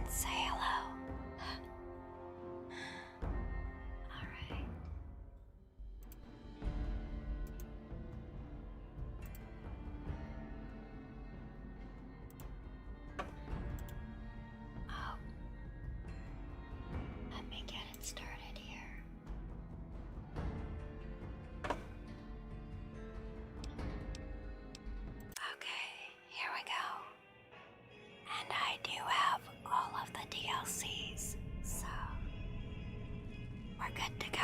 say hello. Alright. Oh. Let me get it started here. Okay, here we go. And I do have all of the DLCs, so we're good to go.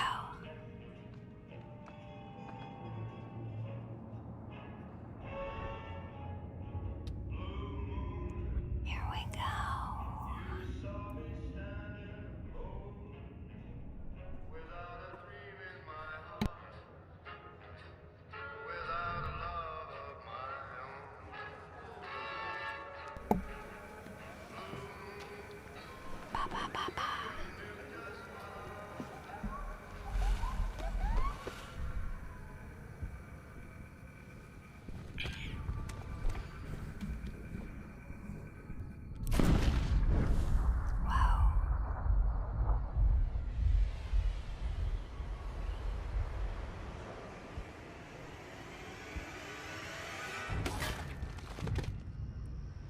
Here we go. Ba ba ba ba.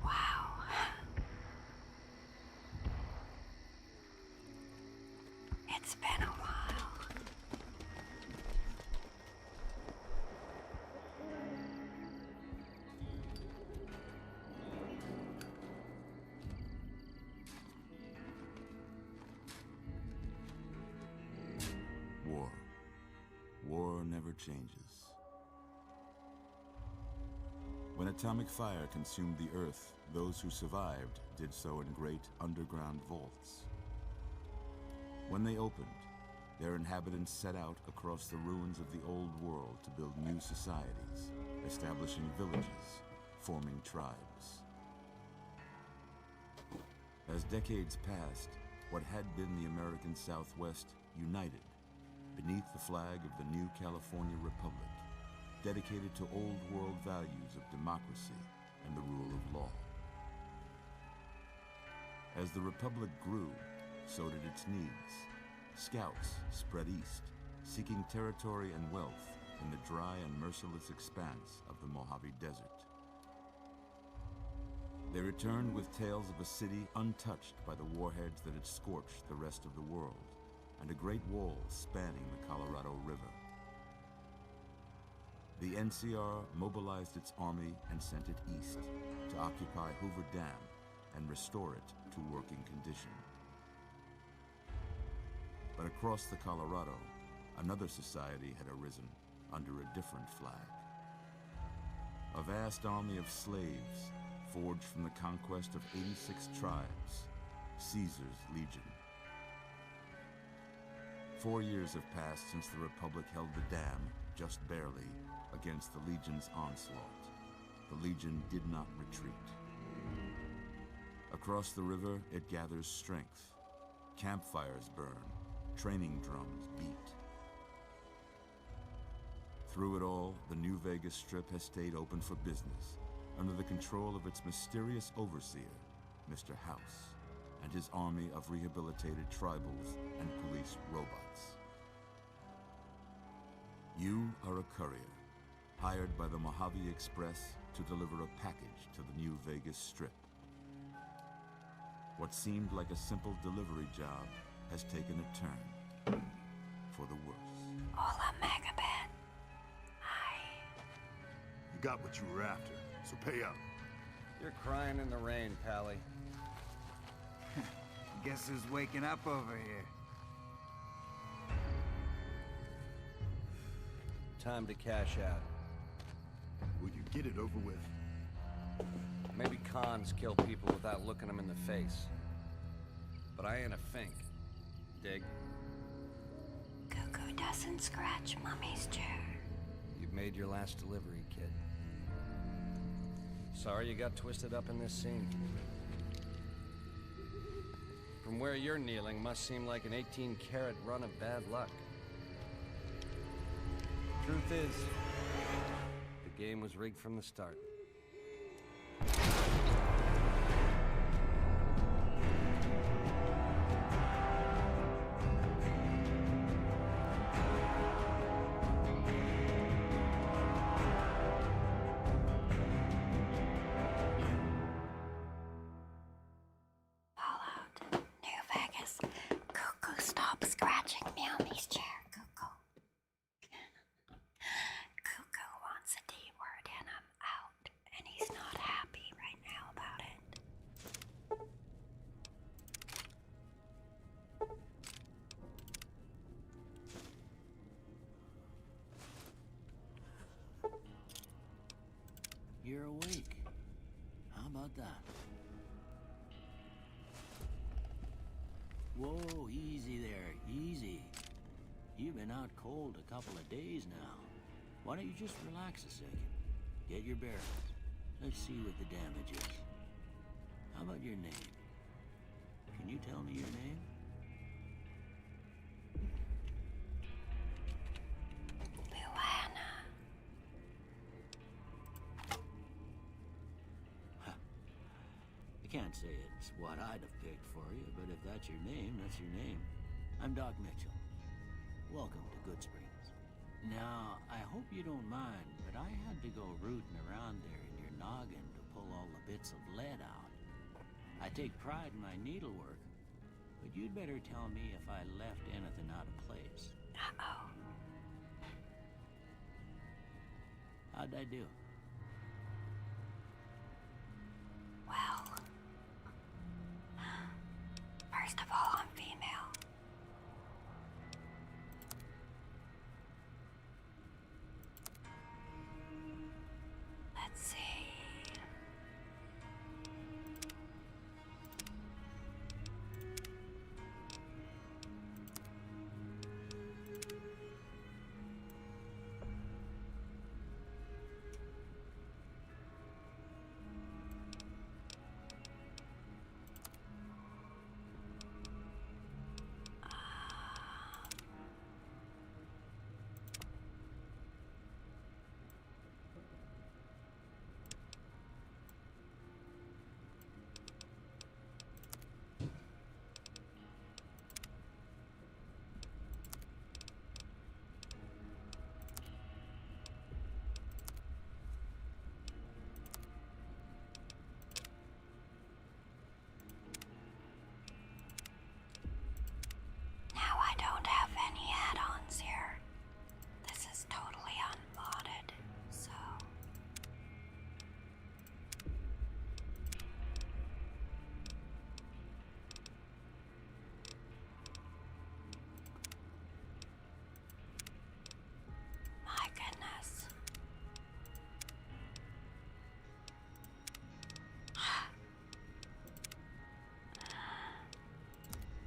Wow. It's been a while. War. War never changes. When atomic fire consumed the Earth, those who survived did so in great underground vaults. When they opened, their inhabitants set out across the ruins of the old world to build new societies, establishing villages, forming tribes. As decades passed, what had been the American Southwest united beneath the flag of the new California Republic, dedicated to old world values of democracy and the rule of law. As the Republic grew, so did its needs. Scouts spread east, seeking territory and wealth in the dry and merciless expanse of the Mojave Desert. They returned with tales of a city untouched by the warheads that had scorched the rest of the world, and a great wall spanning the Colorado River. The NCR mobilized its army and sent it east to occupy Hoover Dam and restore it to working condition. But across the Colorado, another society had arisen under a different flag. A vast army of slaves forged from the conquest of 86 tribes, Caesar's Legion. 4 years have passed since the Republic held the dam, just barely, against the Legion's onslaught. The Legion did not retreat. Across the river, it gathers strength. Campfires burn, training drums beat. Through it all, the New Vegas Strip has stayed open for business, under the control of its mysterious overseer, Mr. House, and his army of rehabilitated tribals and police robots. You are a courier, hired by the Mojave Express to deliver a package to the New Vegas Strip. What seemed like a simple delivery job has taken a turn for the worse. Hola, Megabit. Hi. You got what you were after, so pay up. You're crying in the rain, Pally. Guess who's waking up over here? Time to cash out. Will you get it over with? Maybe cons kill people without looking them in the face. But I ain't a fink. Dig? Cuckoo doesn't scratch Mummy's chair. You've made your last delivery, kid. Sorry you got twisted up in this scene. From where you're kneeling must seem like an 18-carat run of bad luck. Truth is, the game was rigged from the start. you're awake. How about that? Whoa, easy there, easy. You've been out cold a couple of days now. Why don't you just relax a second? Get your bearings. Let's see what the damage is. How about your name? Can you tell me your name? Luana. I can't say it's what I'd have picked for you, but if that's your name, that's your name. I'm Doc Mitchell. Welcome to Good Springs. Now, I hope you don't mind, but I had to go rooting around there in your noggin to pull all the bits of lead out. I take pride in my needlework, but you'd better tell me if I left anything out of place. Uh-oh. How'd I do? Well, first of all, I'm female. Let's see. Now I don't have any add-ons here. This is totally unmodded, so... My goodness.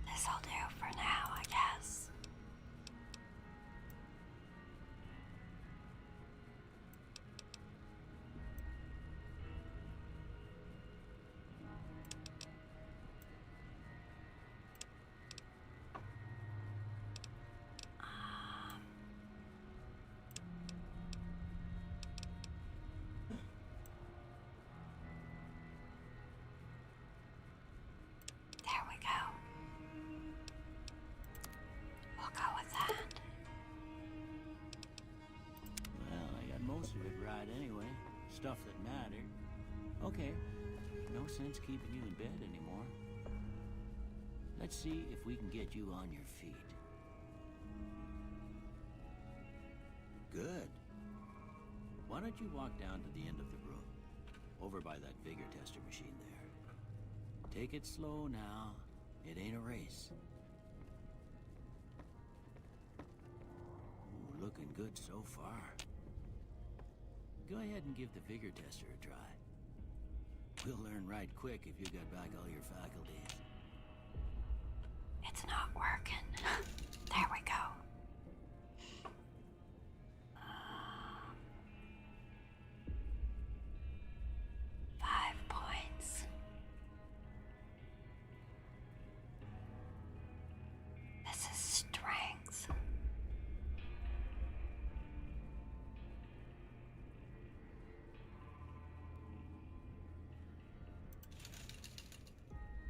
This'll do for now, I guess. There we go. We'll go with that. Well, I got most of it right anyway. Stuff that mattered. Okay, no sense keeping you in bed anymore. Let's see if we can get you on your feet. Good. Why don't you walk down to the end of the room, over by that vigor tester machine there. Take it slow now. It ain't a race. Ooh, looking good so far. Go ahead and give the vigor tester a try. We'll learn right quick if you got back all your faculties. It's not working. There we go. 5 points. This is strength.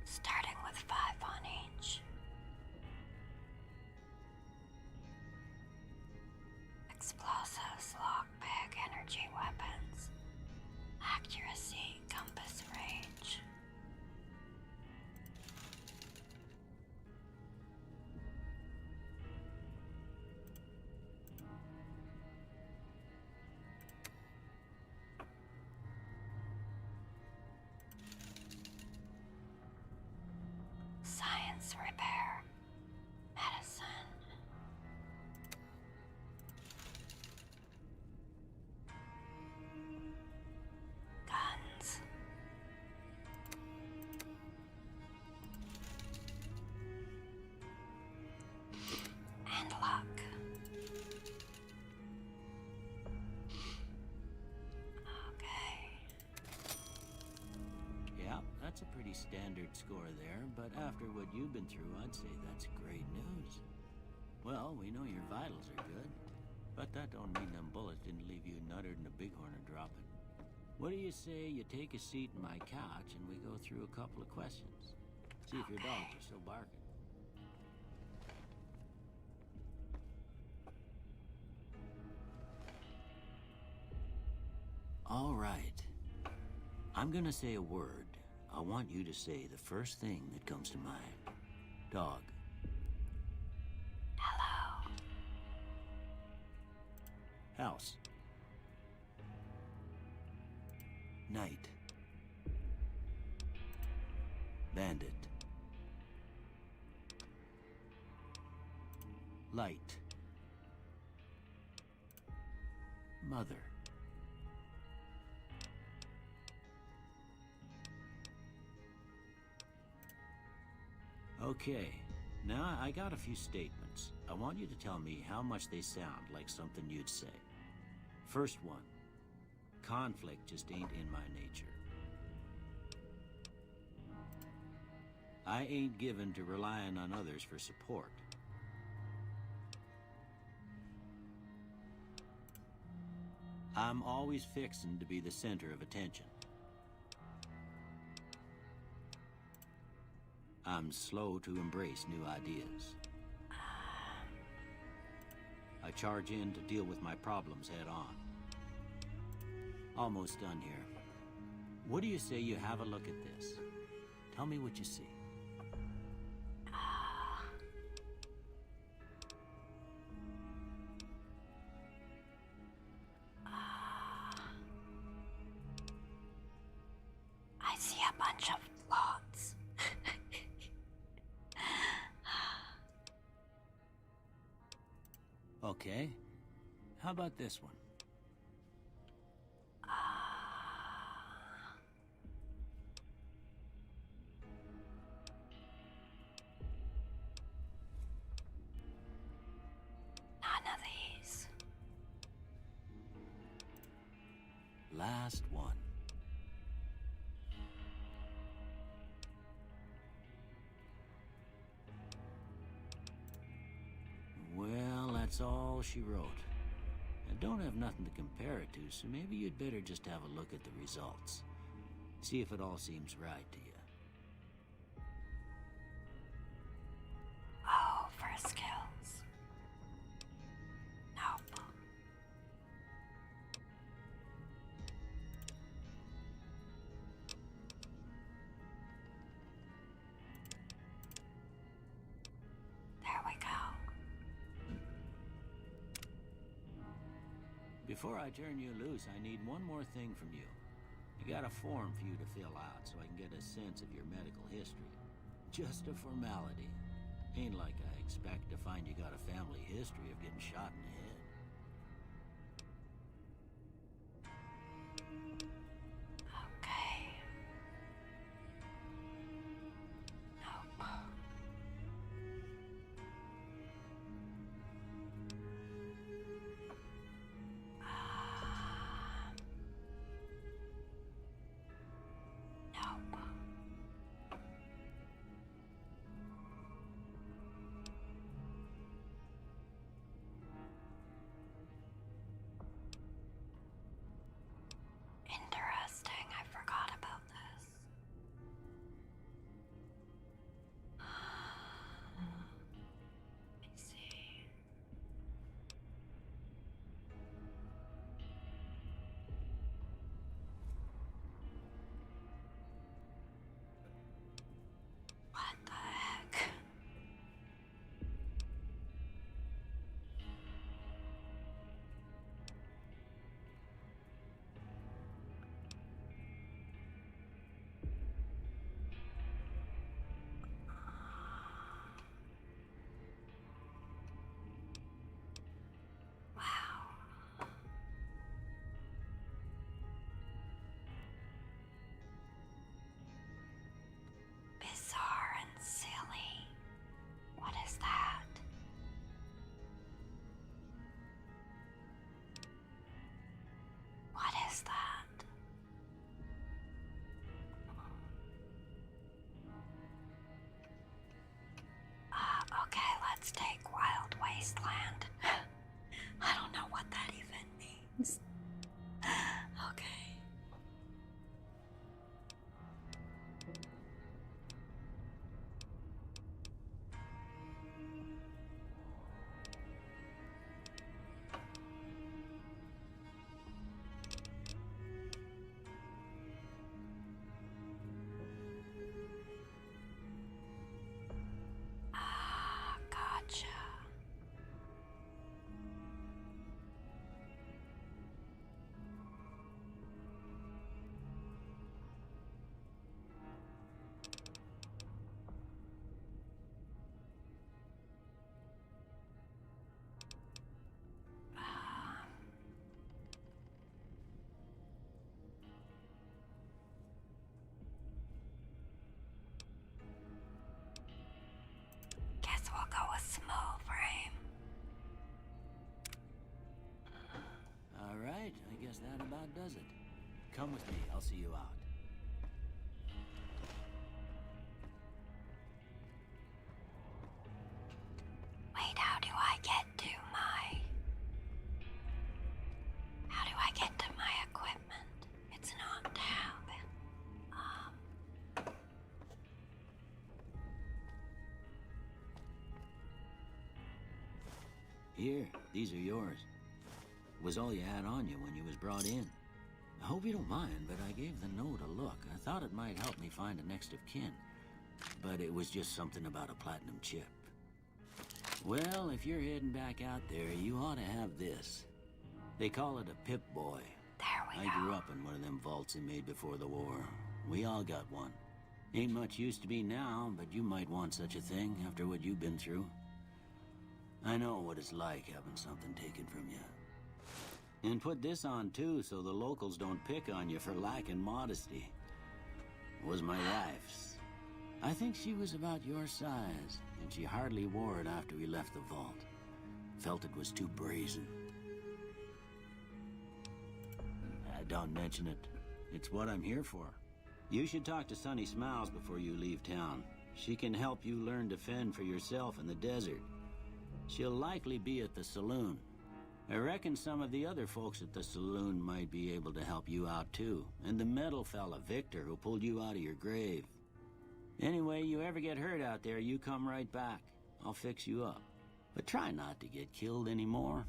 Starting with 5 on each. Explosives, lockpick, energy weapons. Accuracy, compass range. Science repair. Medicine. pretty standard score there, but after what you've been through, I'd say that's great news. Well, we know your vitals are good, but that don't mean them bullets didn't leave you nuttered and a bighorn are dropping. What do you say you take a seat in my couch and we go through a couple of questions? See if your dogs are still barking. All right. I'm gonna say a word. I want you to say the first thing that comes to mind. Dog. Hello. House. Night. Bandit. Light. Mother. Okay, now I got a few statements. I want you to tell me how much they sound like something you'd say. First one, conflict just ain't in my nature. I ain't given to relying on others for support. I'm always fixin' to be the center of attention. I'm slow to embrace new ideas. I charge in to deal with my problems head on. Almost done here. What do you say you have a look at this? Tell me what you see. I see a bunch of lots. Okay. How about this one? None of these. Last one. Well, that's all she wrote. I don't have nothing to compare it to, so maybe you'd better just have a look at the results. See if it all seems right to you. Oh, for skills. Nope. There we go. Before I turn you loose, I need one more thing from you. I got a form for you to fill out so I can get a sense of your medical history. Just a formality. Ain't like I expect to find you got a family history of getting shot in the head. Okay. Nope. Nope. guess that about does it. Come with me, I'll see you out. Wait, how do I get to my equipment? It's not tab. Here, these are yours. Was all you had on you when you was brought in. I hope you don't mind, but I gave the note a look. I thought it might help me find a next of kin. But it was just something about a platinum chip. Well, if you're heading back out there, you ought to have this. They call it a Pip-Boy. There we go. I grew up in one of them vaults they made before the war. We all got one. Ain't much use to be now, but you might want such a thing after what you've been through. I know what it's like having something taken from you. And put this on too, so the locals don't pick on you for lacking modesty. It was my wife's. I think she was about your size, and she hardly wore it after we left the vault. Felt it was too brazen. Don't mention it. It's what I'm here for. You should talk to Sunny Smiles before you leave town. She can help you learn to fend for yourself in the desert. She'll likely be at the saloon. I reckon some of the other folks at the saloon might be able to help you out too. And the metal fella, Victor, who pulled you out of your grave. Anyway, you ever get hurt out there, you come right back. I'll fix you up. But try not to get killed anymore.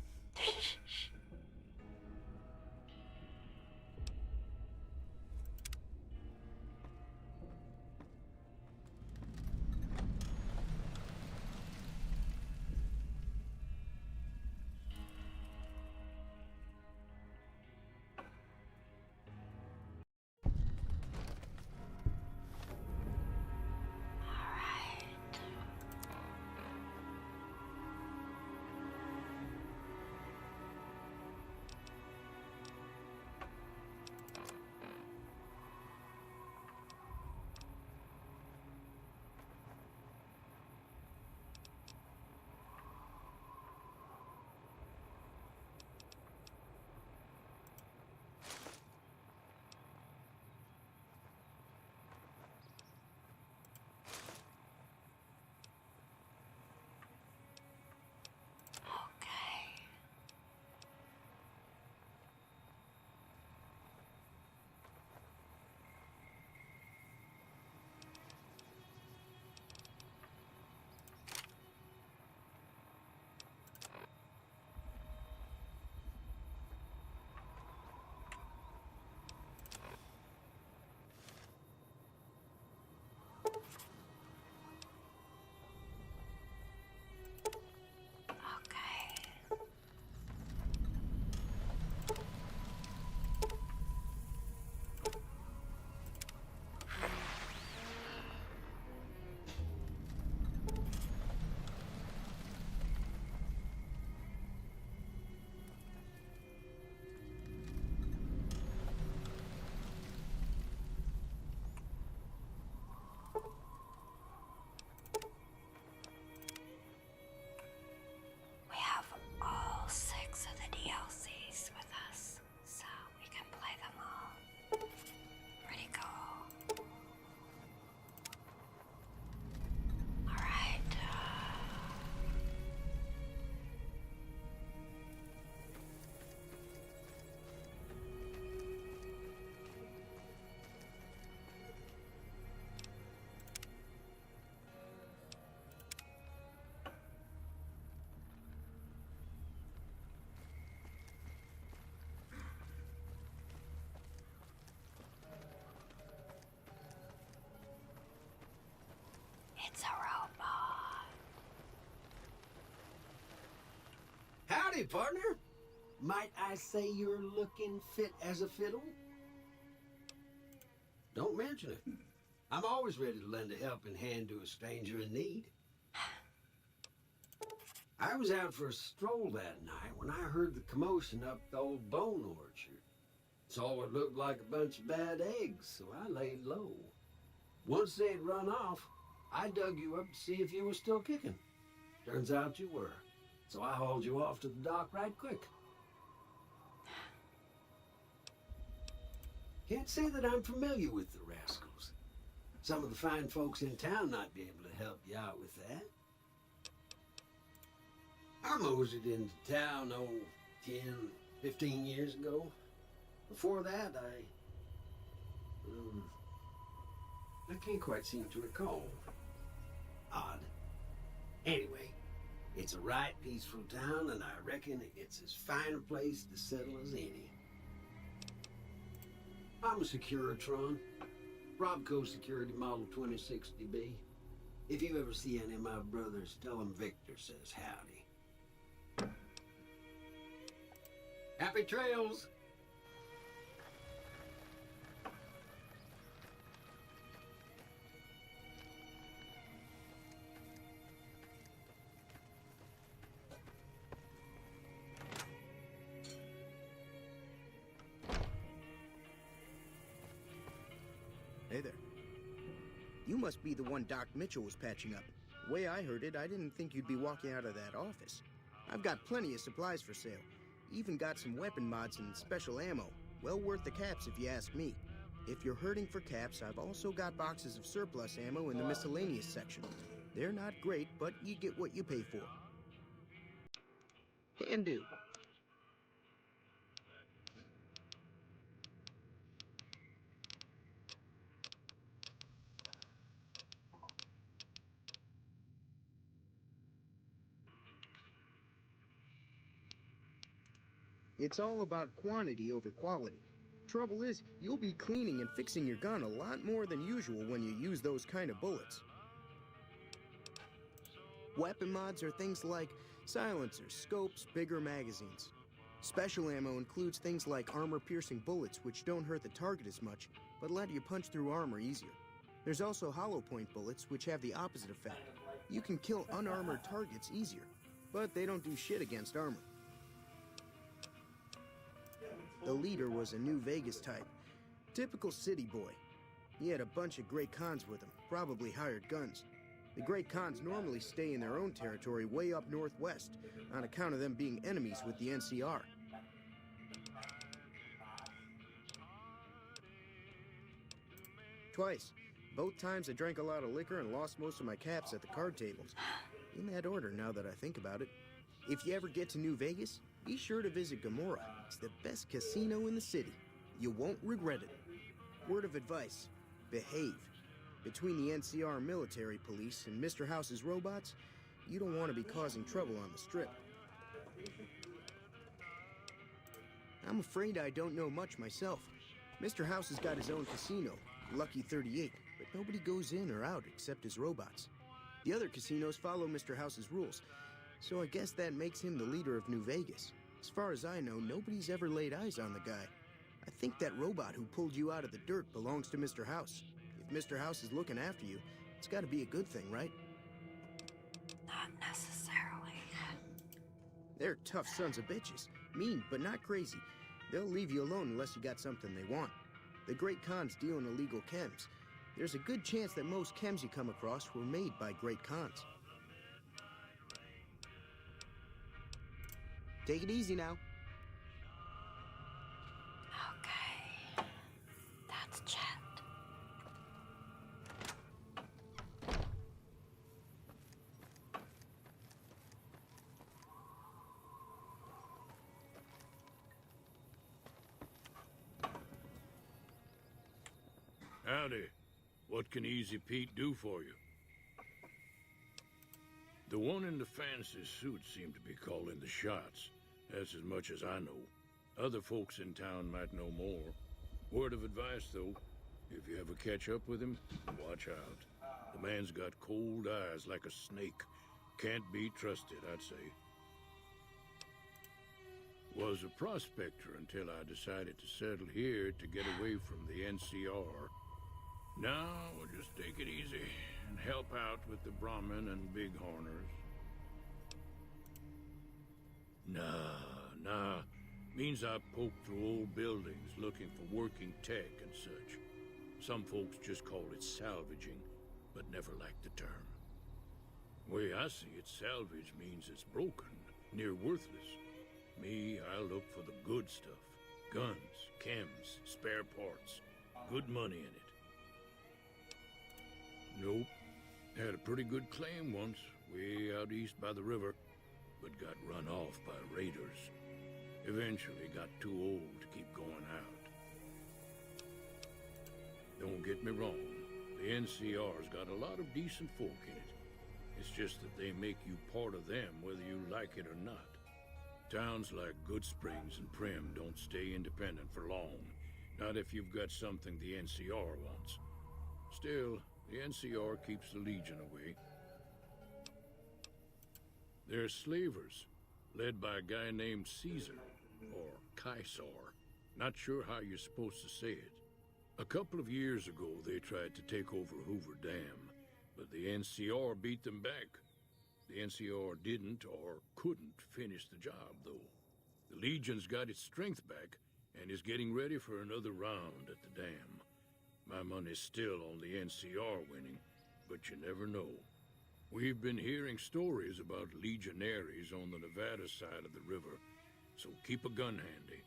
It's a robot. Howdy, partner. Might I say you're looking fit as a fiddle? Don't mention it. I'm always ready to lend a helping hand to a stranger in need. I was out for a stroll that night when I heard the commotion up the old bone orchard. Saw what looked like a bunch of bad eggs, so I laid low. Once they'd run off, I dug you up to see if you were still kicking. Turns out you were, so I hauled you off to the dock right quick. Can't say that I'm familiar with the rascals. Some of the fine folks in town might be able to help you out with that. I moseyed into town, 10, 15 years ago. Before that, I can't quite seem to recall. Odd. Anyway, it's a right peaceful town, and I reckon it's as fine a place to settle as any. I'm a Securitron. Robco Security Model 2060B. If you ever see any of my brothers, tell them Victor says howdy. Happy trails! Hey there. You must be the one Doc Mitchell was patching up. The way I heard it, I didn't think you'd be walking out of that office. I've got plenty of supplies for sale. Even got some weapon mods and special ammo. Well worth the caps if you ask me. If you're hurting for caps, I've also got boxes of surplus ammo in the miscellaneous section. They're not great, but you get what you pay for. Can do. It's all about quantity over quality. Trouble is, you'll be cleaning and fixing your gun a lot more than usual when you use those kind of bullets. Weapon mods are things like silencers, scopes, bigger magazines. Special ammo includes things like armor-piercing bullets, which don't hurt the target as much, but let you punch through armor easier. There's also hollow point bullets, which have the opposite effect. You can kill unarmored targets easier, but they don't do shit against armor. The leader was a New Vegas type. Typical city boy. He had a bunch of Great Khans with him, probably hired guns. The Great Khans normally stay in their own territory way up northwest, on account of them being enemies with the NCR. Twice. Both times I drank a lot of liquor and lost most of my caps at the card tables. In that order, now that I think about it. If you ever get to New Vegas, be sure to visit Gomorrah. It's the best casino in the city. You won't regret it. Word of advice, behave. Between the NCR military police and Mr. House's robots, you don't want to be causing trouble on the Strip. I'm afraid I don't know much myself. Mr. House has got his own casino, Lucky 38, but nobody goes in or out except his robots. The other casinos follow Mr. House's rules, so I guess that makes him the leader of New Vegas. As far as I know, nobody's ever laid eyes on the guy. I think that robot who pulled you out of the dirt belongs to Mr. House. If Mr. House is looking after you, it's got to be a good thing, right? Not necessarily. They're tough sons of bitches. Mean, but not crazy. They'll leave you alone unless you got something they want. The Great Khans deal in illegal chems. There's a good chance that most chems you come across were made by Great Khans. Take it easy now. Okay. That's Chet. Howdy. What can Easy Pete do for you? The one in the fancy suit seemed to be calling the shots. That's as much as I know. Other folks in town might know more. Word of advice, though, if you ever catch up with him, watch out. The man's got cold eyes like a snake. Can't be trusted, I'd say. Was a prospector until I decided to settle here to get away from the NCR. Now, we'll just take it easy and help out with the Brahmin and Bighorners. Nah. Means I poke through old buildings looking for working tech and such. Some folks just call it salvaging, but never liked the term. Way I see it, salvage means it's broken, near worthless. Me, I look for the good stuff. Guns, chems, spare parts. Good money in it. Nope. Had a pretty good claim once, way out east by the river, but got run off by raiders. Eventually got too old to keep going out. Don't get me wrong, the NCR's got a lot of decent folk in it. It's just that they make you part of them whether you like it or not. Towns like Goodsprings and Prim don't stay independent for long, not if you've got something the NCR wants. Still, the NCR keeps the Legion away. They're slavers, led by a guy named Caesar, or Caesar. Not sure how you're supposed to say it. A couple of years ago, they tried to take over Hoover Dam, but the NCR beat them back. The NCR didn't or couldn't finish the job, though. The Legion's got its strength back and is getting ready for another round at the dam. My money's still on the NCR winning, but you never know. We've been hearing stories about legionaries on the Nevada side of the river, so keep a gun handy.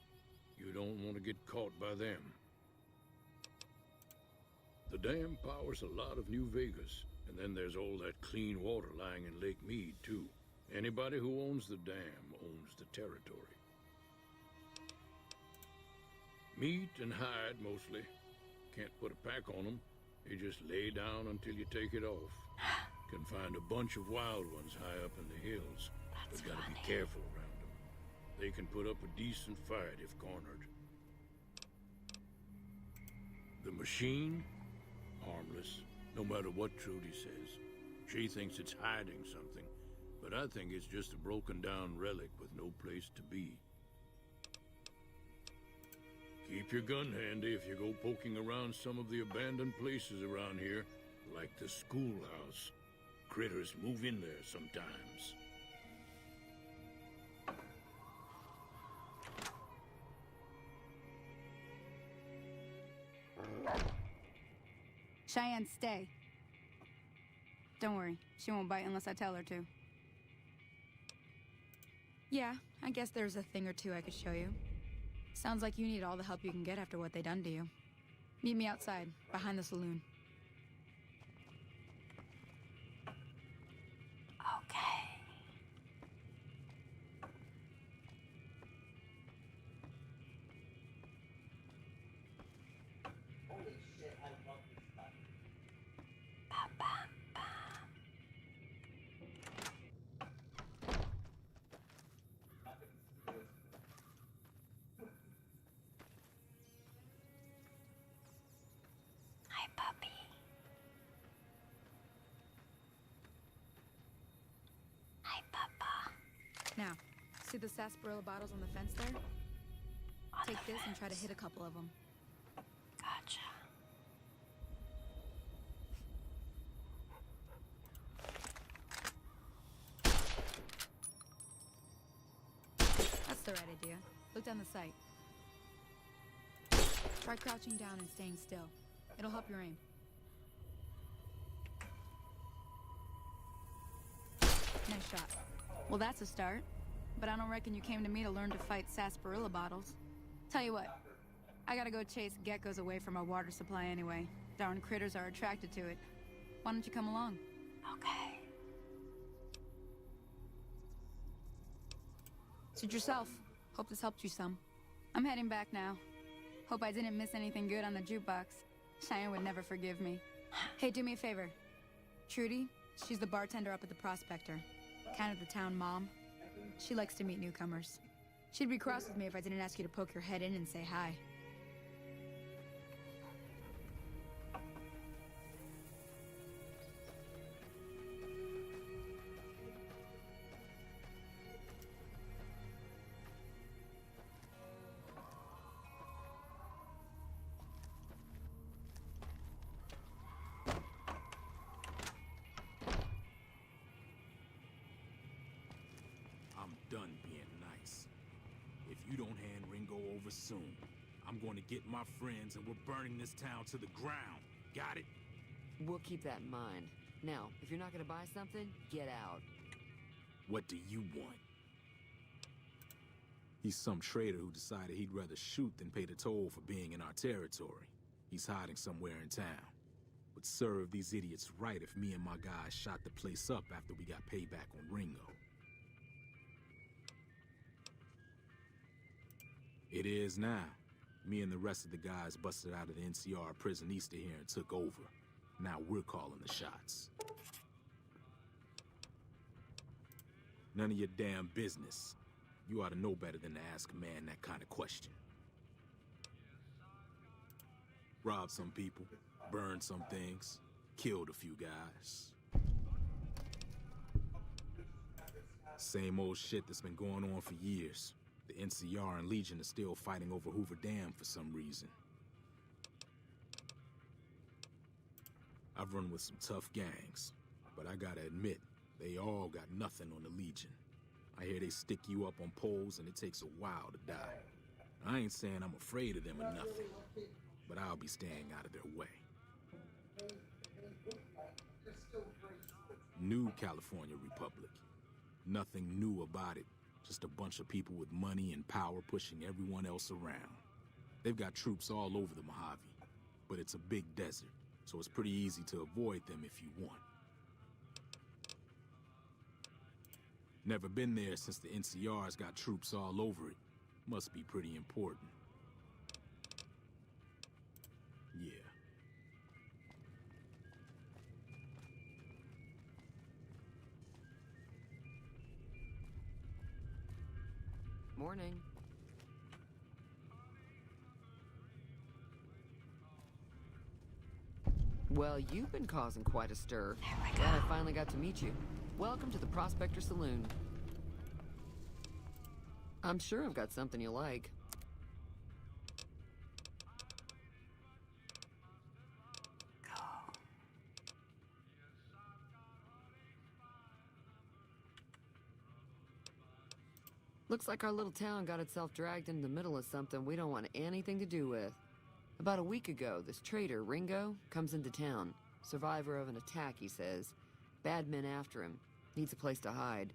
You don't want to get caught by them. The dam powers a lot of New Vegas, and then there's all that clean water lying in Lake Mead, too. Anybody who owns the dam owns the territory. Meat and hide, mostly. Can't put a pack on them. You just lay down until you take it off. Can find a bunch of wild ones high up in the hills, but gotta be careful around them. They can put up a decent fight if cornered. The machine? Harmless, no matter what Trudy says. She thinks it's hiding something, but I think it's just a broken down relic with no place to be. Keep your gun handy if you go poking around some of the abandoned places around here, like the schoolhouse. Critters move in there sometimes. Cheyenne, stay. Don't worry, she won't bite unless I tell her to. Yeah, I guess there's a thing or two I could show you. Sounds like you need all the help you can get after what they done to you. Meet me outside, behind the saloon. Okay. Holy shit, I love this stuff. Ba-bam-bam. Hi, puppy. Hi, Papa. Now, see the sarsaparilla bottles on the fence there? On Take the this and try to fence. hit a couple of them. Gotcha. That's the right idea. Look down the sight. Try crouching down and staying still. It'll help your aim. Nice shot. Well, that's a start. But I don't reckon you came to me to learn to fight sarsaparilla bottles. Tell you what, I gotta go chase geckos away from our water supply anyway. Darn critters are attracted to it. Why don't you come along? Okay. Suit yourself. Hope this helped you some. I'm heading back now. Hope I didn't miss anything good on the jukebox. Cheyenne would never forgive me. Hey, do me a favor. Trudy, she's the bartender up at the Prospector. Kind of the town mom. She likes to meet newcomers. She'd be cross with me if I didn't ask you to poke your head in and say hi. I'm done being nice. If you don't hand Ringo over soon, I'm going to get my friends and we're burning this town to the ground. Got it? We'll keep that in mind. Now, if you're not gonna buy something, get out. What do you want? He's some trader who decided he'd rather shoot than pay the toll for being in our territory. He's hiding somewhere in town. Would serve these idiots right if me and my guys shot the place up after we got payback on Ringo. It is now. Me and the rest of the guys busted out of the NCR prison east of here and took over. Now we're calling the shots. None of your damn business. You ought to know better than to ask a man that kind of question. Robbed some people, burned some things, killed a few guys. Same old shit that's been going on for years. The NCR and Legion are still fighting over Hoover Dam for some reason. I've run with some tough gangs, but I gotta admit, they all got nothing on the Legion. I hear they stick you up on poles and it takes a while to die. I ain't saying I'm afraid of them or nothing, but I'll be staying out of their way. New California Republic. Nothing new about it. Just a bunch of people with money and power pushing everyone else around. They've got troops all over the Mojave, but it's a big desert, so it's pretty easy to avoid them if you want. Never been there since the NCR's got troops all over it. Must be pretty important. Yeah. Morning. Well, you've been causing quite a stir. Glad I finally got to meet you. Welcome to the Prospector Saloon. I'm sure I've got something you like. Looks like our little town got itself dragged into the middle of something we don't want anything to do with. About a week ago, this trader, Ringo, comes into town. Survivor of an attack, he says. Bad men after him. Needs a place to hide.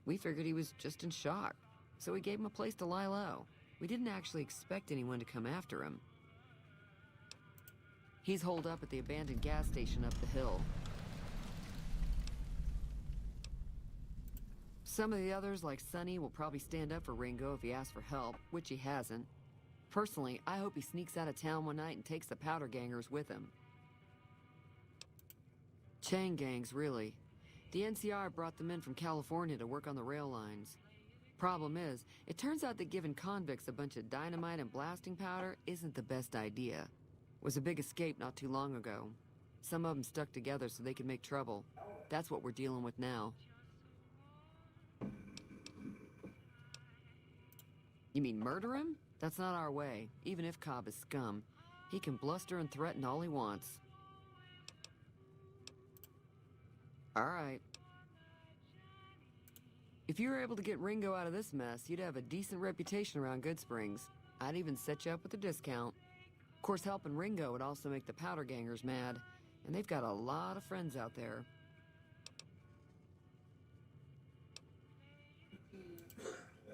We figured he was just in shock, so we gave him a place to lie low. We didn't actually expect anyone to come after him. He's holed up at the abandoned gas station up the hill. Some of the others, like Sonny, will probably stand up for Ringo if he asks for help, which he hasn't. Personally, I hope he sneaks out of town one night and takes the powder gangers with him. Chain gangs, really. The NCR brought them in from California to work on the rail lines. Problem is, it turns out that giving convicts a bunch of dynamite and blasting powder isn't the best idea. Was a big escape not too long ago. Some of them stuck together so they could make trouble. That's what we're dealing with now. You mean murder him? That's not our way, even if Cobb is scum. He can bluster and threaten all he wants. All right. If you were able to get Ringo out of this mess, you'd have a decent reputation around Goodsprings. I'd even set you up with a discount. Of course, helping Ringo would also make the powder gangers mad, and they've got a lot of friends out there.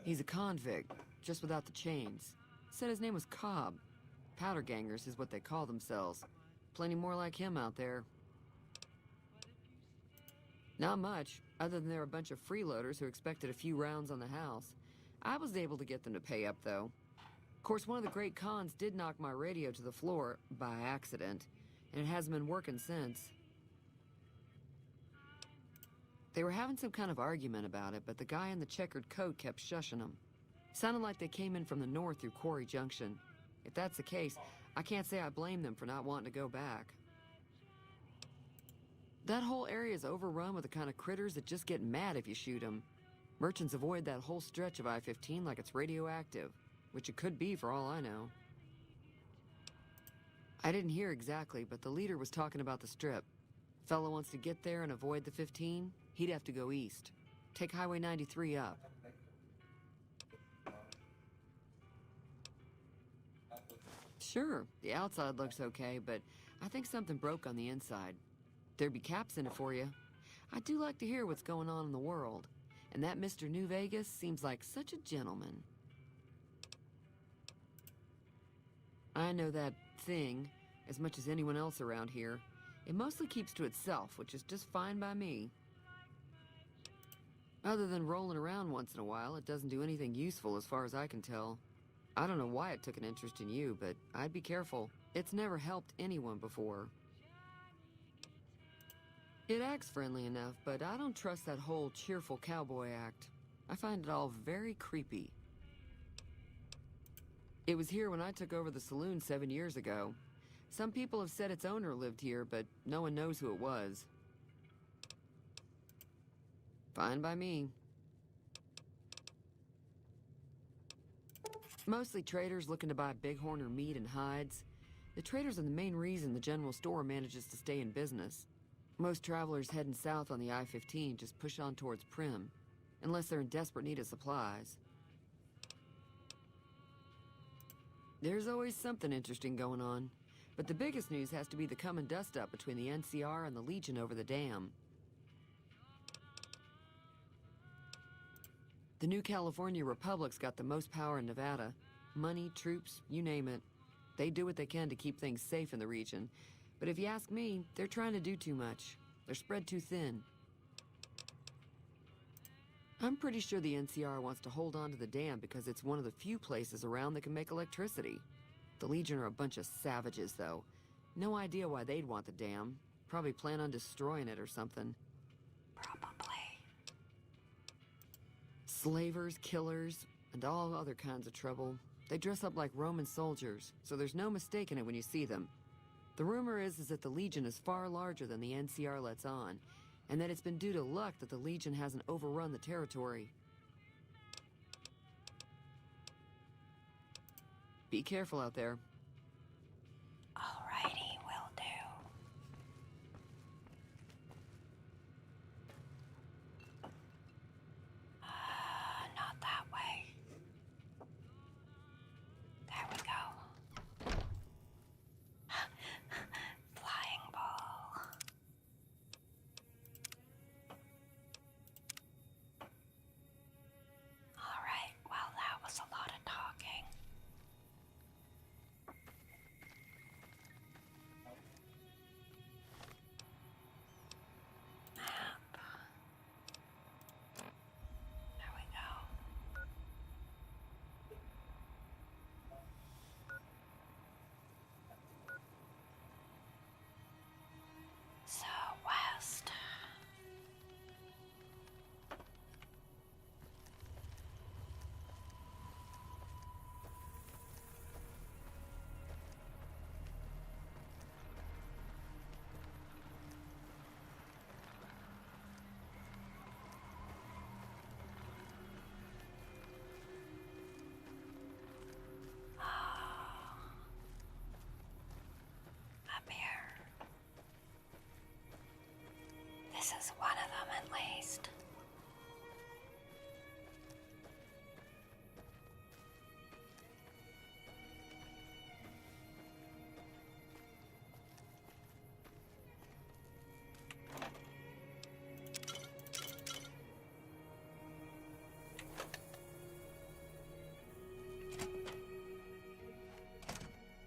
He's a convict, just without the chains. Said his name was Cobb. Powder gangers is what they call themselves. Plenty more like him out there. Not much, other than they're a bunch of freeloaders who expected a few rounds on the house. I was able to get them to pay up, though. Of course, one of the great cons did knock my radio to the floor, by accident, and it hasn't been working since. They were having some kind of argument about it, but the guy in the checkered coat kept shushing them. Sounded like they came in from the north through Quarry Junction. If that's the case, I can't say I blame them for not wanting to go back. That whole area is overrun with the kind of critters that just get mad if you shoot them. Merchants avoid that whole stretch of I-15 like it's radioactive, which it could be for all I know. I didn't hear exactly, but the leader was talking about the strip. Fellow wants to get there and avoid the 15, he'd have to go east. Take Highway 93 up. Sure, the outside looks okay, but I think something broke on the inside. There'd be caps in it for you. I do like to hear what's going on in the world, and that Mr. New Vegas seems like such a gentleman. I know that thing as much as anyone else around here. It mostly keeps to itself, which is just fine by me. Other than rolling around once in a while, it doesn't do anything useful as far as I can tell. I don't know why it took an interest in you, but I'd be careful. It's never helped anyone before. It acts friendly enough, but I don't trust that whole cheerful cowboy act. I find it all very creepy. It was here when I took over the saloon 7 years ago. Some people have said its owner lived here, but no one knows who it was. Fine by me. Mostly traders looking to buy bighorn or meat and hides. The traders are the main reason the general store manages to stay in business. Most travelers heading south on the I-15 just push on towards Prim, unless they're in desperate need of supplies. There's always something interesting going on, but the biggest news has to be the coming dust-up between the NCR and the Legion over the dam. The new California Republic's got the most power in Nevada. Money, troops, you name it. They do what they can to keep things safe in the region. But if you ask me, they're trying to do too much. They're spread too thin. I'm pretty sure the NCR wants to hold on to the dam because it's one of the few places around that can make electricity. The Legion are a bunch of savages, though. No idea why they'd want the dam. Probably plan on destroying it or something. Probably. Slavers, killers, and all other kinds of trouble. They dress up like Roman soldiers, so there's no mistaking it when you see them. The rumor is that the Legion is far larger than the NCR lets on, and that it's been due to luck that the Legion hasn't overrun the territory. Be careful out there. Alrighty, will do. Not that way. There we go. Flying ball. Alright, well, that was a lot of talking. Map. There we go. So, west. Up here. This is one of them, at least.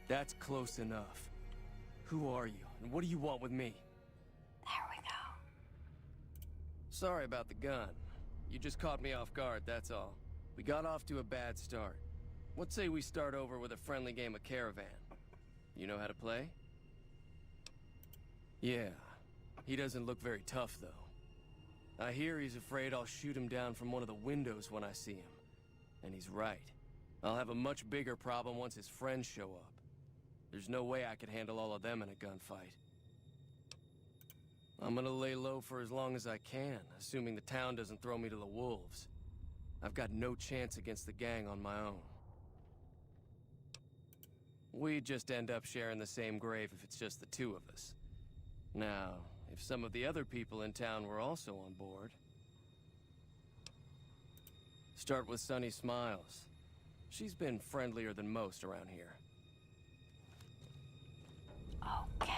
That's close enough. Who are you, and what do you want with me? There we go. Sorry about the gun. You just caught me off guard, that's all. We got off to a bad start. What say we start over with a friendly game of Caravan? You know how to play? Yeah. He doesn't look very tough, though. I hear he's afraid I'll shoot him down from one of the windows when I see him. And he's right. I'll have a much bigger problem once his friends show up. There's no way I could handle all of them in a gunfight. I'm gonna lay low for as long as I can, assuming the town doesn't throw me to the wolves. I've got no chance against the gang on my own. We just end up sharing the same grave if it's just the two of us. Now, if some of the other people in town were also on board... Start with Sunny Smiles. She's been friendlier than most around here. Okay.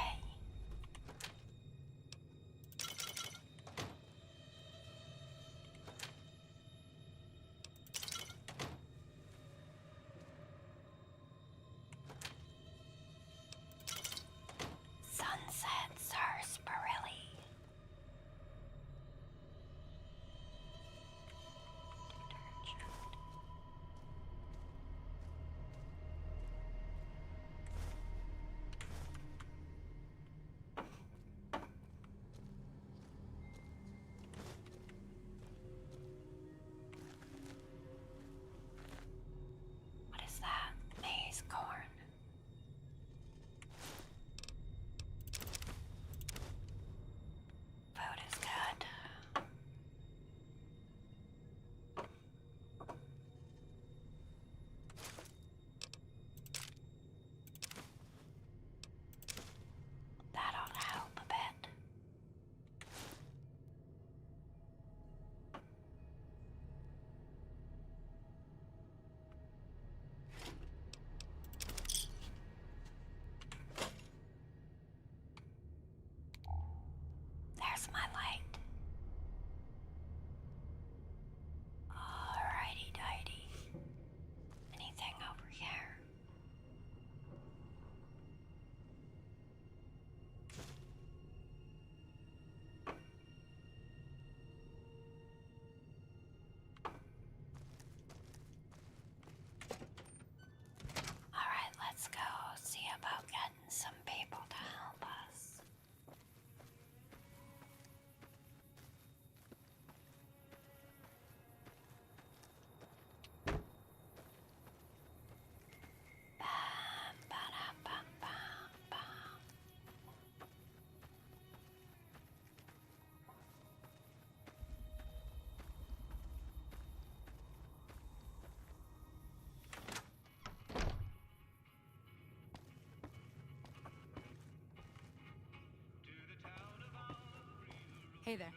Hey there.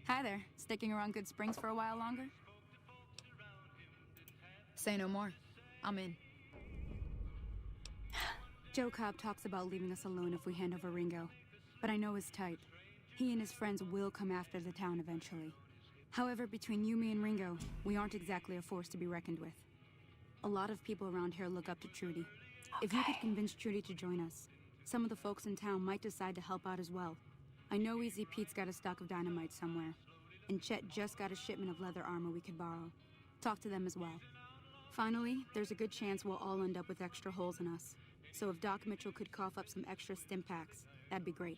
Hi there. Sticking around Good Springs for a while longer? Say no more. I'm in. Joe Cobb talks about leaving us alone if we hand over Ringo, but I know his type. He and his friends will come after the town eventually. However, between you, me, and Ringo, we aren't exactly a force to be reckoned with. A lot of people around here look up to Trudy. If you could convince Trudy to join us, some of the folks in town might decide to help out as well. I know Easy Pete's got a stock of dynamite somewhere, and Chet just got a shipment of leather armor we could borrow. Talk to them as well. Finally, there's a good chance we'll all end up with extra holes in us. So if Doc Mitchell could cough up some extra stim packs, that'd be great.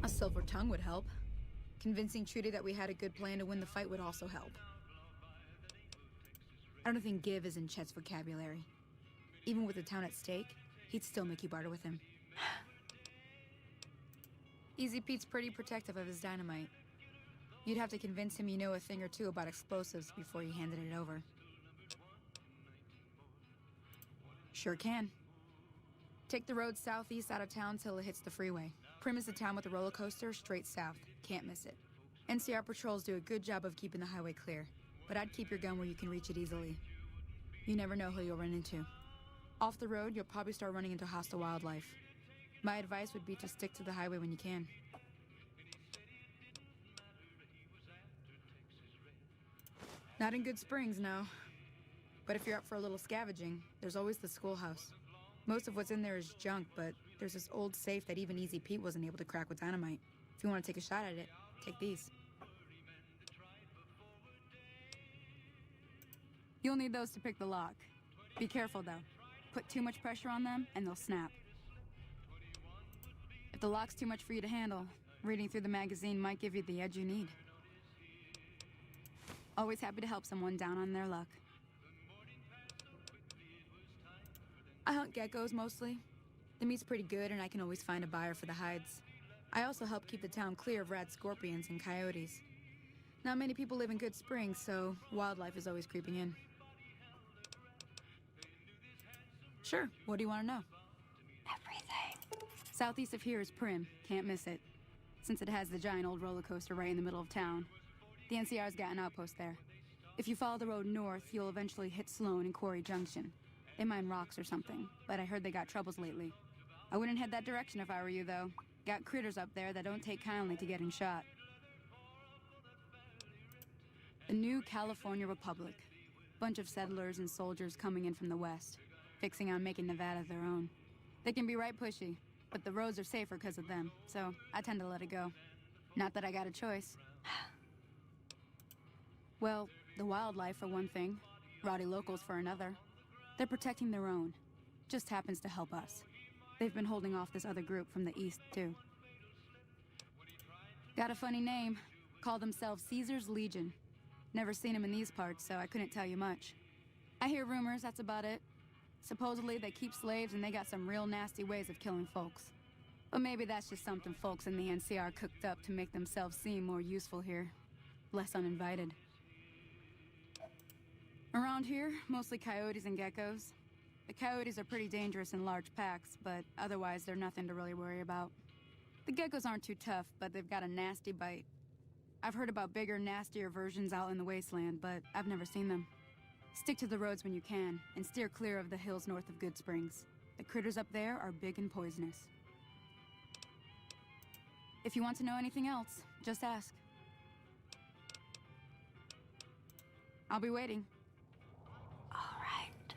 A silver tongue would help. Convincing Trudy that we had a good plan to win the fight would also help. I don't think give is in Chet's vocabulary. Even with the town at stake, he'd still make you barter with him. Easy Pete's pretty protective of his dynamite. You'd have to convince him you know a thing or two about explosives before you handed it over. Sure can. Take the road southeast out of town till it hits the freeway. Prim is the town with the roller coaster straight south. Can't miss it. NCR patrols do a good job of keeping the highway clear, but I'd keep your gun where you can reach it easily. You never know who you'll run into. Off the road, you'll probably start running into hostile wildlife. My advice would be to stick to the highway when you can. Not in Good Springs, no. But if you're up for a little scavenging, there's always the schoolhouse. Most of what's in there is junk, but there's this old safe that even Easy Pete wasn't able to crack with dynamite. If you want to take a shot at it, take these. You'll need those to pick the lock. Be careful, though. Put too much pressure on them, and they'll snap. If the lock's too much for you to handle, reading through the magazine might give you the edge you need. Always happy to help someone down on their luck. I hunt geckos mostly. The meat's pretty good, and I can always find a buyer for the hides. I also help keep the town clear of rad scorpions and coyotes. Not many people live in Good Springs, so wildlife is always creeping in. Sure, what do you want to know? Everything. Southeast of here is Prim, can't miss it. Since it has the giant old roller coaster right in the middle of town. The NCR's got an outpost there. If you follow the road north, you'll eventually hit Sloan and Quarry Junction. They mine rocks or something, but I heard they got troubles lately. I wouldn't head that direction if I were you, though. Got critters up there that don't take kindly to getting shot. The new California Republic. Bunch of settlers and soldiers coming in from the west, fixing on making Nevada their own. They can be right pushy, but the roads are safer because of them, so I tend to let it go. Not that I got a choice. Well, the wildlife for one thing, rowdy locals for another. They're protecting their own. Just happens to help us. They've been holding off this other group from the east, too. Got a funny name. Call themselves Caesar's Legion. Never seen them in these parts, so I couldn't tell you much. I hear rumors, that's about it. Supposedly they keep slaves and they got some real nasty ways of killing folks. But maybe that's just something folks in the NCR cooked up to make themselves seem more useful here. Less uninvited. Around here, mostly coyotes and geckos. The coyotes are pretty dangerous in large packs, but otherwise they're nothing to really worry about. The geckos aren't too tough, but they've got a nasty bite. I've heard about bigger, nastier versions out in the wasteland, but I've never seen them. Stick to the roads when you can, and steer clear of the hills north of Good Springs. The critters up there are big and poisonous. If you want to know anything else, just ask. I'll be waiting. All right.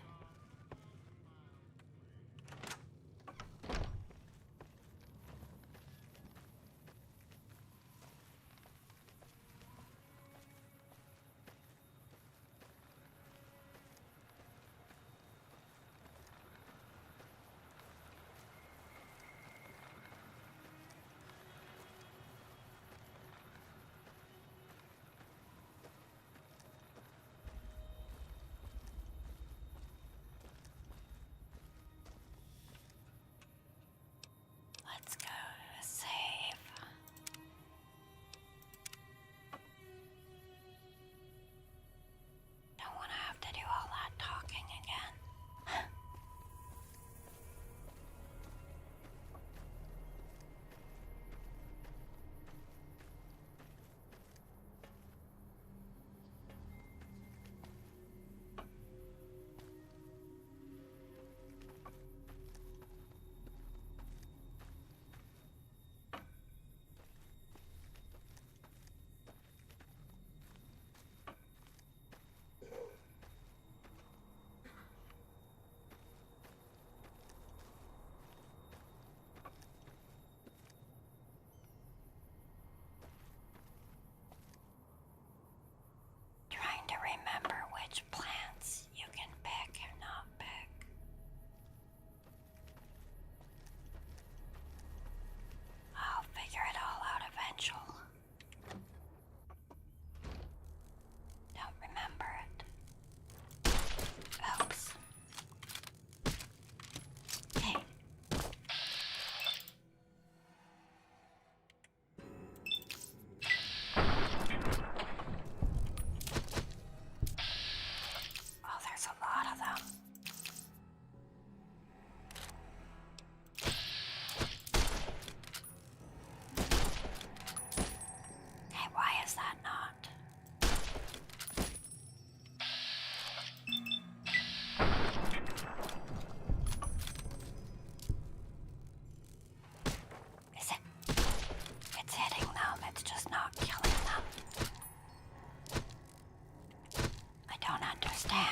understand.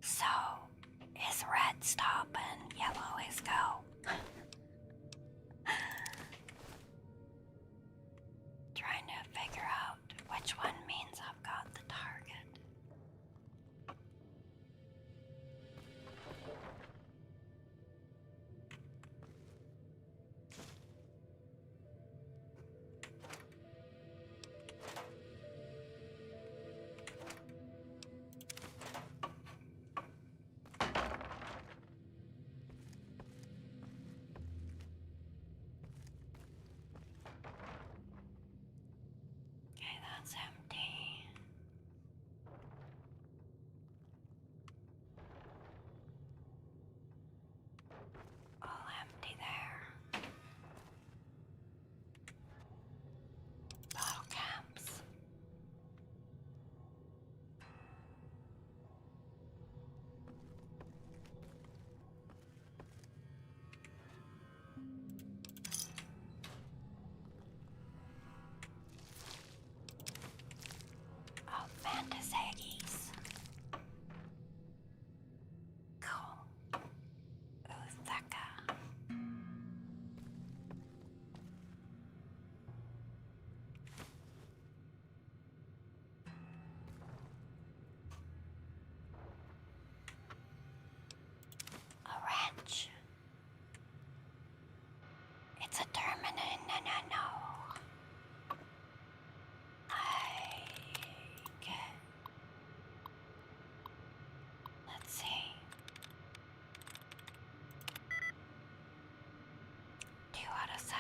So, is red stop and yellow is go? Trying to figure out which one means I've got the target. Okay, that's empty. All empty there. Bottle caps. Oh, Fantaseggies. Cool. Uthaka. A wrench. It's a terminal. No. I get. Let's see. 2 out of 7.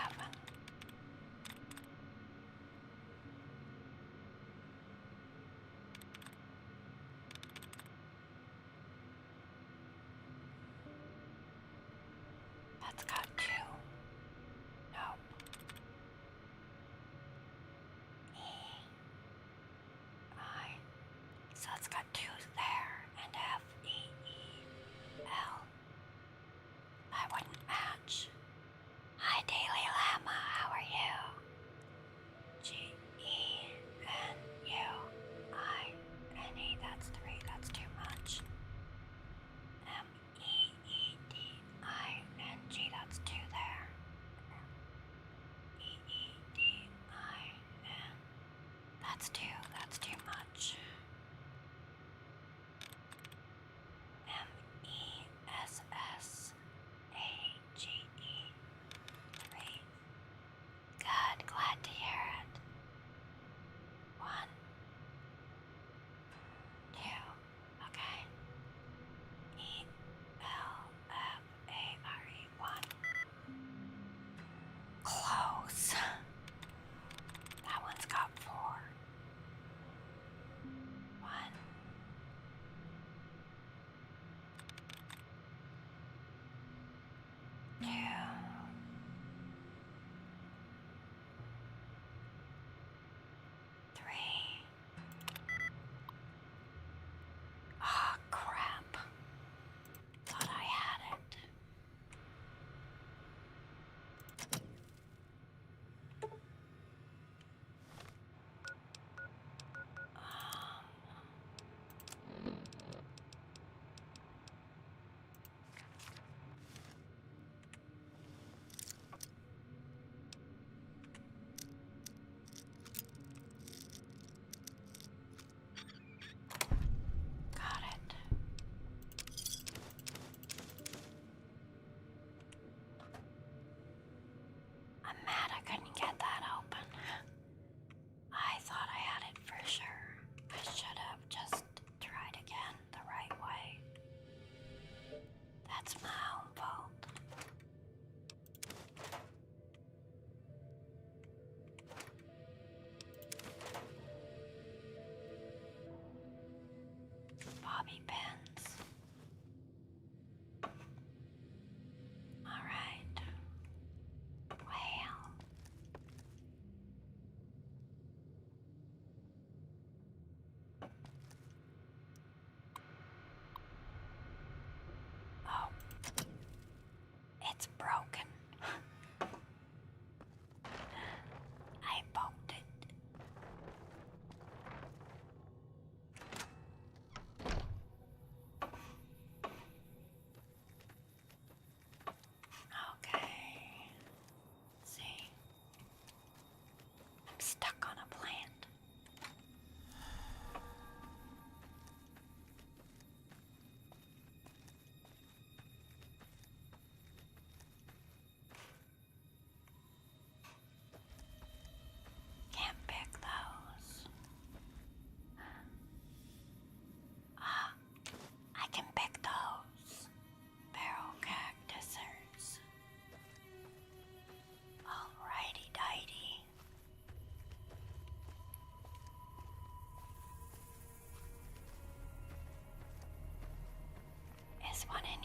That's got 2. Nope. I. So it's got 2 there, and F-E-E-L. I wouldn't match. Hi, Daily Llama, how are you? G-E-N-U-I-N-E, that's 3, that's too much. M-E-E-D-I-N-G, that's 2 there. E-E-D-I-N, that's 2, that's too much. M-E-S-S-A-G-E, 3. Good, glad to hear it. 1, 2, okay. E-L-F-A-R-E, 1. Close. That one's got 4.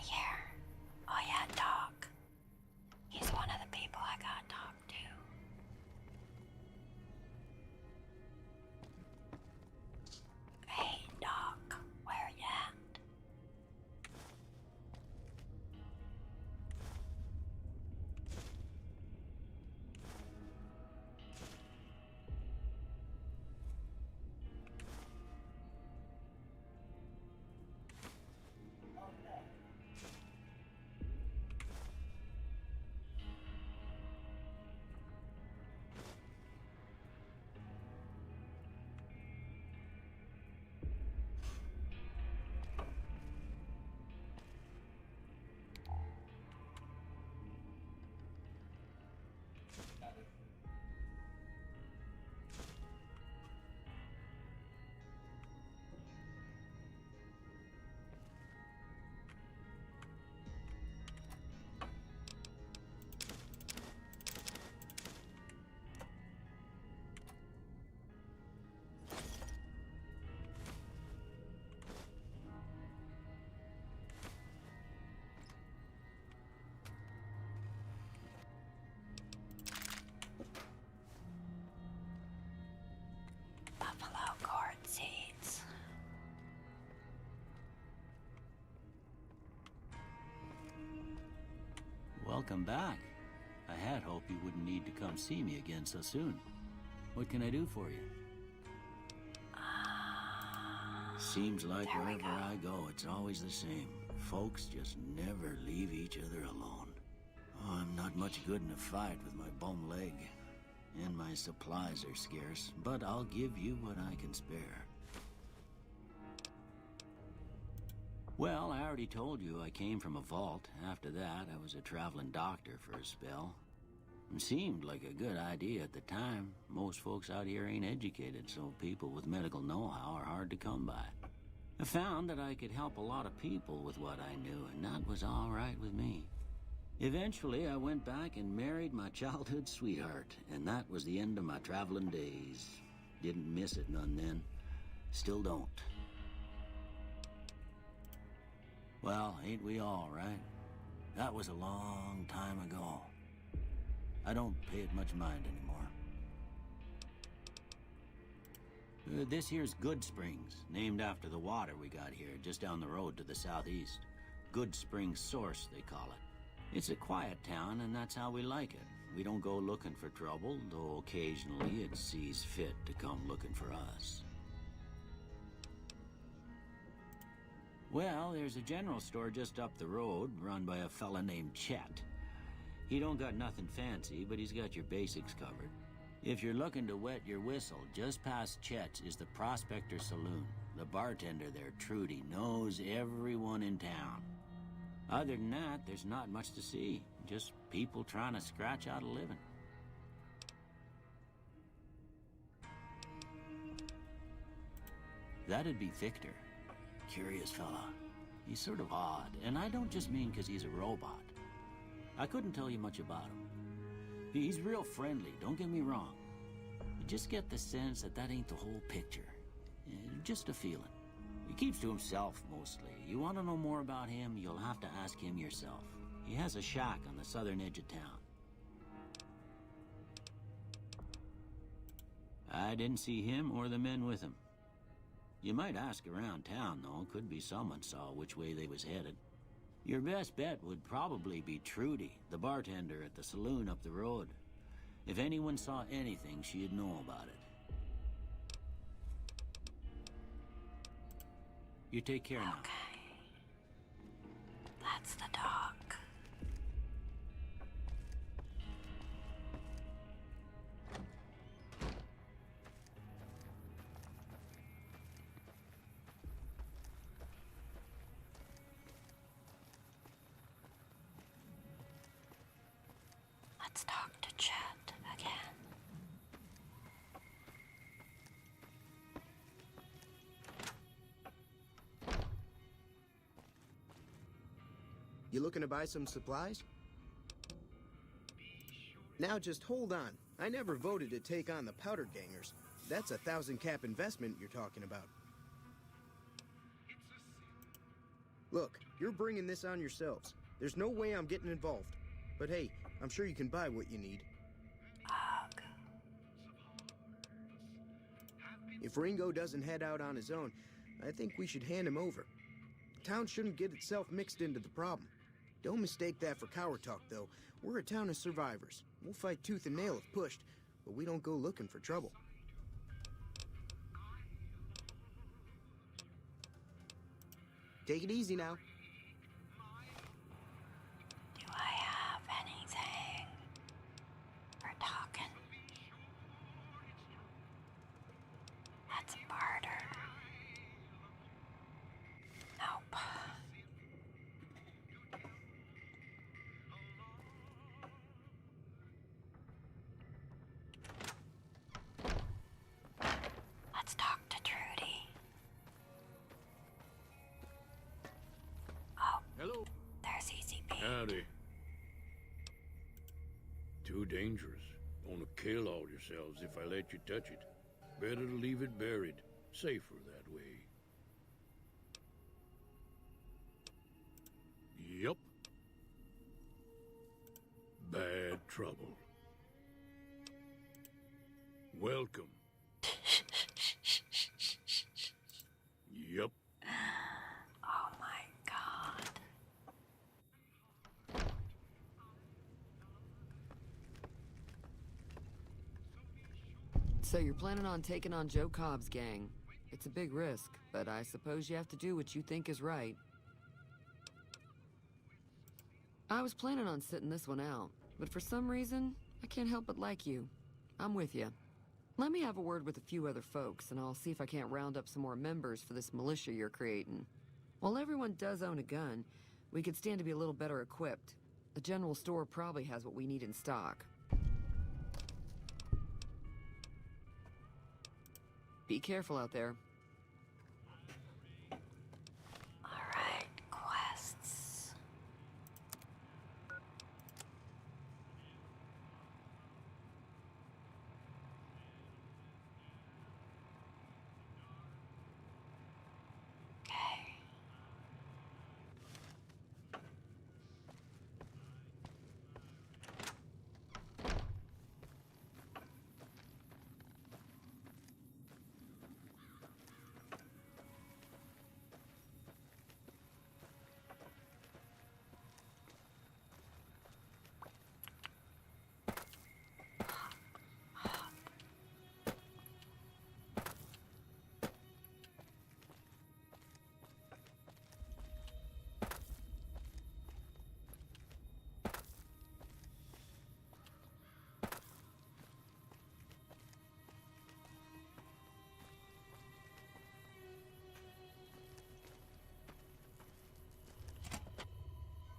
here? Oh yeah, Doc. He's one of the people I gotta talk to. Hey, Doc, where you at? Buffalo gourd seeds. Welcome back. I had hoped you wouldn't need to come see me again so soon. What can I do for you? Seems like wherever I go, it's always the same. Folks just never leave each other alone. Oh, I'm not much good in a fight with my bum leg. And my supplies are scarce, but I'll give you what I can spare. Well, I already told you I came from a vault. After that, I was a traveling doctor for a spell. It seemed like a good idea at the time. Most folks out here ain't educated, so people with medical know-how are hard to come by. I found that I could help a lot of people with what I knew, and that was all right with me. Eventually, I went back and married my childhood sweetheart, and that was the end of my traveling days. Didn't miss it none then. Still don't. Well, ain't we all, right? That was a long time ago. I don't pay it much mind anymore. This here's Good Springs, named after the water we got here, just down the road to the southeast. Good Springs Source, they call it. It's a quiet town, and that's how we like it. We don't go looking for trouble, though occasionally it sees fit to come looking for us. Well, there's a general store just up the road, run by a fella named Chet. He don't got nothing fancy, but he's got your basics covered. If you're looking to wet your whistle, just past Chet's is the Prospector Saloon. The bartender there, Trudy, knows everyone in town. Other than that, there's not much to see. Just people trying to scratch out a living. That'd be Victor. Curious fella. He's sort of odd, and I don't just mean 'cause he's a robot. I couldn't tell you much about him. He's real friendly, don't get me wrong. You just get the sense that that ain't the whole picture. Just a feeling. He keeps to himself, mostly. You want to know more about him, you'll have to ask him yourself. He has a shack on the southern edge of town. I didn't see him or the men with him. You might ask around town, though. Could be someone saw which way they was headed. Your best bet would probably be Trudy, the bartender at the saloon up the road. If anyone saw anything, she'd know about it. You take care now. Okay. That's the dog. Let's talk to Chet again. You looking to buy some supplies? Now just hold on. I never voted to take on the Powder Gangers. That's a 1,000 cap investment you're talking about. Look, you're bringing this on yourselves. There's no way I'm getting involved. But hey, I'm sure you can buy what you need. Ugh. If Ringo doesn't head out on his own, I think we should hand him over. Town shouldn't get itself mixed into the problem. Don't mistake that for coward talk, though. We're a town of survivors. We'll fight tooth and nail if pushed, but we don't go looking for trouble. Take it easy now. Do I have anything for talking? That's barter. Nope. Let's talk to Trudy. Oh, Hello. there's ECP. Howdy. Too dangerous. Gonna kill all yourselves if I let you touch it. Better to leave it buried. Safer that way. Yup. Bad trouble. Welcome. Yup. Oh my god. So you're planning on taking on Joe Cobb's gang. It's a big risk, but I suppose you have to do what you think is right. I was planning on sitting this one out, but for some reason, I can't help but like you. I'm with you. Let me have a word with a few other folks, and I'll see if I can't round up some more members for this militia you're creating. While everyone does own a gun, we could stand to be a little better equipped. The general store probably has what we need in stock. Be careful out there. Alright, quests. Okay.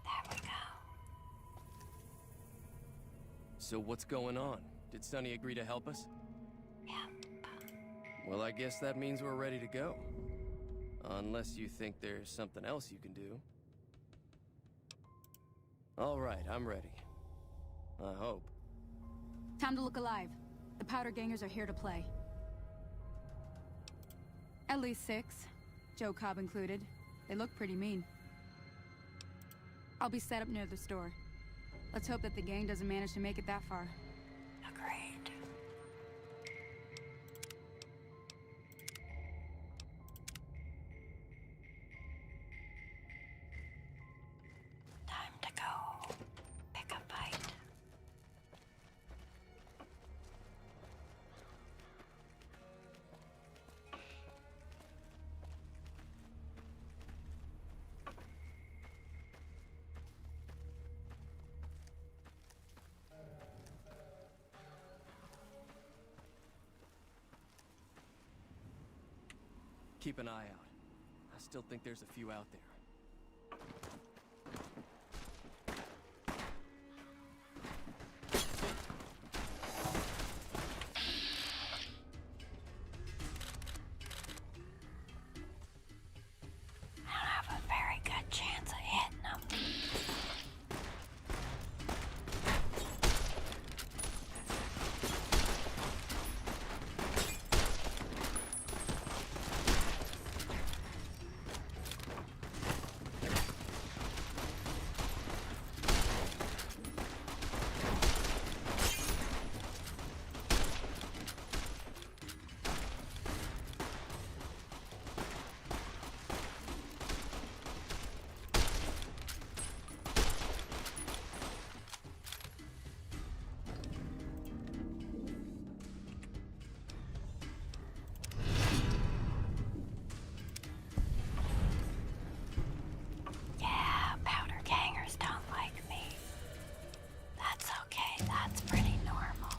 There we go. So what's going on? Did Sonny agree to help us? Yep. Well, I guess that means we're ready to go. Unless you think there's something else you can do. All right, I'm ready. I hope. Time to look alive. The powder gangers are here to play. At least 6, Joe Cobb included. They look pretty mean. I'll be set up near the store. Let's hope that the gang doesn't manage to make it that far. Agreed. Time to go pick a fight. Keep an eye out. I still think there's a few out there. I don't have a very good chance of hitting them. Okay, that's pretty normal.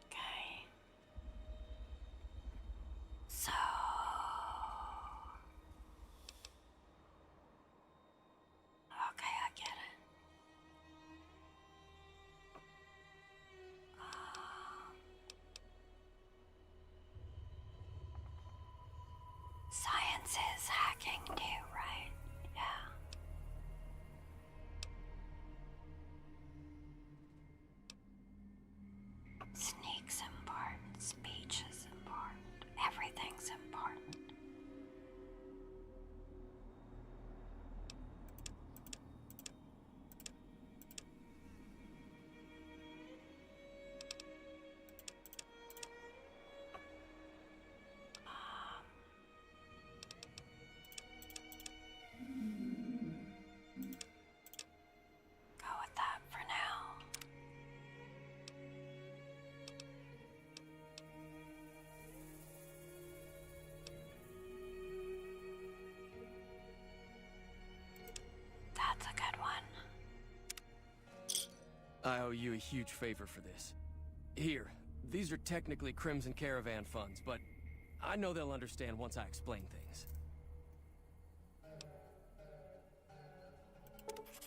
Okay. So... Okay, I get it. Science is hacking too, right? Yeah. Sneak's important, speech is important, everything's important. Go with that for now. That's a good one. I owe you a huge favor for this. Here, these are technically Crimson Caravan funds, but I know they'll understand once I explain things.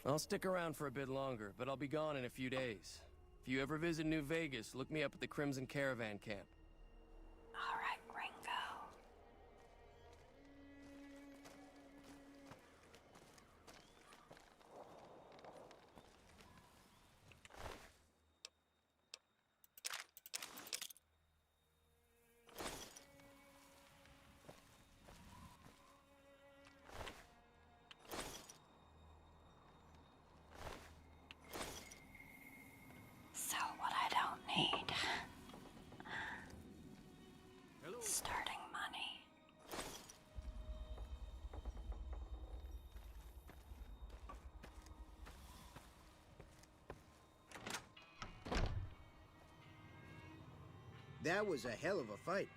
I'll stick around for a bit longer, but I'll be gone in a few days. If you ever visit New Vegas, look me up at the Crimson Caravan camp. All right, Ringo. So what I don't need. Starting money. That was a hell of a fight.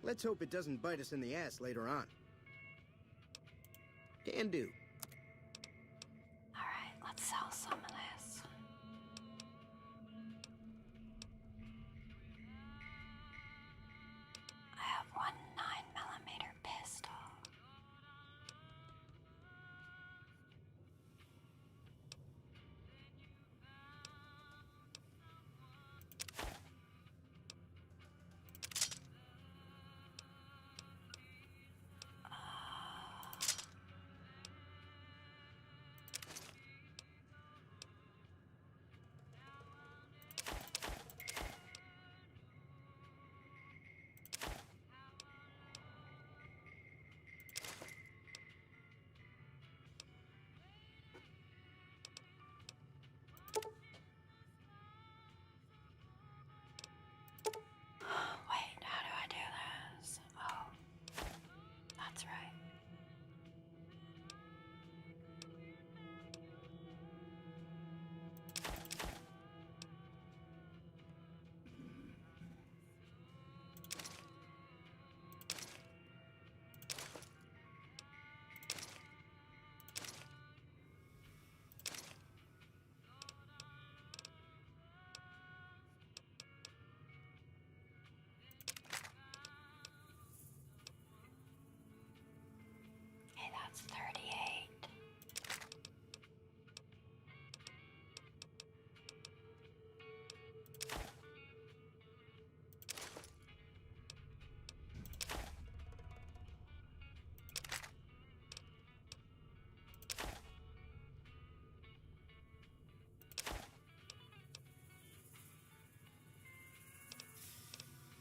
Let's hope it doesn't bite us in the ass later on. Can do. All right, let's sell some of this. I have one 9mm pistol. Wait, how do I do this? Oh, that's right. Okay, that's 38.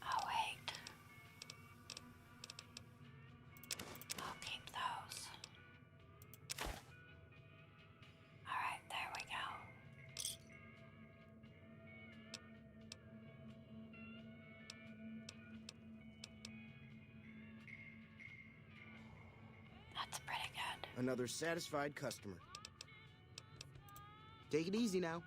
Oh, wait. I'll keep those. All right, there we go. That's pretty good. Another satisfied customer. Take it easy now.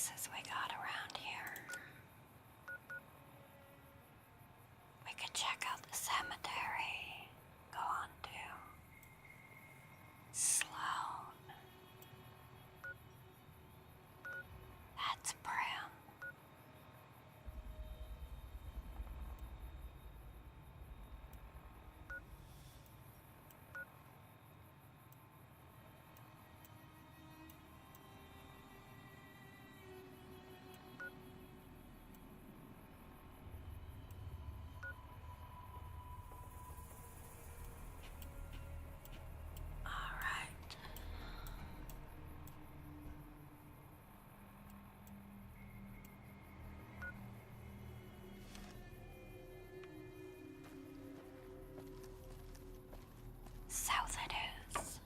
places we got around here. We could check out the cemetery. Go on to Sloan. That's Brim. South it is.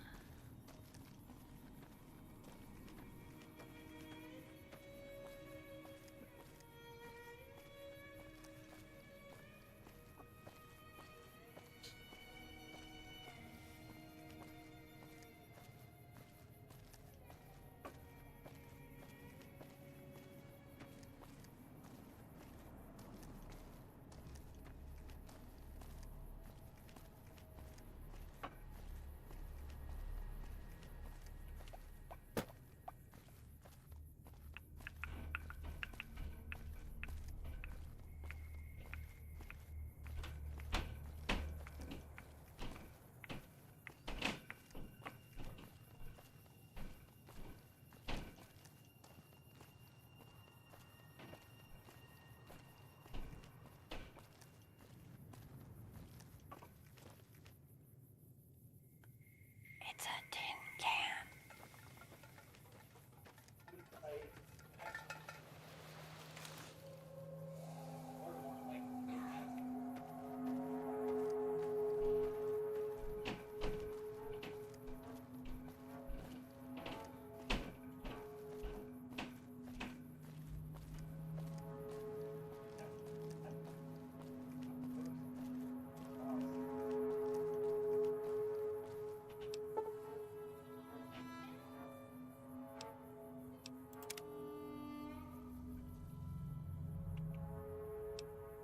It's a tin can.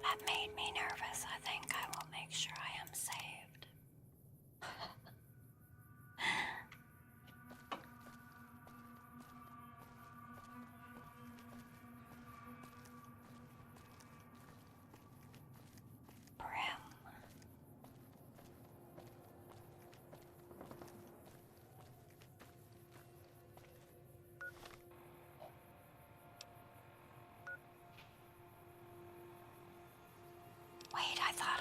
That made me nervous. I think I will make sure I am saved. Brim. Wait, I thought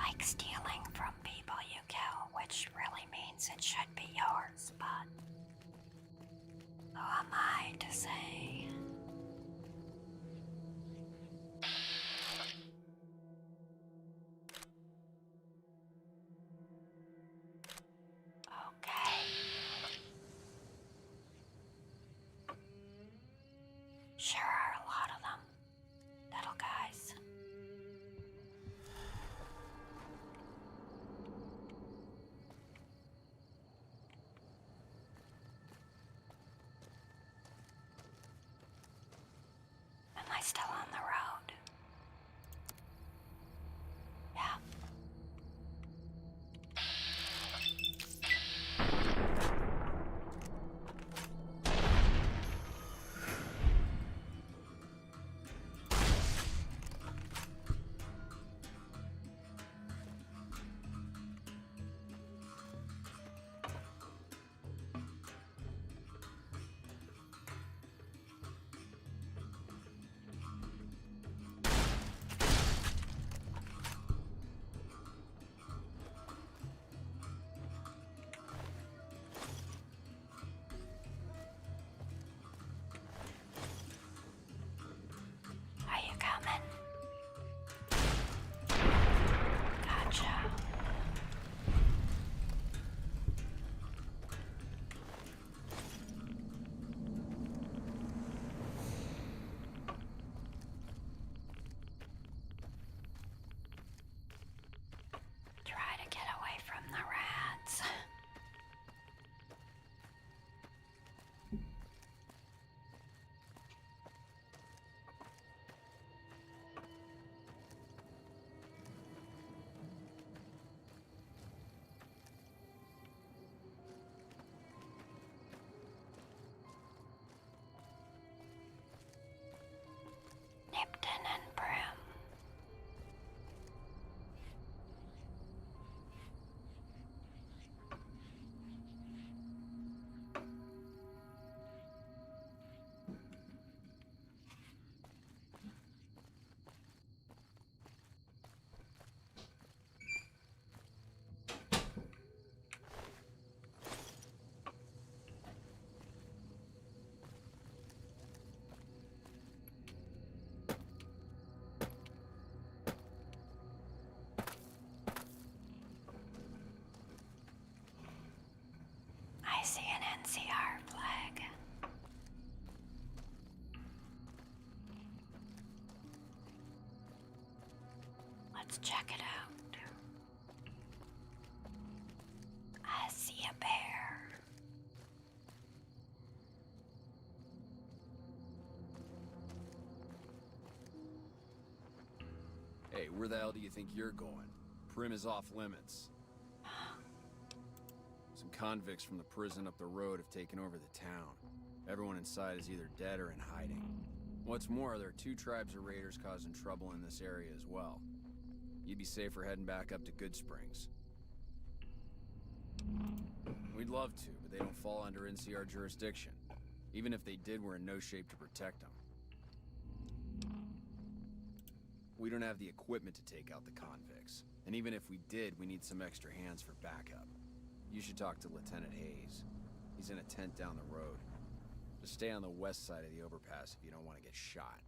like stealing from people you kill, which really means it should be yours, but who am I to say? Okay. Sure are a lot of them, little guys. Am I still on the road? Yeah. Are you coming? Gotcha. Try to get away from the rats. Nipton and Brim. I see an NCR flag. Let's check it out. I see a bear. Hey, where the hell do you think you're going? Prim is off limits. Some convicts from the prison up the road have taken over the town. Everyone inside is either dead or in hiding. What's more, there are 2 tribes of raiders causing trouble in this area as well. You'd be safer heading back up to Good Springs. We'd love to, but they don't fall under NCR jurisdiction. Even if they did, we're in no shape to protect them. We don't have the equipment to take out the convicts. And even if we did, we need some extra hands for backup. You should talk to Lieutenant Hayes. He's in a tent down the road. Just stay on the west side of the overpass if you don't want to get shot.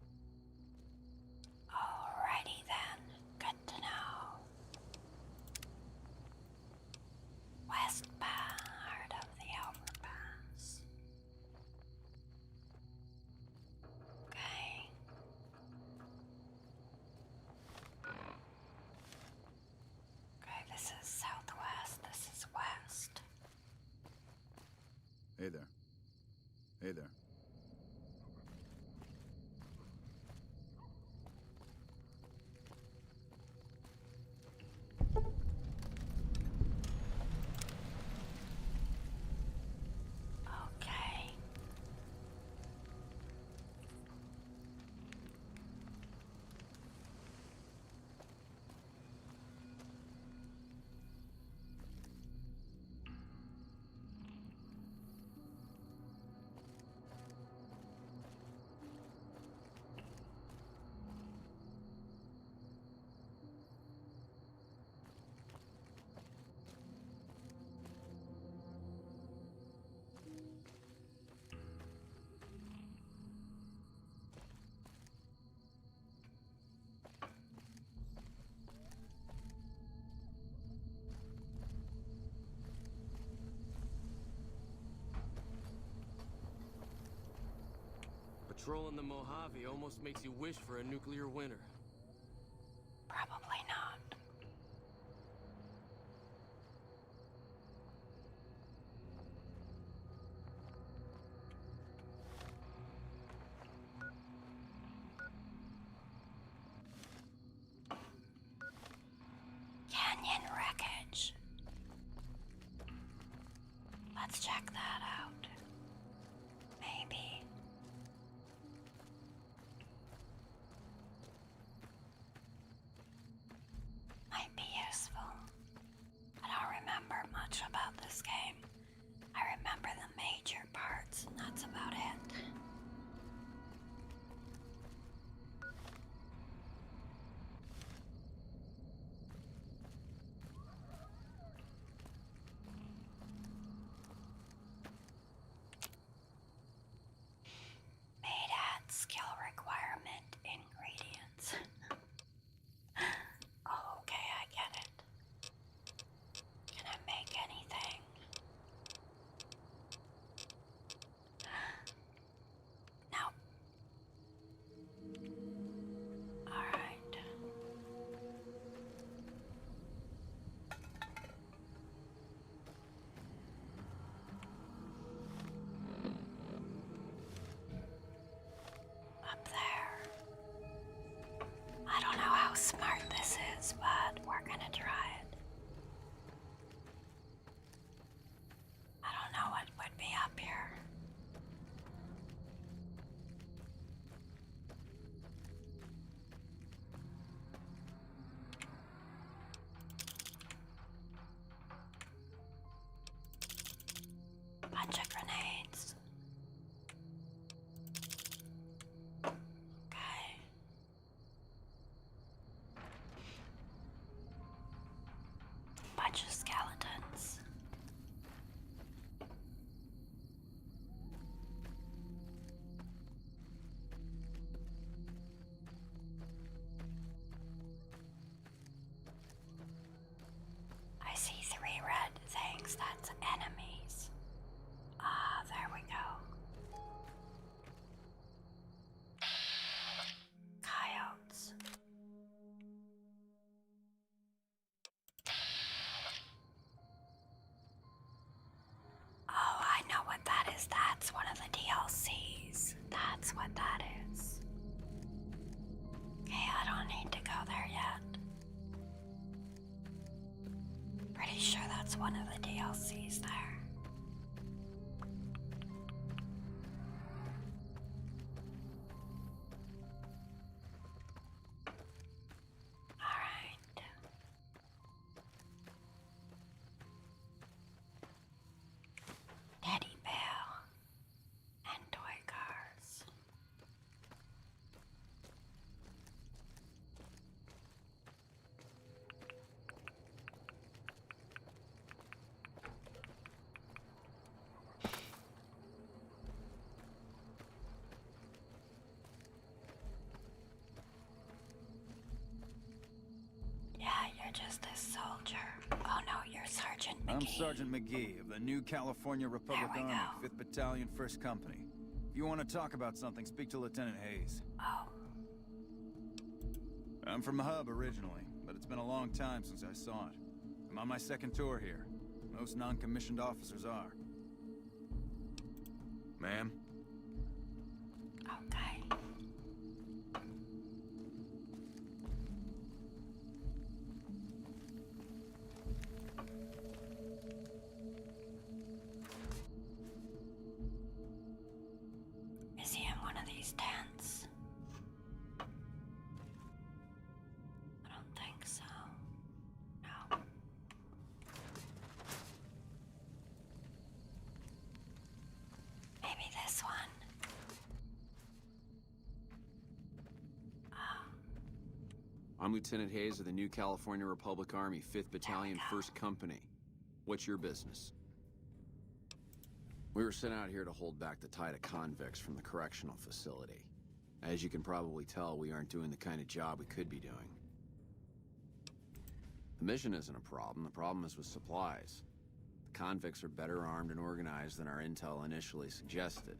Alrighty then. Good to know. West part of the overpass. Okay. Okay, this is southwest, this is west. Hey there. Hey there. Okay. Trolling the Mojave almost makes you wish for a nuclear winter. Probably not. Canyon wreckage. Let's check that out. Maybe. Might be useful. I don't remember much about this game. I remember the major parts, and that's about it. Made at skill requirement ingredients. Oh, okay, I get it. Can I make anything? Nope. Alright. Up there. I don't know how smart this is, but we're gonna try it. I don't know what would be up here. Bunch of grenades. Okay. Bunch of skeletons. I see 3 red things. That's enemies. Ah, there we go. Coyotes. Oh, I know what that is. That's one of the DLCs. That's what that is. Okay, I don't need to go there yet. Pretty sure that's one of the DLCs there. Alright. Teddy bear and toy cars. Yeah, you're just a soldier. Oh no, you're Sergeant McGee. I'm Sergeant McGee of the New California Republic There we Army, go. 5th Battalion, 1st Company. If you want to talk about something, speak to Lieutenant Hayes. Oh, I'm from the hub originally, but it's been a long time since I saw it. I'm on my 2nd tour here. Most non-commissioned officers are. Ma'am? okay. Is he in one of these tents? I don't think so. No. Maybe this one. I'm Lieutenant Hayes of the New California Republic Army, 5th Battalion, 1st Company. What's your business? We were sent out here to hold back the tide of convicts from the correctional facility. As you can probably tell, we aren't doing the kind of job we could be doing. The mission isn't a problem. The problem is with supplies. The convicts are better armed and organized than our intel initially suggested.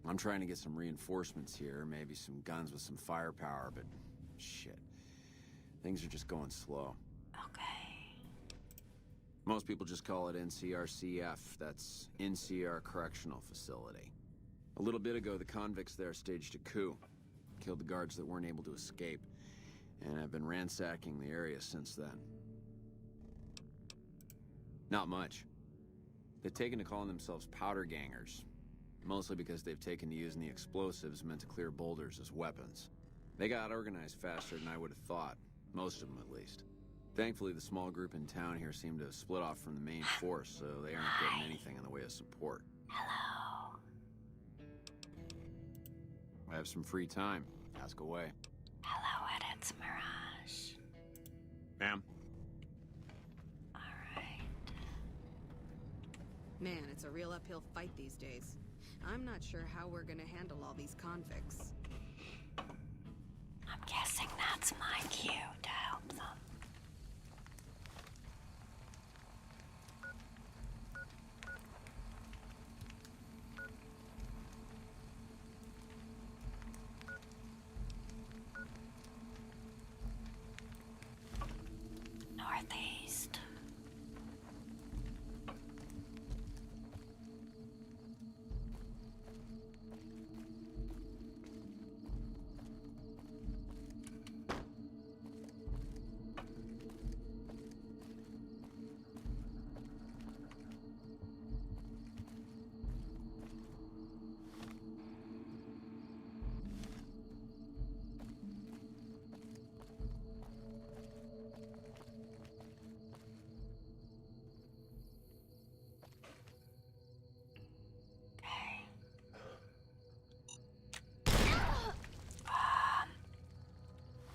I'm trying to get some reinforcements here, maybe some guns with some firepower, but shit. Things are just going slow. Okay. Most people just call it NCRCF. That's NCR Correctional Facility. A little bit ago, the convicts there staged a coup. Killed the guards that weren't able to escape. And I've been ransacking the area since then. Not much. They've taken to calling themselves powder gangers. Mostly because they've taken to using the explosives meant to clear boulders as weapons. They got organized faster than I would have thought. Most of them, at least. Thankfully, the small group in town here seem to have split off from the main force, so they aren't getting anything in the way of support. Hello. I have some free time. Ask away. Hello, Edits Mirage. Ma'am? Man, it's a real uphill fight these days. I'm not sure how we're gonna handle all these convicts. I'm guessing that's my cue to help them. Northeast.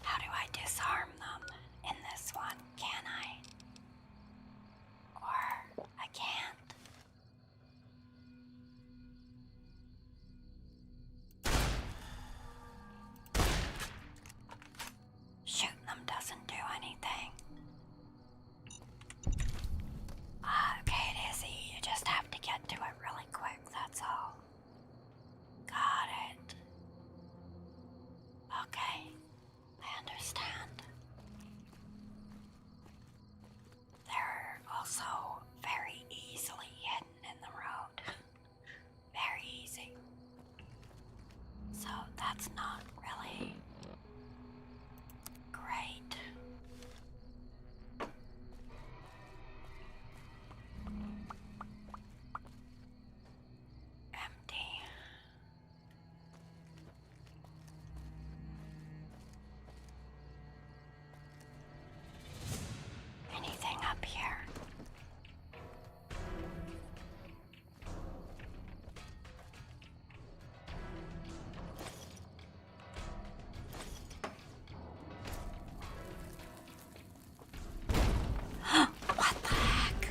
How do I disarm them in this one? Can I? Or I can't? Shooting them doesn't do anything. Okay, it is easy. You just have to get to it really quick, that's all. Got it. Okay, I understand. They're also very easily hidden in the road. Very easy. So that's not really great. Empty. Anything up here? What the heck?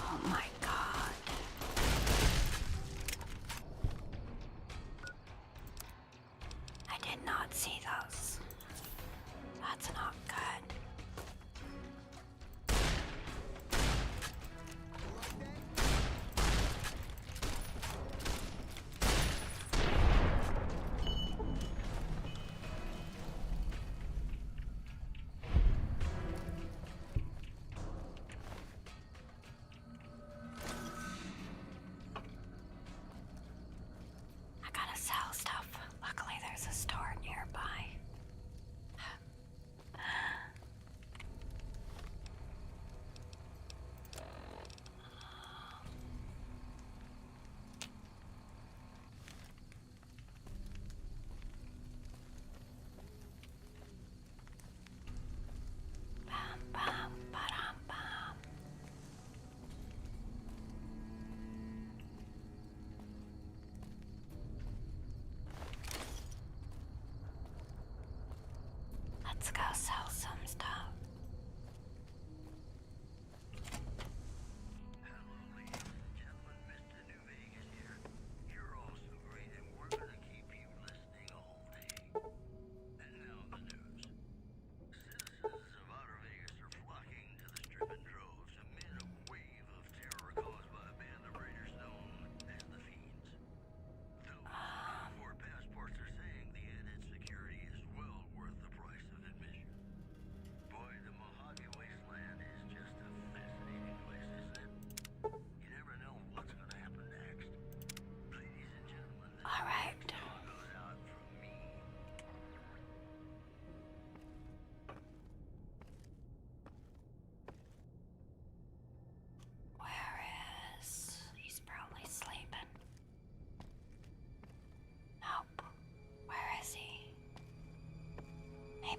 Oh my god. I did not see those. That's not good. I gotta sell stuff. Luckily, there's a store nearby. Bam, bam, ba-dam, bam. Let's go sell some stuff.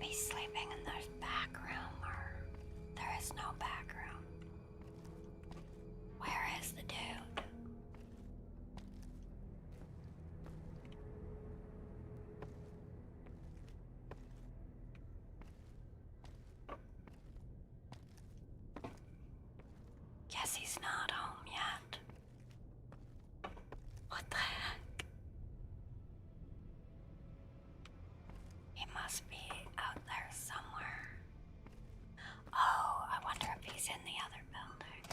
he's sleeping in the back room, or there is no back room. Where is the dude? Guess he's not home yet. What the heck? He must be out there somewhere. Oh, I wonder if he's in the other building.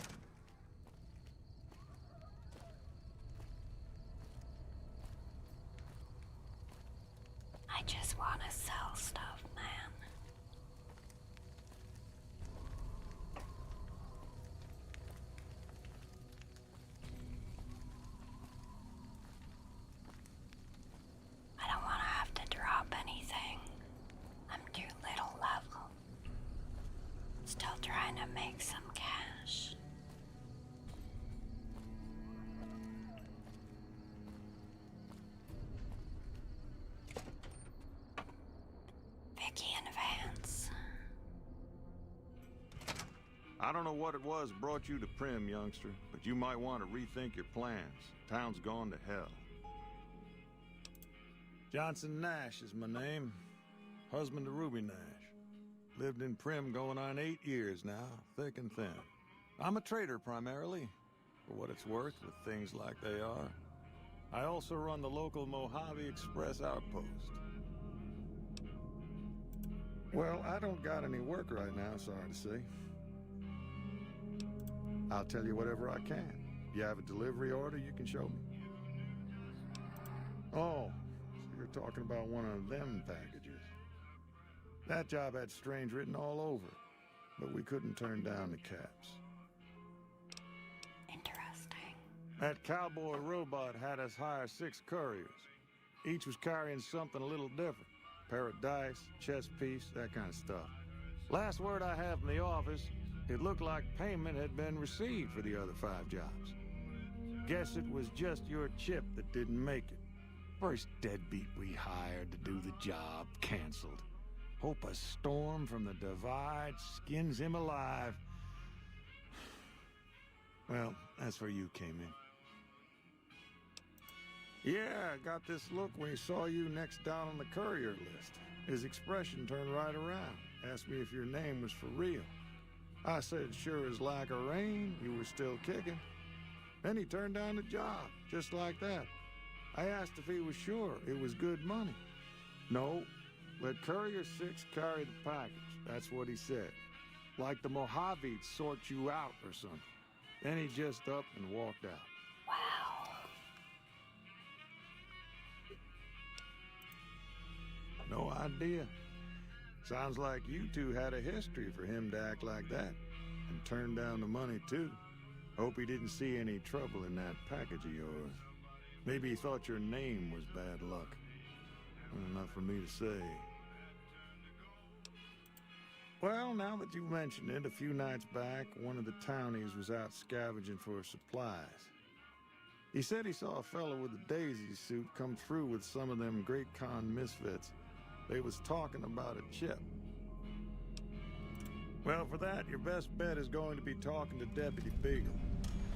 I just want to sell stuff, man. I don't want to have to drop anything. I'm too little level. Still trying to make some cash. Vicky and Vance. I don't know what it was brought you to Prim, youngster, but you might want to rethink your plans. Town's gone to hell. Johnson Nash is my name. Husband to Ruby Nash. Lived in Prim going on 8 years now, thick and thin. I'm a trader primarily, for what it's worth with things like they are. I also run the local Mojave Express outpost. Well, I don't got any work right now, sorry to say. I'll tell you whatever I can. You have a delivery order you can show me? Oh, so you're talking about one of them packages. That job had strange written all over it, but we couldn't turn down the caps. Interesting. That cowboy robot had us hire 6 couriers. Each was carrying something a little different. Pair of dice, chess piece, that kind of stuff. Last word I have from the office, it looked like payment had been received for the other 5 jobs. Guess it was just your chip that didn't make it. First deadbeat we hired to do the job canceled. Hope a storm from the divide skins him alive. Well, that's where you came in. Yeah, I got this look when he saw you next down on the courier list. His expression turned right around. Asked me if your name was for real. I said, sure as like a rain, you were still kicking. Then he turned down the job, just like that. I asked if he was sure it was good money. No, let Courier 6 carry the package. That's what he said. Like the Mojave'd sort you out or something. Then he just up and walked out. Wow. No idea. Sounds like you two had a history for him to act like that. And turn down the money, too. Hope he didn't see any trouble in that package of yours. Maybe he thought your name was bad luck. Well, not for me to say. Well, now that you mention it, a few nights back, one of the townies was out scavenging for supplies. He said he saw a fellow with a daisy suit come through with some of them Great Con misfits. They was talking about a chip. Well, for that, your best bet is going to be talking to Deputy Beagle.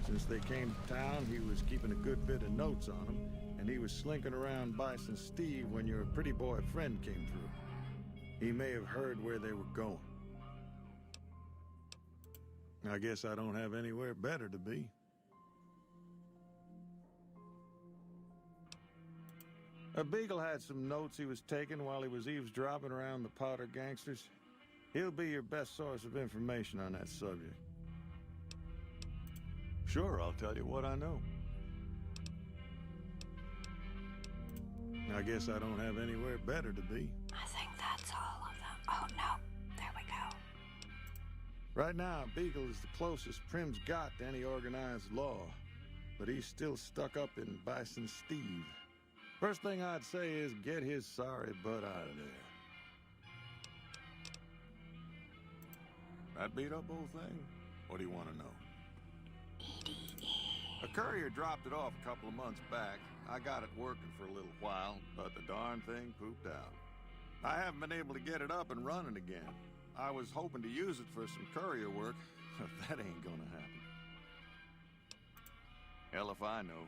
Since they came to town, he was keeping a good bit of notes on them, and he was slinking around Bison Steve when your pretty boy friend came through. He may have heard where they were going. I guess I don't have anywhere better to be. Beagle had some notes he was taking while he was eavesdropping around the Powder gangsters. He'll be your best source of information on that subject. Sure, I'll tell you what I know. I guess I don't have anywhere better to be. I think that's all of them. Oh, no. There we go. Right now, Beagle is the closest Prim's got to any organized law, but he's still stuck up in Bison Steve. First thing I'd say is get his sorry butt out of there. That beat up old thing? What do you want to know? A courier dropped it off a couple of months back. I got it working for a little while, but the darn thing pooped out. I haven't been able to get it up and running again. I was hoping to use it for some courier work, but that ain't gonna happen. Hell if I know.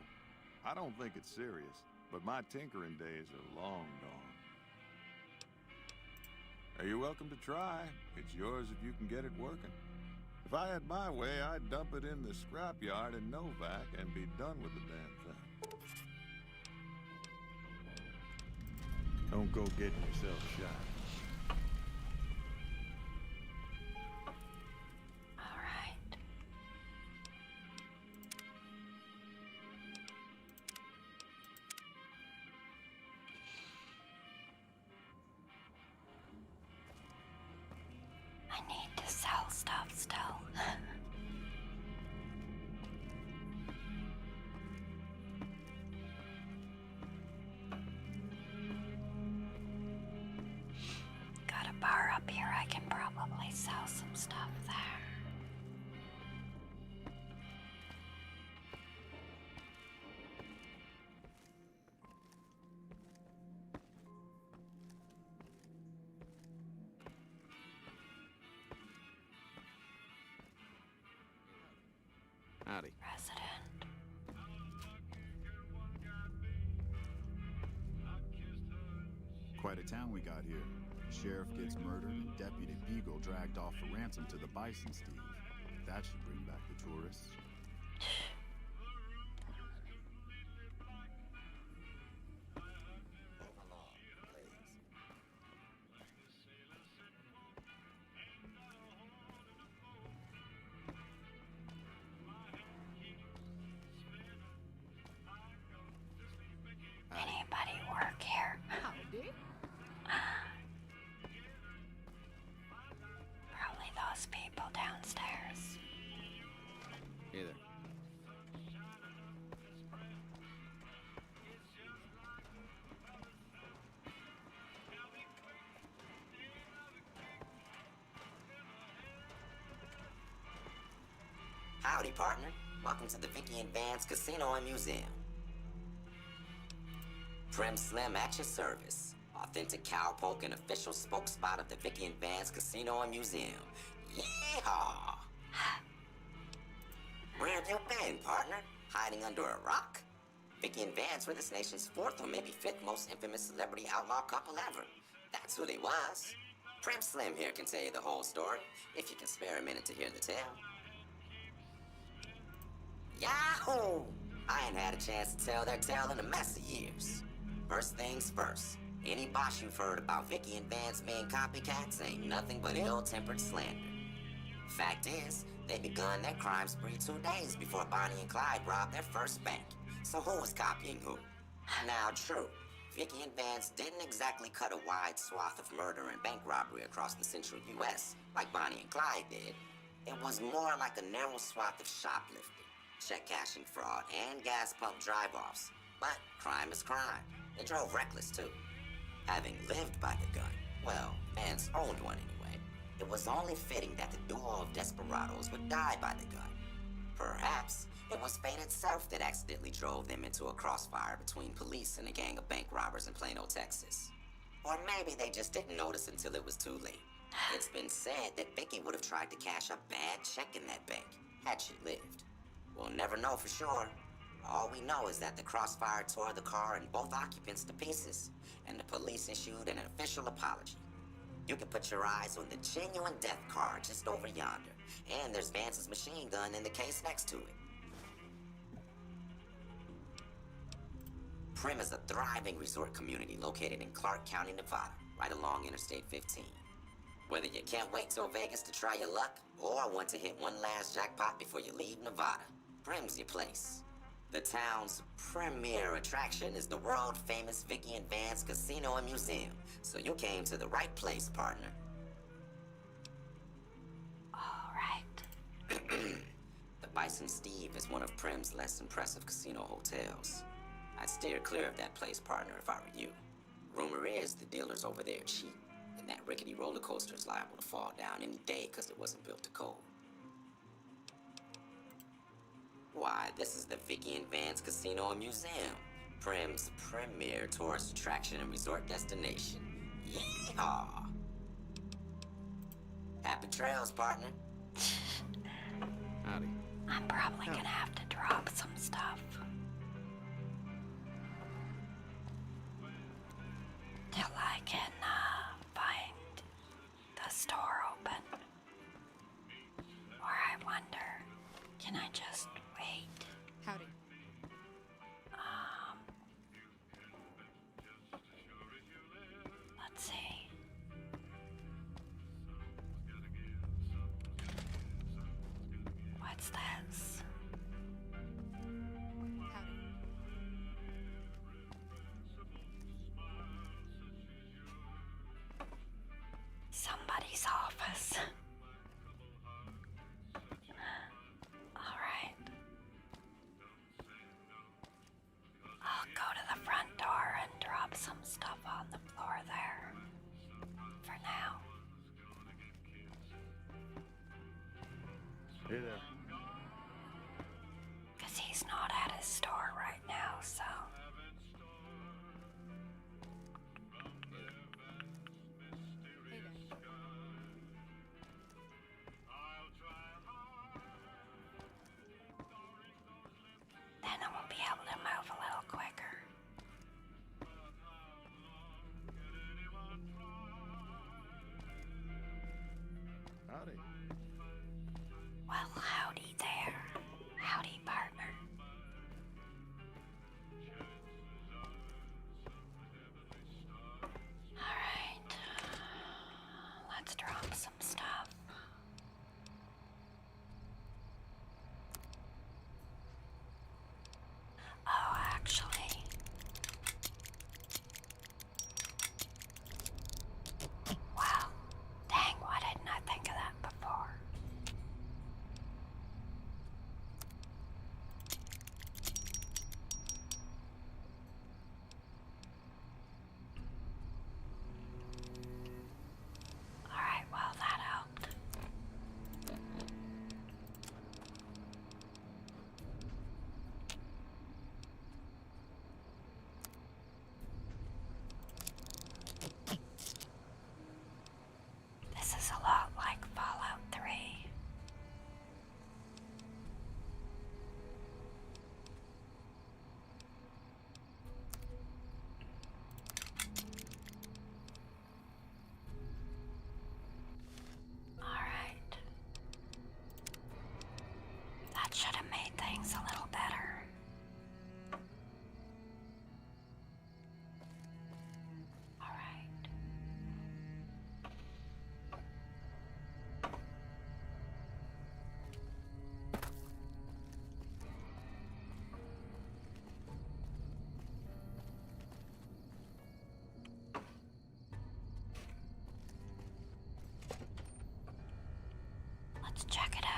I don't think it's serious, but my tinkering days are long gone. You're welcome to try. It's yours if you can get it working. If I had my way, I'd dump it in the scrapyard in Novak and be done with the damn thing. Don't go getting yourself shot. All right. I need to sell stuff still. Got a bar up here, I can probably sell some stuff there. Howdy. Resident. Quite a town we got here. Sheriff gets murdered and Deputy Beagle dragged off for ransom to the Bison Steve. That should bring back the tourists. Anybody work here? Howdy. Probably those people downstairs. Hey there. Howdy, partner. Welcome to the Vicky and Vance Casino and Museum. Prim Slim at your service. Authentic cowpoke and official spokespot of the Vicky and Vance Casino and Museum. Yeehaw! Where have you been, partner? Hiding under a rock? Vicky and Vance were this nation's fourth or maybe fifth most infamous celebrity outlaw couple ever. That's who they was. Prim Slim here can tell you the whole story, if you can spare a minute to hear the tale. Yahoo! I ain't had a chance to tell their tale in a mess of years. First things first, any boss you've heard about Vicky and Vance being copycats ain't nothing but ill-tempered slander. Fact is, they begun their crime spree 2 days before Bonnie and Clyde robbed their first bank. So who was copying who? Now, true, Vicky and Vance didn't exactly cut a wide swath of murder and bank robbery across the central U.S. like Bonnie and Clyde did. It was more like a narrow swath of shoplifting, check cashing fraud, and gas pump drive-offs. But crime is crime. They drove reckless, too. Having lived by the gun, well, Vance owned one anyway, it was only fitting that the duo of desperados would die by the gun. Perhaps it was fate itself that accidentally drove them into a crossfire between police and a gang of bank robbers in Plano, Texas. Or maybe they just didn't notice until it was too late. It's been said that Vicky would have tried to cash a bad check in that bank, had she lived. We'll never know for sure. All we know is that the crossfire tore the car and both occupants to pieces, and the police issued an official apology. You can put your eyes on the genuine death car just over yonder, and there's Vance's machine gun in the case next to it. Prim is a thriving resort community located in Clark County, Nevada, right along Interstate 15. Whether you can't wait till Vegas to try your luck, or want to hit one last jackpot before you leave Nevada, Prim's your place. The town's premier attraction is the world-famous Vicky and Vance Casino and Museum, so you came to the right place, partner. All right. The Bison Steve is one of Prim's less impressive casino hotels. I'd steer clear of that place, partner, if I were you. Rumor is the dealers over there cheat, and that rickety roller coaster is liable to fall down any day because it wasn't built to code. Why, this is the Vicky and Vance Casino and Museum, Prim's premier tourist attraction and resort destination. Yeehaw! Happy trails, partner. Howdy. I'm probably gonna have to drop some stuff. Till I can, find the store open. Or I wonder, can I just wait? Howdy. Let's see. What's this? Somebody's office. All right. I'll go to the front door and drop some stuff on the floor there. For now. Hey there. Because he's not at his store right now, so. Then I will be able to move a little quicker. Howdy. Well, howdy there. Howdy, partner. Alright. Let's drop some stuff. Oh, actually. Wow. Dang, why didn't I think of that before? Alright, well, that helped. This is a lot like Fallout 3. Alright. That should have made things a little better. Alright. Let's check it out.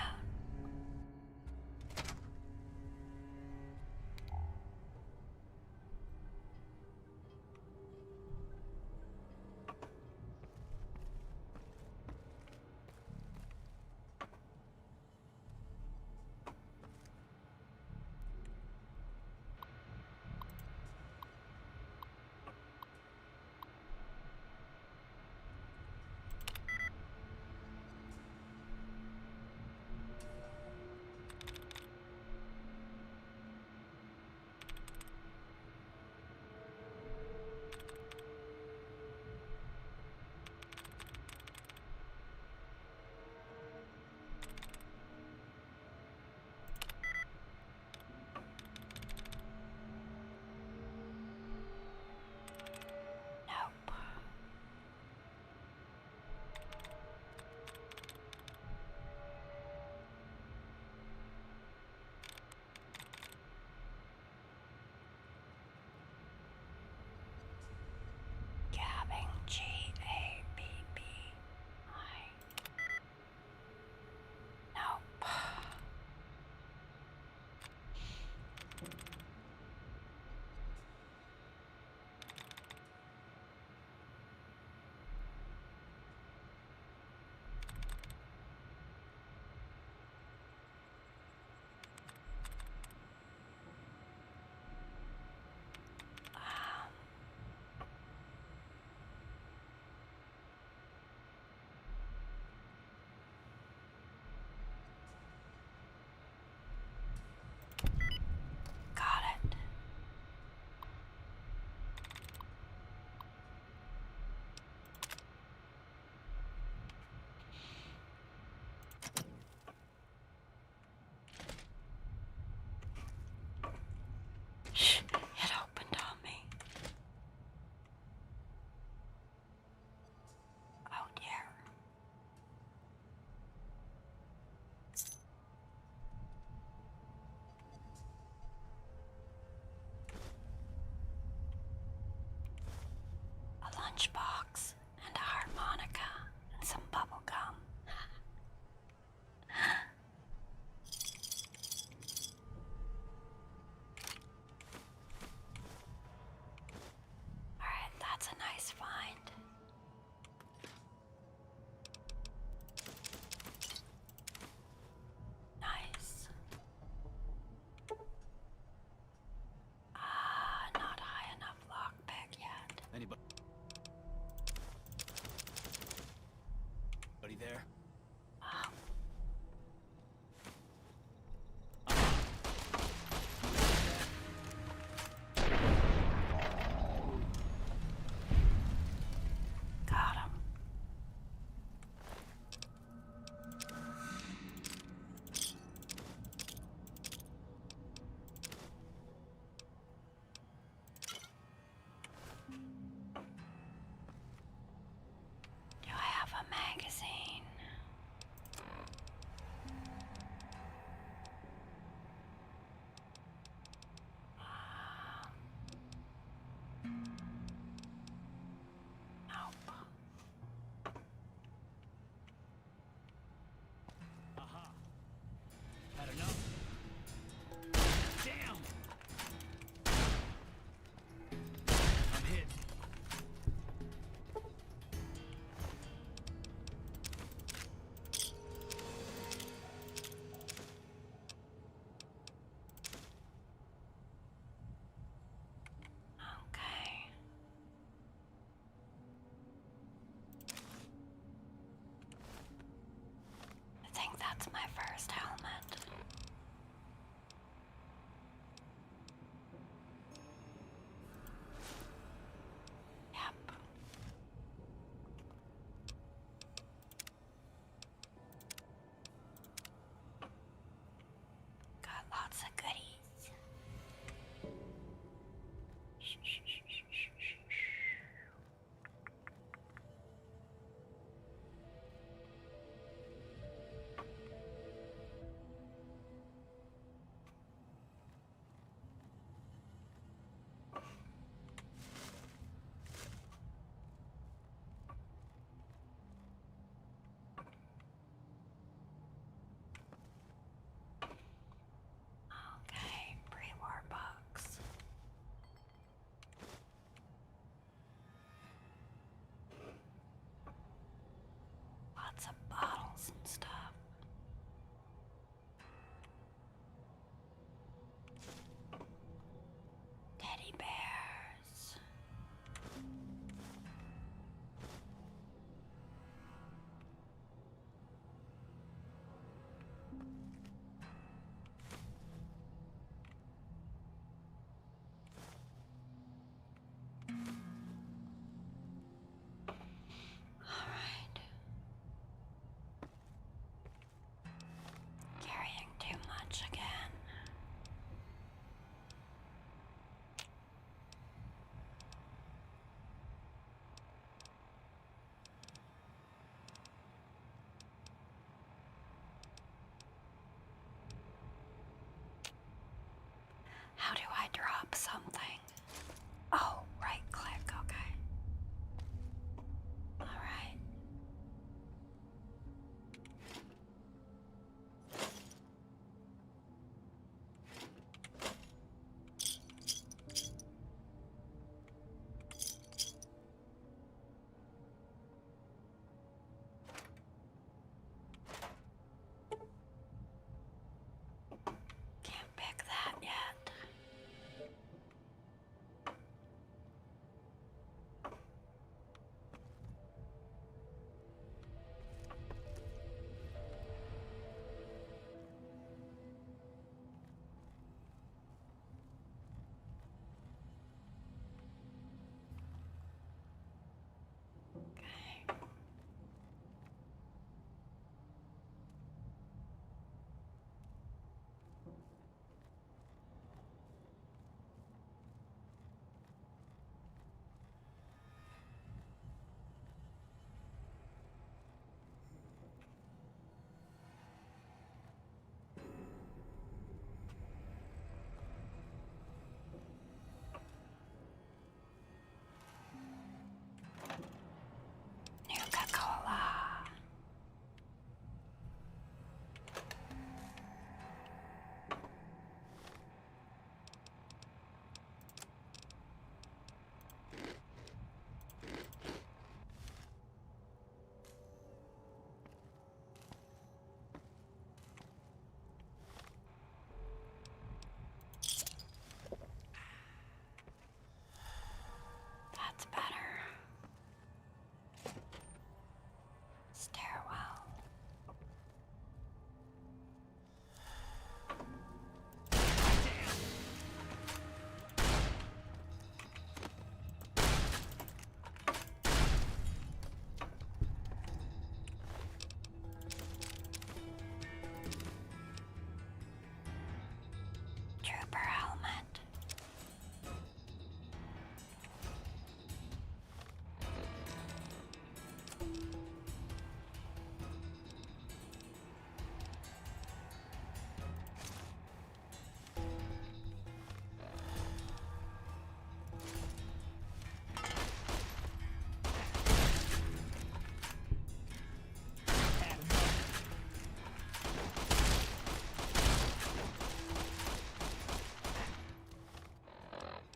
Trooper helmet.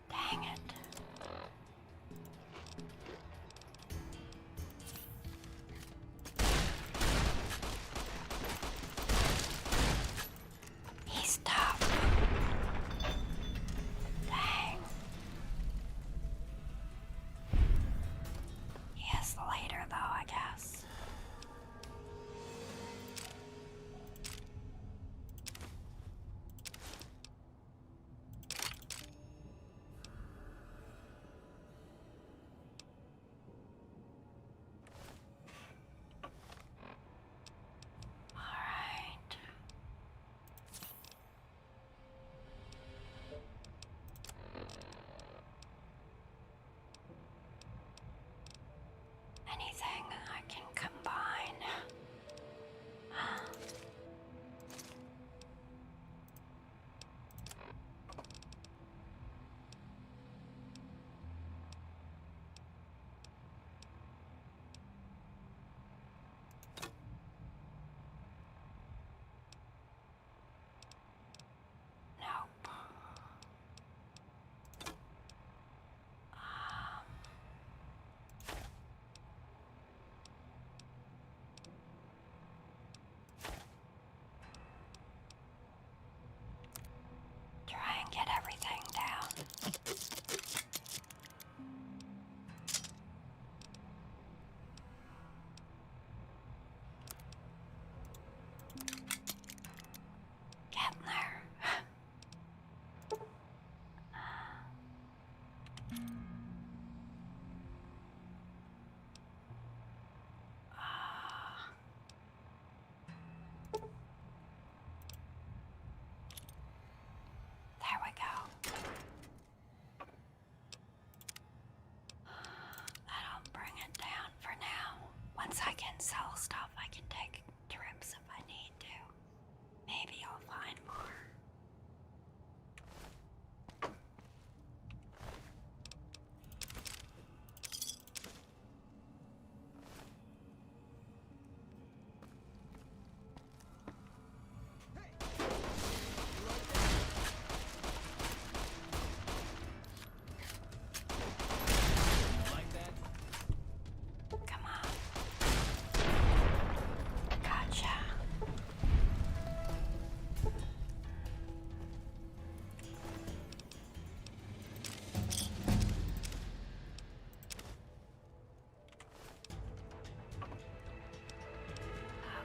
Dang it. He's tough. Dang. He is the leader, though, I guess. Alright. Anything I can combine. Nope. Try and get everything down. Getting there. There we go. That'll bring it down for now. Once I can sell stuff, I can take trips if I need to. Maybe I'll find more. Come on. Gotcha.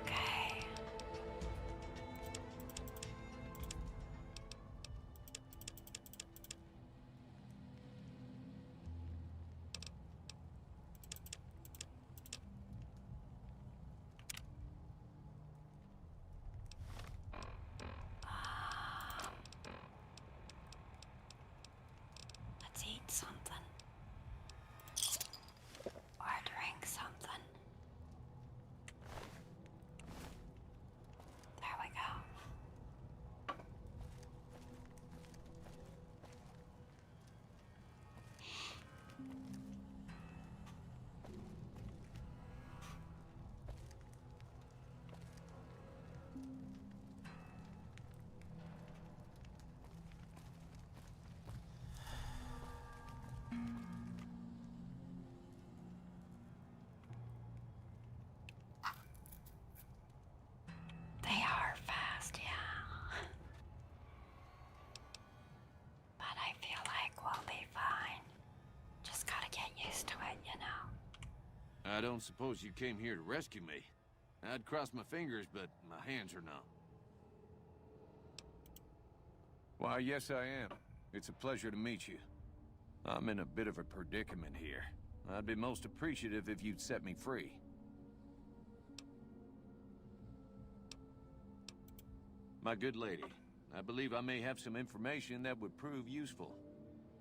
Okay. Let's eat something. Or drink something. There we go. They are fast, yeah. But I feel like we'll be fine. Just gotta get used to it, you know. I don't suppose you came here to rescue me. I'd cross my fingers, but my hands are numb. Why, yes, I am. It's a pleasure to meet you. I'm in a bit of a predicament here. I'd be most appreciative if you'd set me free. My good lady, I believe I may have some information that would prove useful.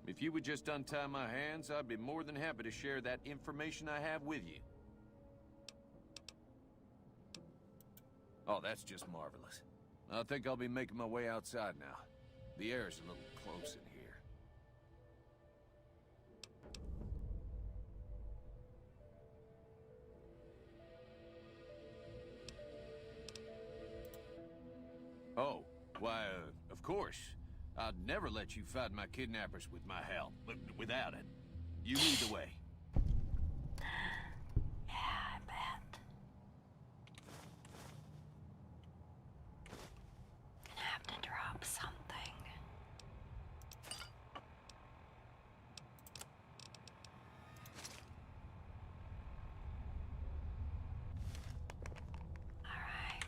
If you would just untie my hands, I'd be more than happy to share that information I have with you. Oh, that's just marvelous. I think I'll be making my way outside now. The air's a little close in here. Oh, why, of course. I'd never let you fight my kidnappers with my help, but without it. You lead the way. Yeah, I bet. Gonna have to drop something. Alright.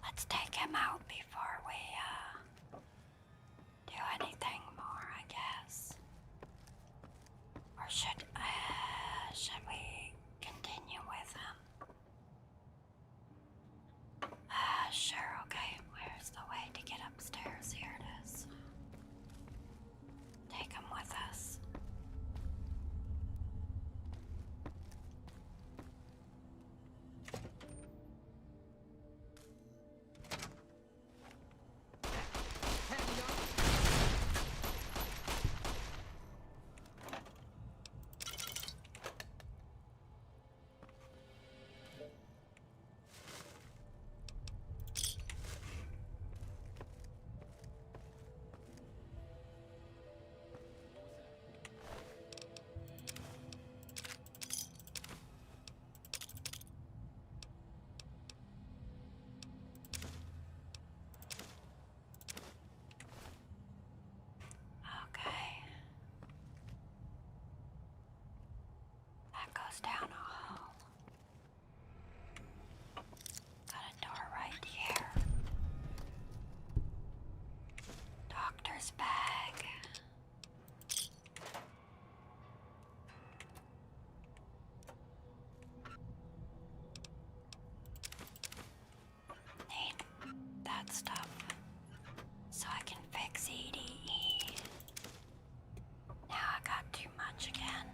Let's take him out before we, do anything more, I guess. Or should we continue with him? Sure, okay. Where's the way to get upstairs? Here it is. Take him with us. Okay. That goes down a hall. Got a door right here. Doctor's bag. Need that stuff so I can fix EDE. Now I got too much again.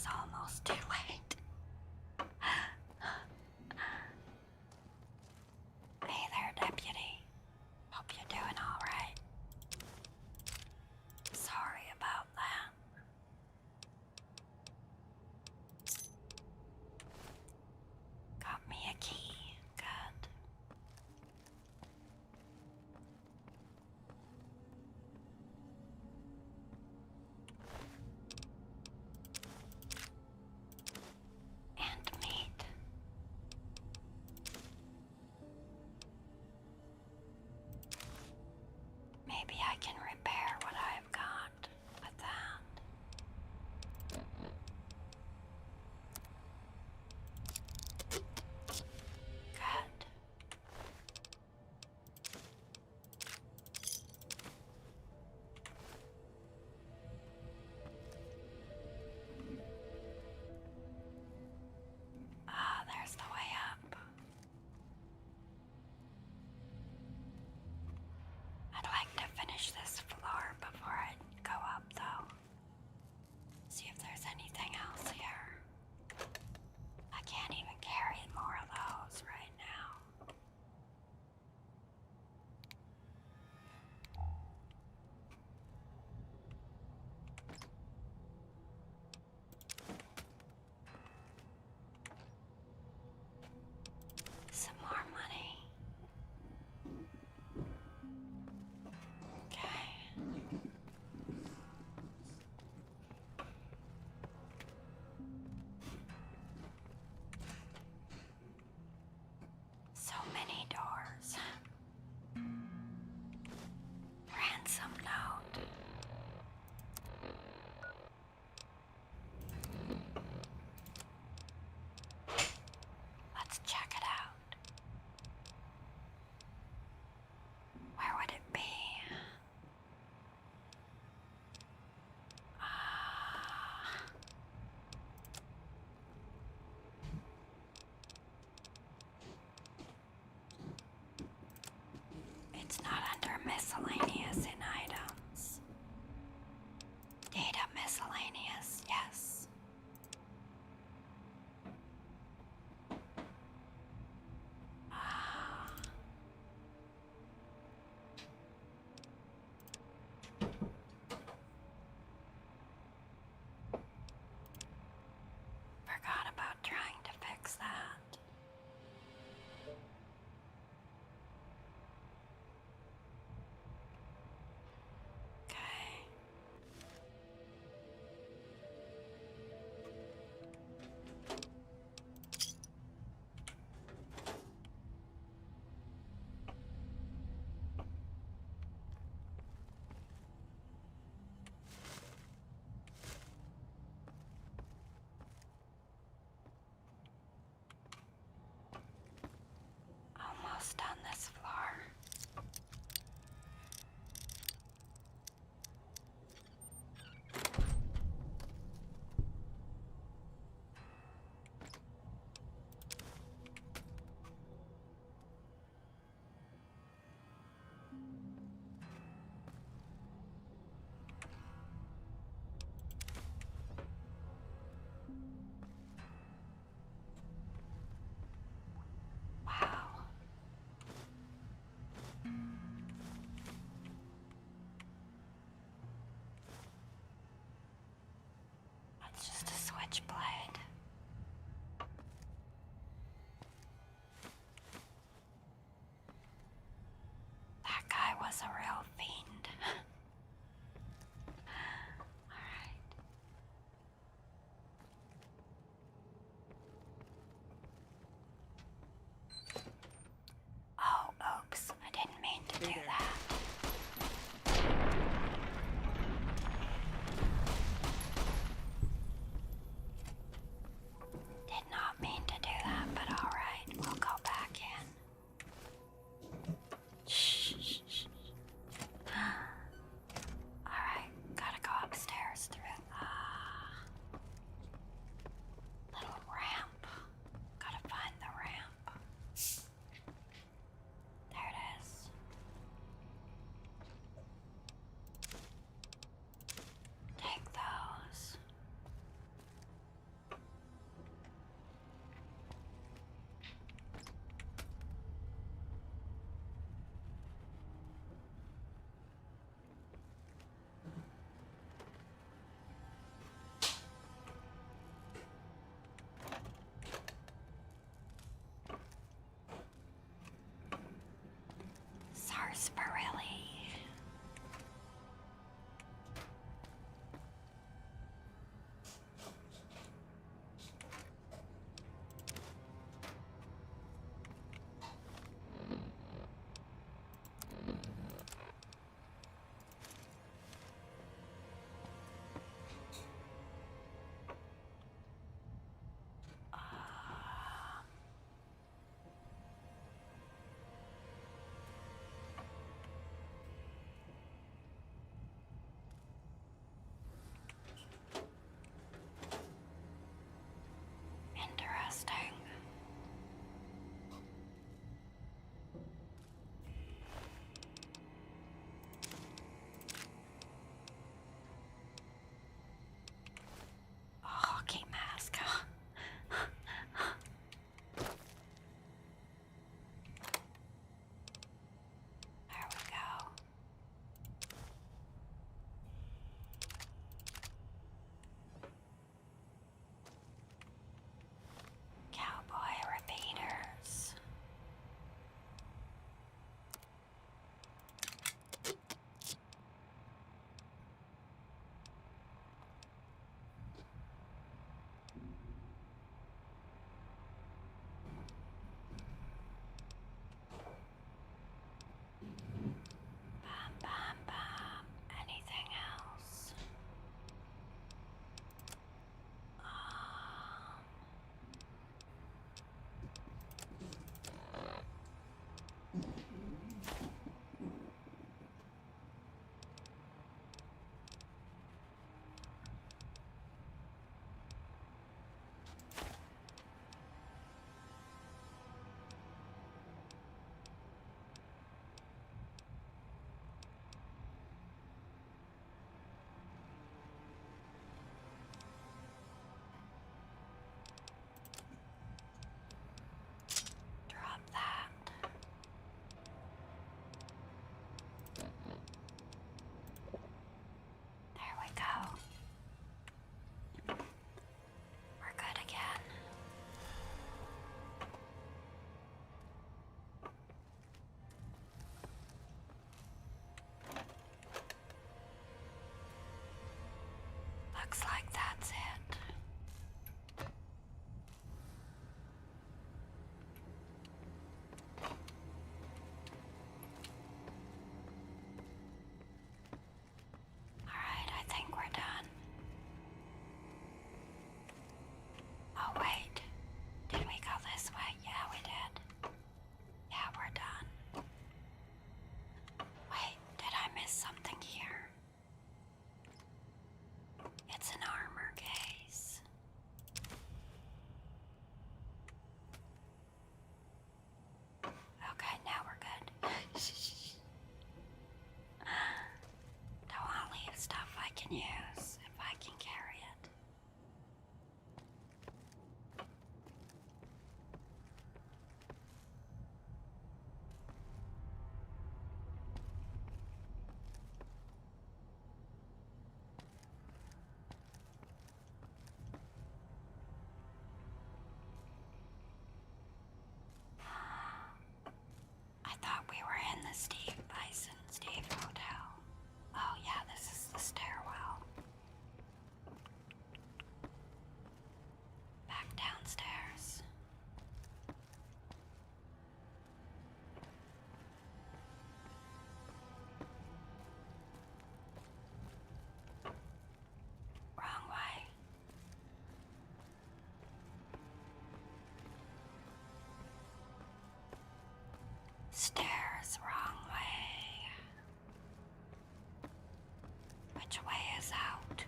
was almost too late. Hey there, deputy. Hope you're doing all right. Sorry about that. Got me a key. Good. And meat. Maybe I can repair what I've got with that. Good. Ah, there's the way up. I'd like to finish this floor before I go up, though. See if there's anything else here. I can't even carry more of those right now. Some more money. Okay. So many doors. Ransom note. Let's check it out. Where would it be? It's not under miscellaneous in items. Data miscellaneous, yes. Forgot about trying to fix that. Okay. Almost on this floor. Wow. That's just a switchblade. That guy was a real fiend. Alright. Oh, oops. I didn't mean to do that. Stairs, wrong way. Which way is out?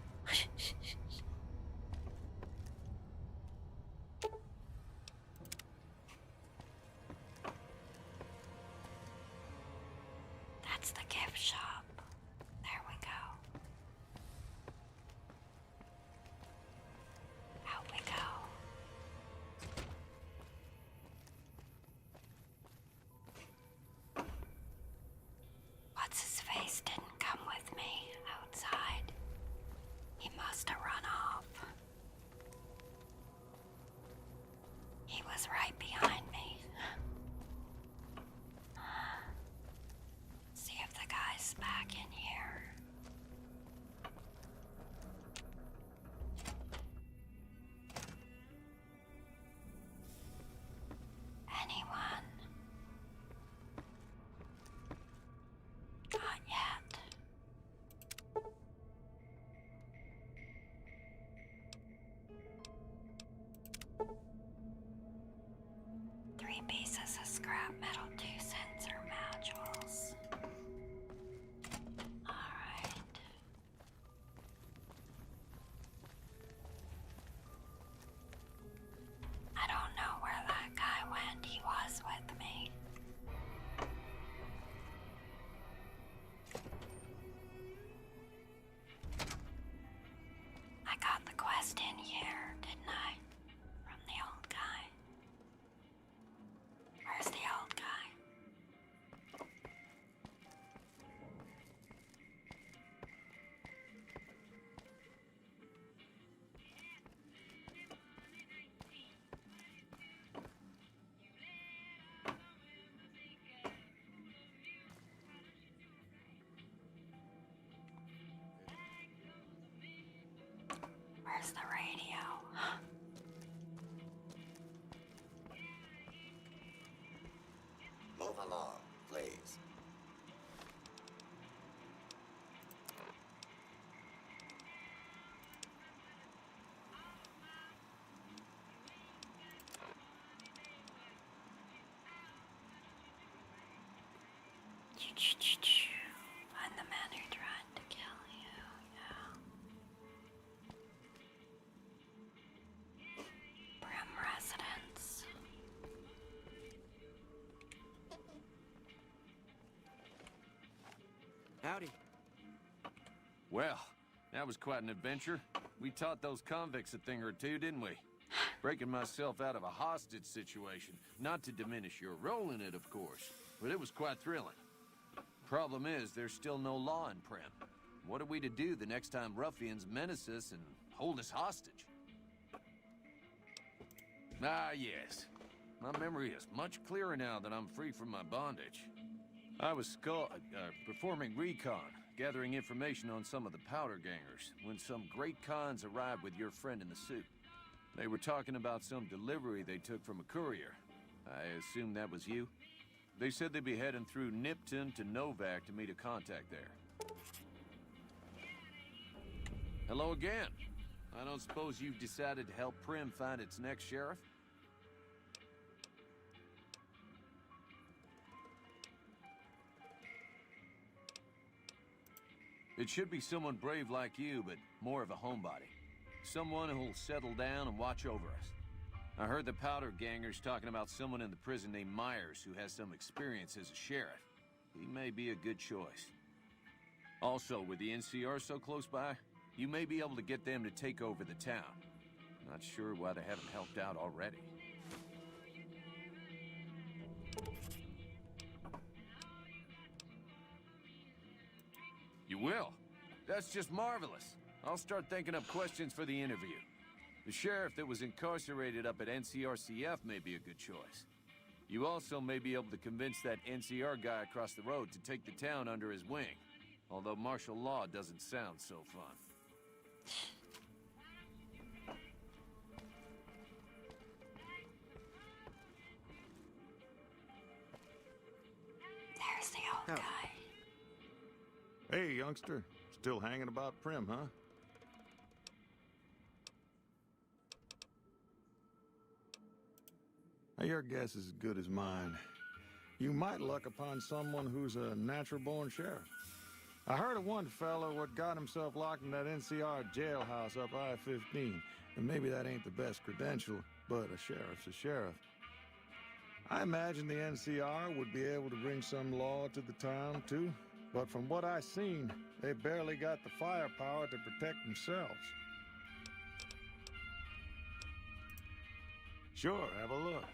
That's the gift shop. There we go. Out we go. What's his face didn't come with me outside. He must have run off. He was right behind me. See if the guy's back in here. Anyone? Not yet. Three pieces of scrap metal, 2 sensor modules. Alright. I don't know where that guy went. He was with me. I got the quest in here, didn't I? From the old guy. Where's the old guy? Where's the radio? Move along, please. Find the man who tried to kill you, yeah. Brim residence. Howdy. Well, that was quite an adventure. We taught those convicts a thing or two, didn't we? Breaking myself out of a hostage situation. Not to diminish your role in it, of course, but it was quite thrilling. Problem is, there's still no law in Prim. What are we to do the next time ruffians menace us and hold us hostage? Ah, yes. My memory is much clearer now that I'm free from my bondage. I was performing recon, gathering information on some of the powder gangers, when some great cons arrived with your friend in the suit. They were talking about some delivery they took from a courier. I assume that was you? They said they'd be heading through Nipton to Novak to meet a contact there. Hello again. I don't suppose you've decided to help Prim find its next sheriff? It should be someone brave like you, but more of a homebody. Someone who'll settle down and watch over us. I heard the powder gangers talking about someone in the prison named Myers who has some experience as a sheriff. He may be a good choice. Also, with the NCR so close by, you may be able to get them to take over the town. Not sure why they haven't helped out already. You will? That's just marvelous. I'll start thinking up questions for the interview. The sheriff that was incarcerated up at NCRCF may be a good choice. You also may be able to convince that NCR guy across the road to take the town under his wing. Although martial law doesn't sound so fun. There's the old guy. Hey, youngster. Still hanging about Prim, huh? Your guess is as good as mine. you might luck upon someone who's a natural-born sheriff. I heard of one fella what got himself locked in that NCR jailhouse up I-15, and maybe that ain't the best credential, but a sheriff's a sheriff. I imagine the NCR would be able to bring some law to the town, too, but from what I seen, they barely got the firepower to protect themselves. Sure, have a look.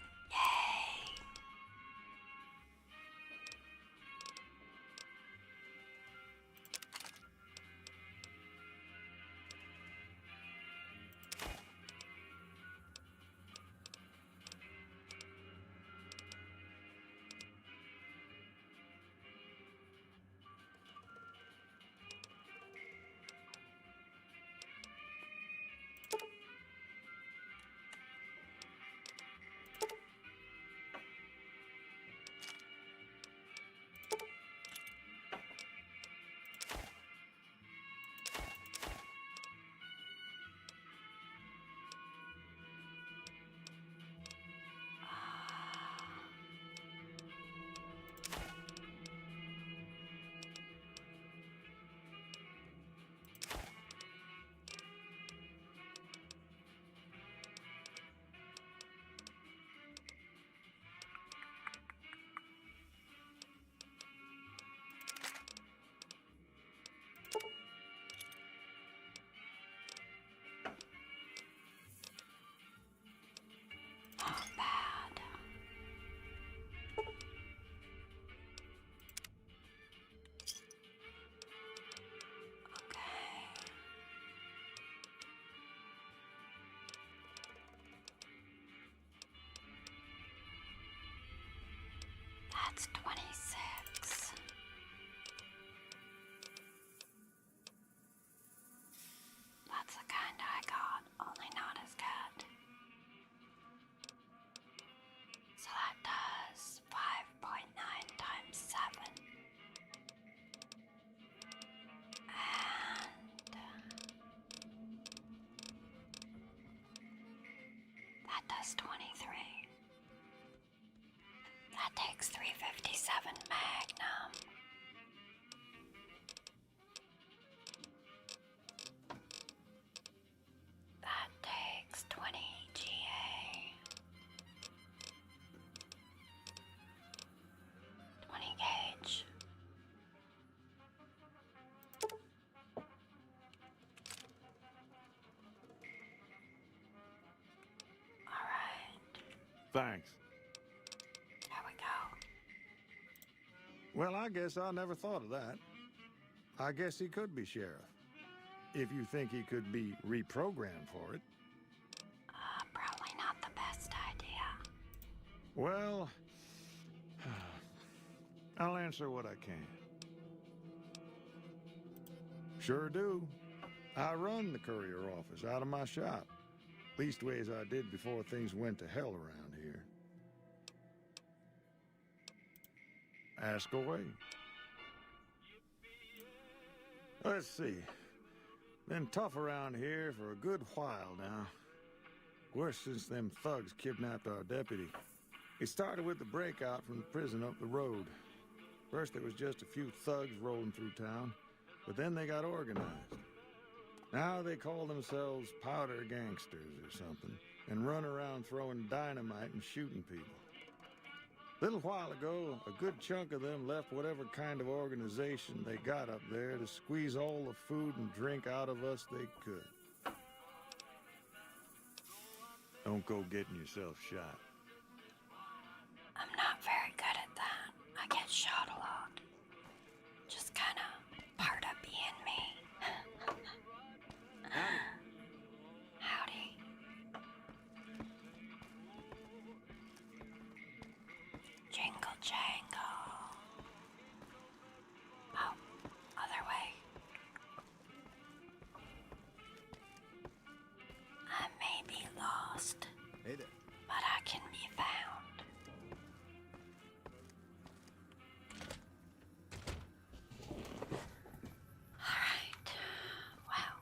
That's 26. That's the kind I got, only not as good. So that does 5.9 times 7. And that does 23. That takes 357 Magnum. That takes 20 GA. 20 gauge. All right. Thanks. There we go. Well, I guess I never thought of that. I guess he could be sheriff. If you think he could be reprogrammed for it. Probably not the best idea. Well, I'll answer what I can. Sure do. I run the courier office out of my shop. Leastways I did before things went to hell around here. Ask away. Let's see. Been tough around here for a good while now. Worse since them thugs kidnapped our deputy. It started with the breakout from the prison up the road. First there was just a few thugs rolling through town, but then they got organized. Now they call themselves powder gangsters or something, and run around throwing dynamite and shooting people. A little while ago, a good chunk of them left whatever kind of organization they got up there to squeeze all the food and drink out of us they could. Don't go getting yourself shot. I'm not very good at that. I get shot a lot. Just kinda part of being me. Howdy. Jingle jangle. Oh, other way. I may be lost. Hey there. But I can be found. Alright. Well.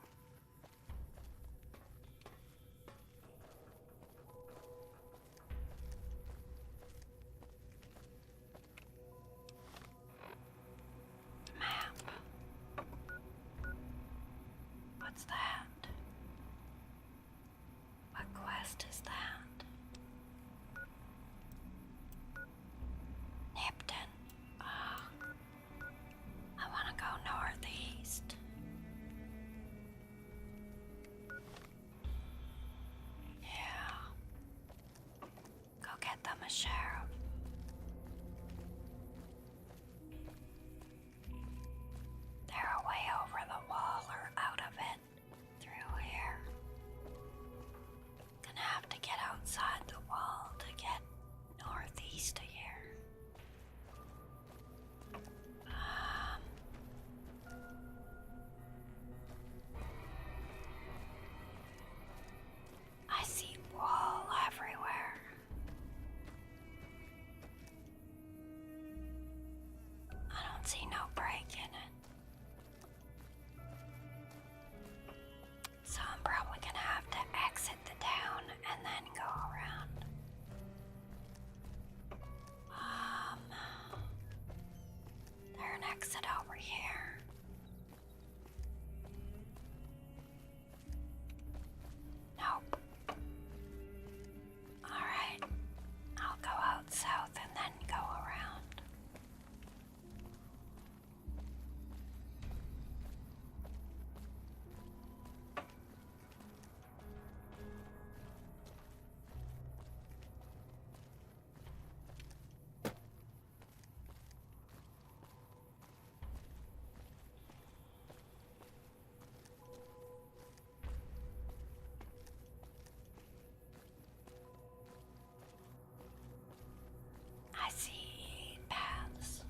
a sheriff. They're way over the wall or out of it. Through here. Gonna have to get outside the wall to get northeast of here. I see wall everywhere. I don't see no break in it. So I'm probably gonna have to exit the town and then go around. There's an exit over here. Nope. Alright. I'll go out south and then go around. I see paths.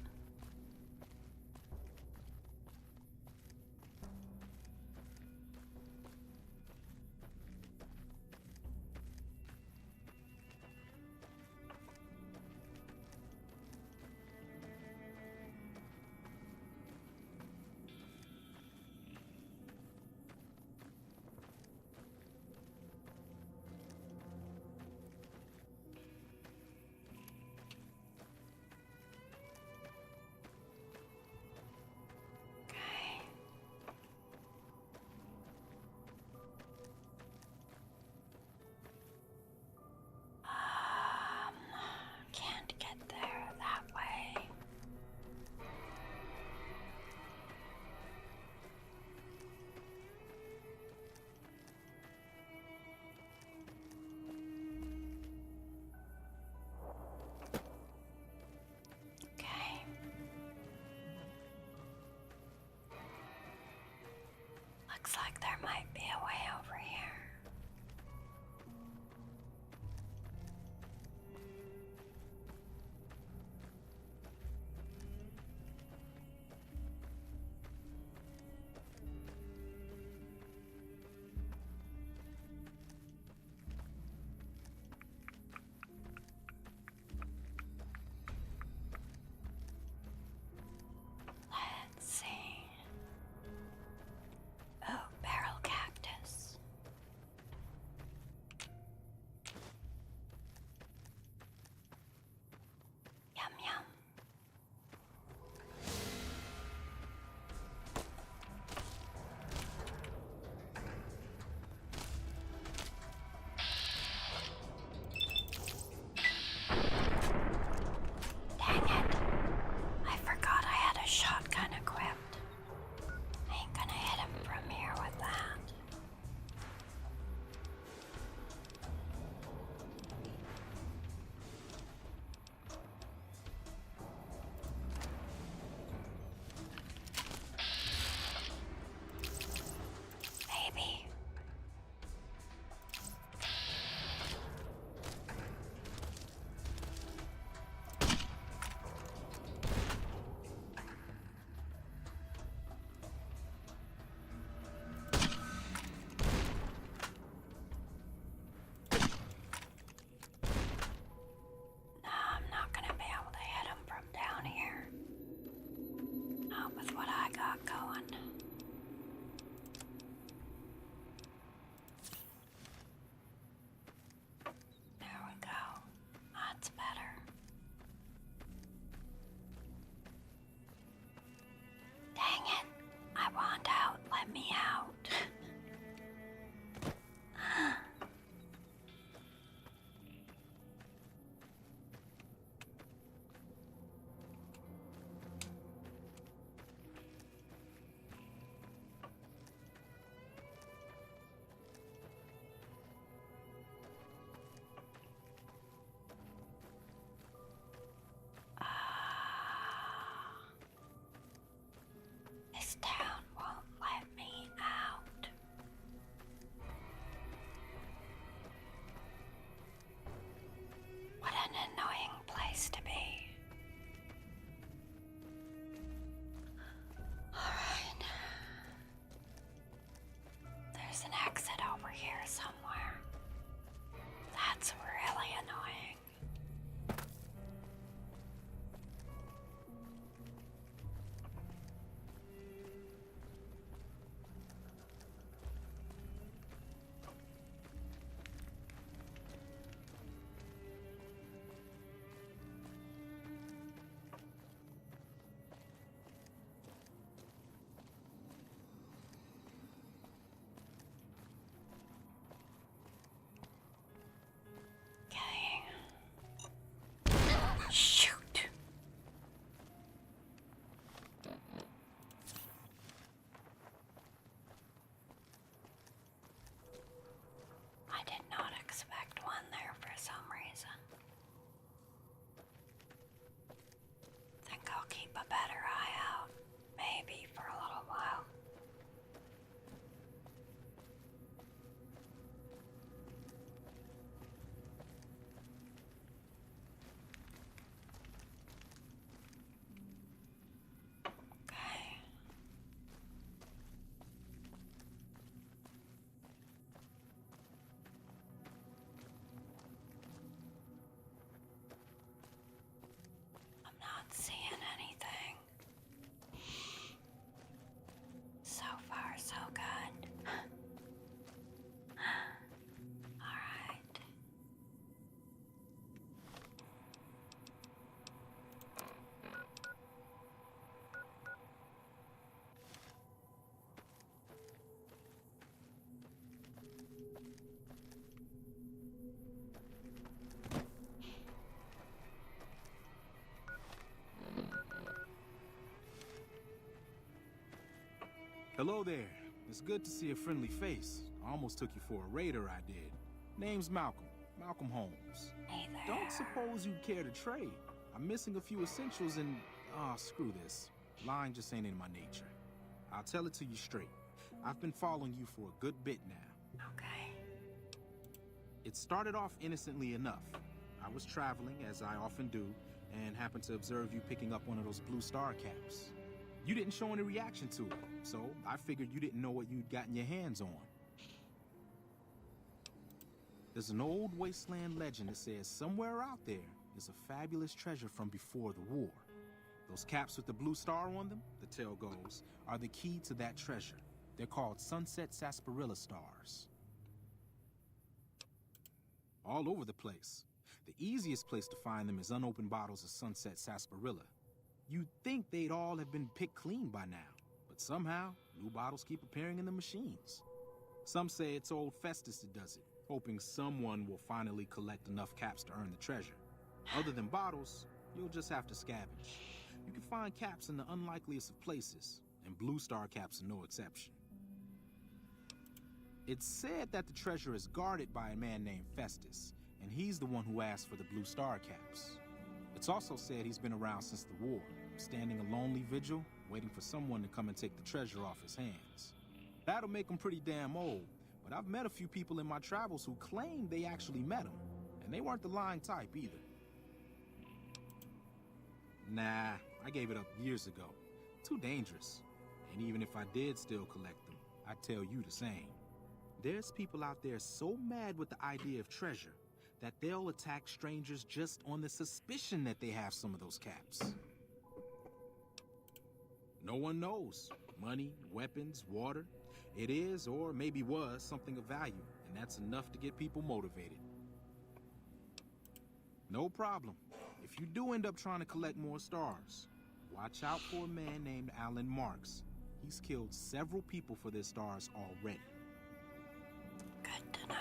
Okay. Can't get there that way. Okay. Looks like there might be a way over here. Let's see. Oh, barrel cactus. Hello there. It's good to see a friendly face. I almost took you for a raider, I did. Name's Malcolm. Malcolm Holmes. Hey there. Don't suppose you'd care to trade. I'm missing a few essentials and... screw this. Lying just ain't in my nature. I'll tell it to you straight. I've been following you for a good bit now. Okay. It started off innocently enough. I was traveling, as I often do, and happened to observe you picking up one of those blue star caps. You didn't show any reaction to it, so I figured you didn't know what you'd gotten your hands on. There's an old wasteland legend that says somewhere out there is a fabulous treasure from before the war. Those caps with the blue star on them, the tale goes, are the key to that treasure. They're called sunset sarsaparilla stars. All over the place. The easiest place to find them is unopened bottles of sunset sarsaparilla. You'd think they'd all have been picked clean by now, but somehow, new bottles keep appearing in the machines. Some say it's old Festus that does it, hoping someone will finally collect enough caps to earn the treasure. Other than bottles, you'll just have to scavenge. You can find caps in the unlikeliest of places, and blue star caps are no exception. It's said that the treasure is guarded by a man named Festus, and he's the one who asked for the blue star caps. It's also said he's been around since the war, standing a lonely vigil, waiting for someone to come and take the treasure off his hands. That'll make him pretty damn old, but I've met a few people in my travels who claim they actually met him, and they weren't the lying type either. Nah, I gave it up years ago. Too dangerous. And even if I did still collect them, I'd tell you the same. There's people out there so mad with the idea of treasure that they'll attack strangers just on the suspicion that they have some of those caps. No one knows. Money, weapons, water. It is, or maybe was, something of value, and that's enough to get people motivated. No problem. If you do end up trying to collect more stars, watch out for a man named Alan Marks. He's killed several people for their stars already. Good to know.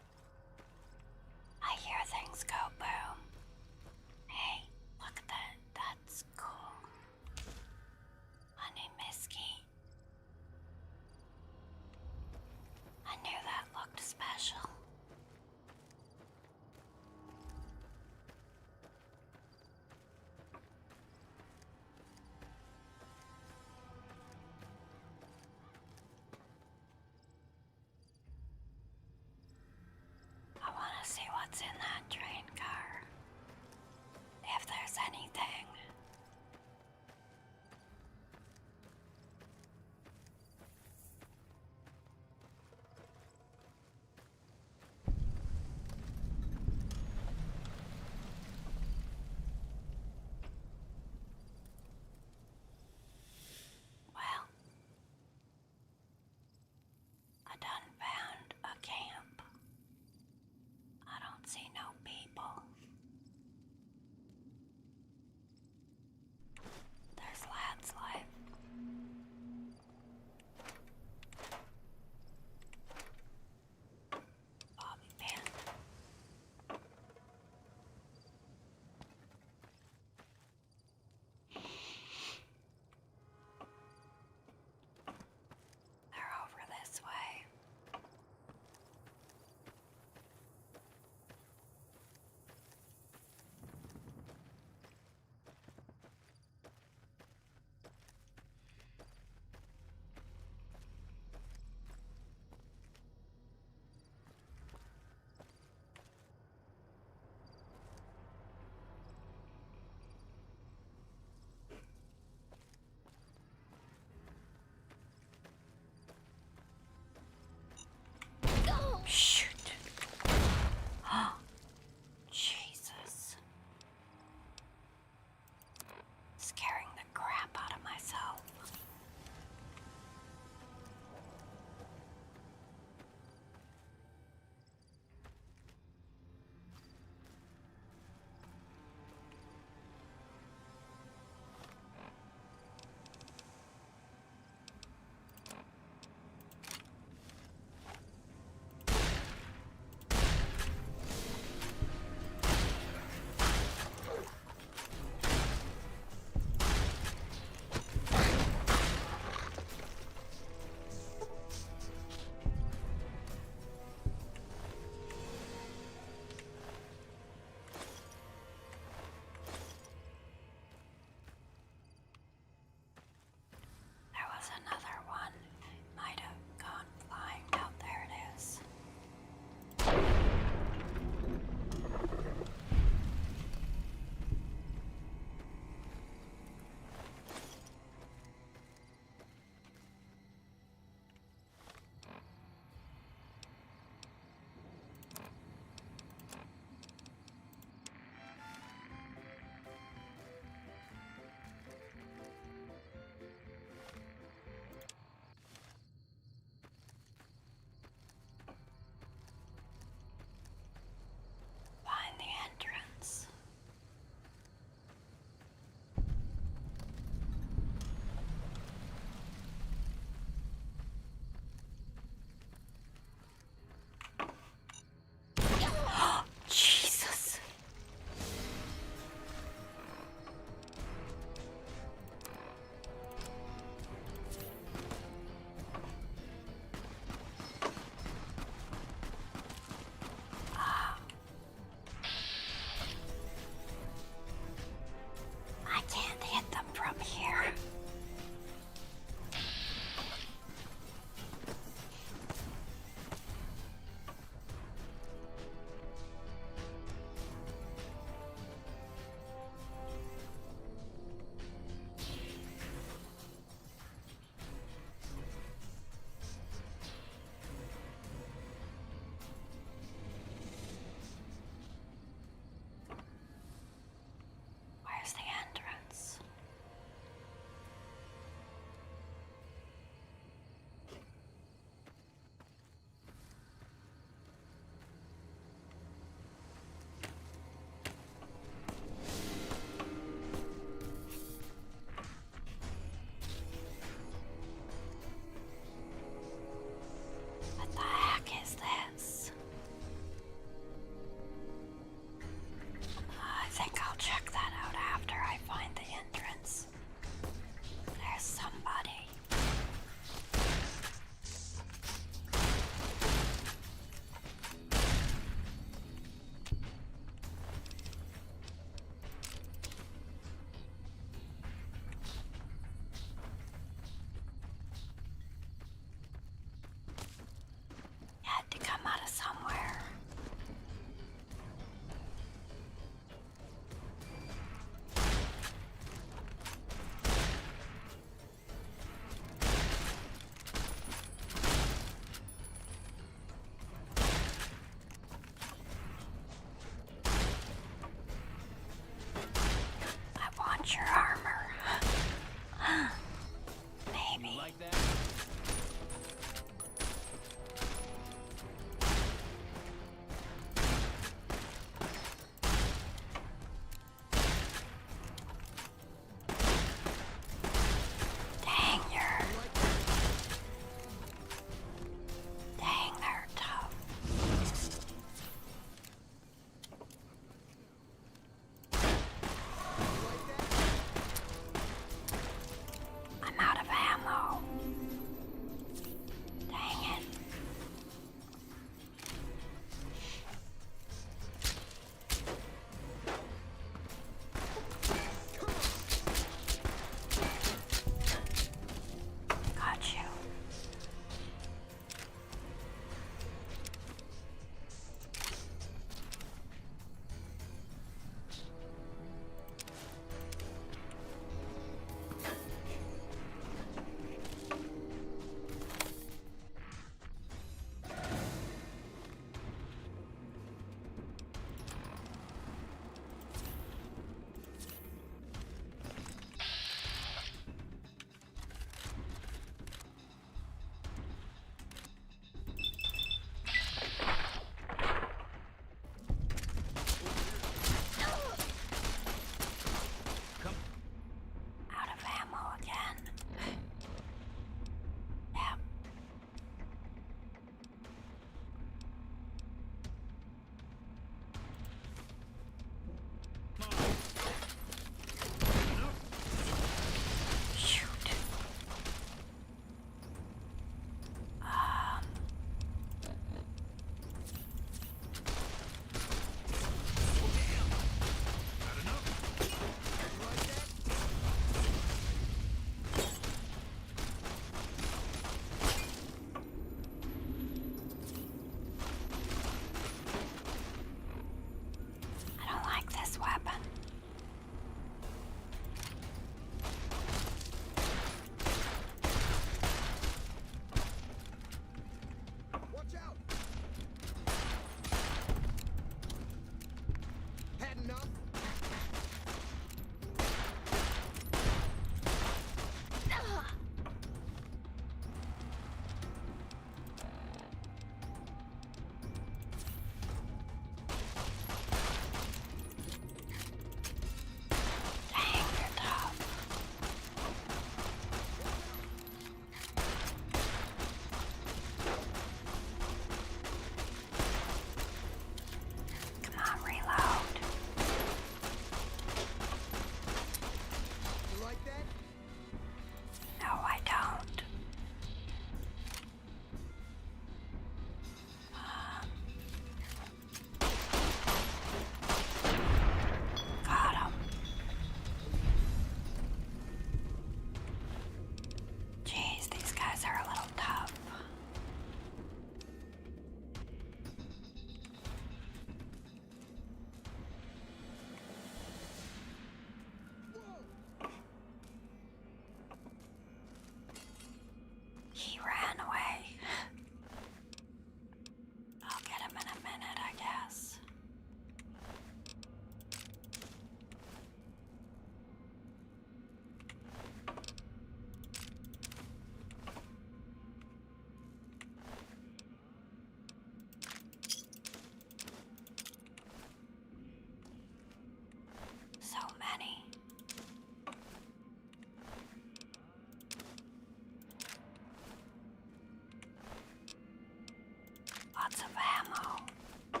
though.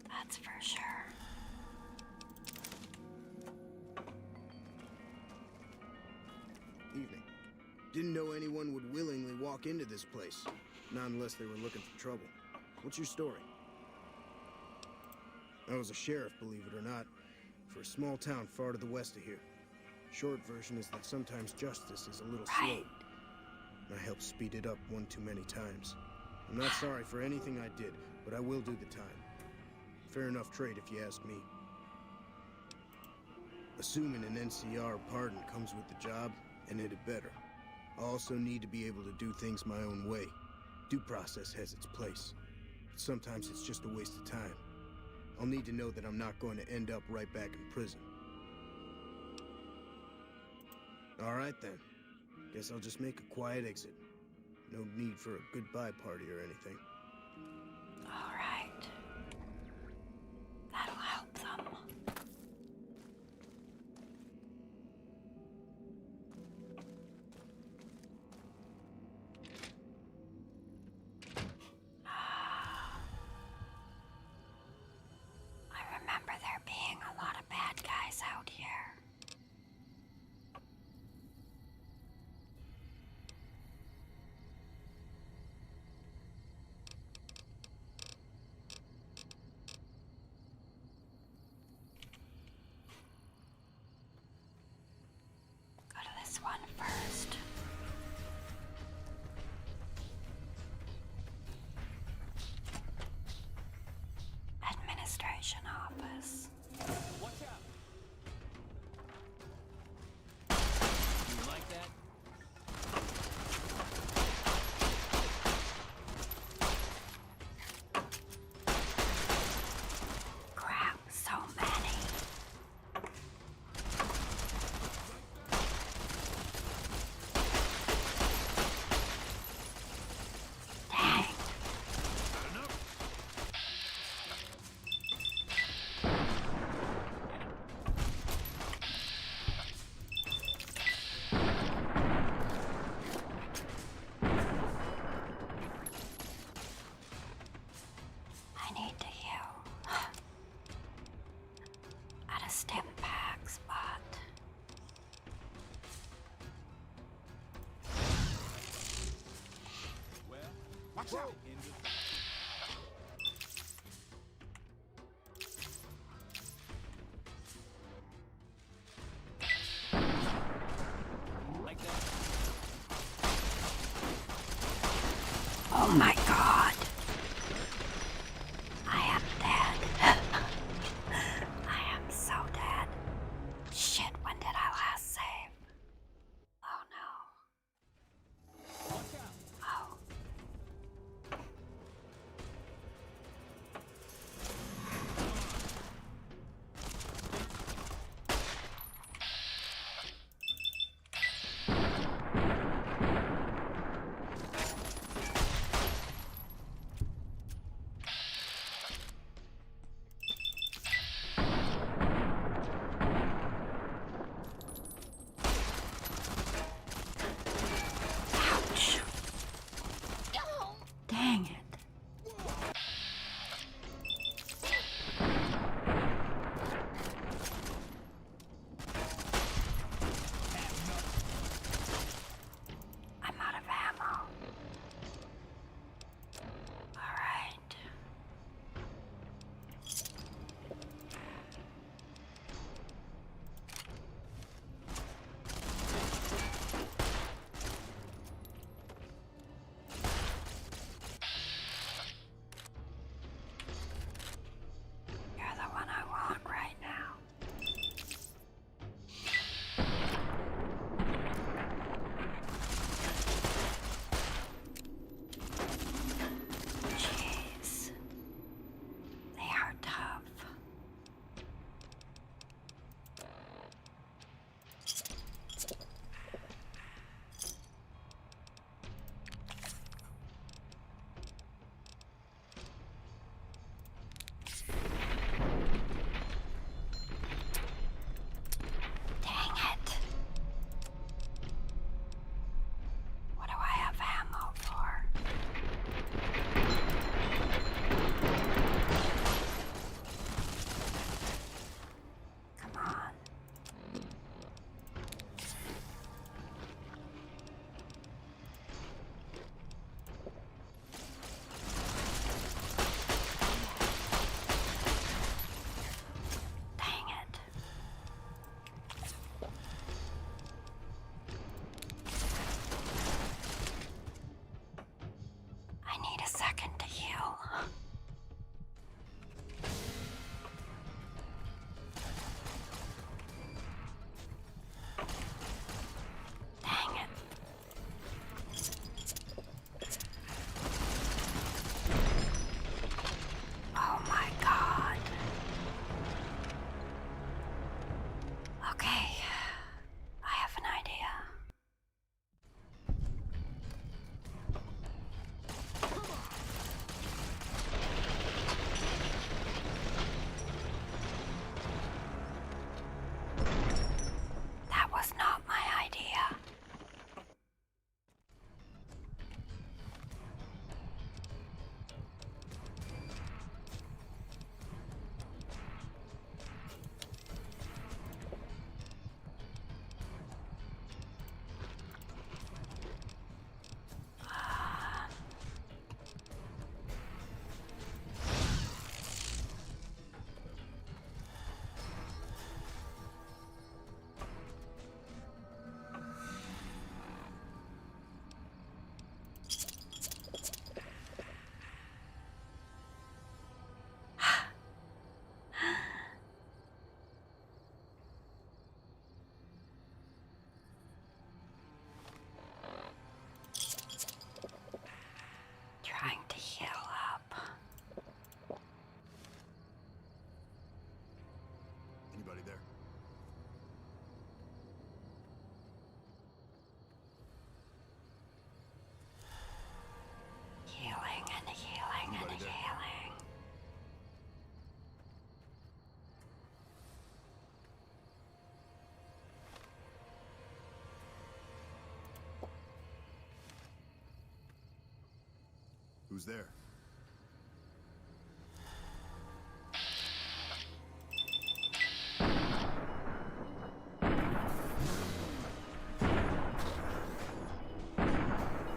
That's for sure. Evening. Didn't know anyone would willingly walk into this place. Not unless they were looking for trouble. What's your story? I was a sheriff, believe it or not, for a small town far to the west of here. Short version is that sometimes justice is a little slow. I helped speed it up one too many times. I'm not sorry for anything I did, but I will do the time. Fair enough trade if you ask me. Assuming an NCR pardon comes with the job, and it had better. I also need to be able to do things my own way. Due process has its place. But sometimes it's just a waste of time. I'll need to know that I'm not going to end up right back in prison. All right then. Guess I'll just make a quiet exit. No need for a goodbye party or anything. All right. That'll help them. I remember there being a lot of bad guys out here. Go to this one first. Administration office. Watch out! You like that? Crap, so many. Dang. I need to heal. At a stim pack spot. Watch out! Like that? Oh my god. I am dead. I am so dead. Shit, when did I last save? Oh no. Oh. Who's there?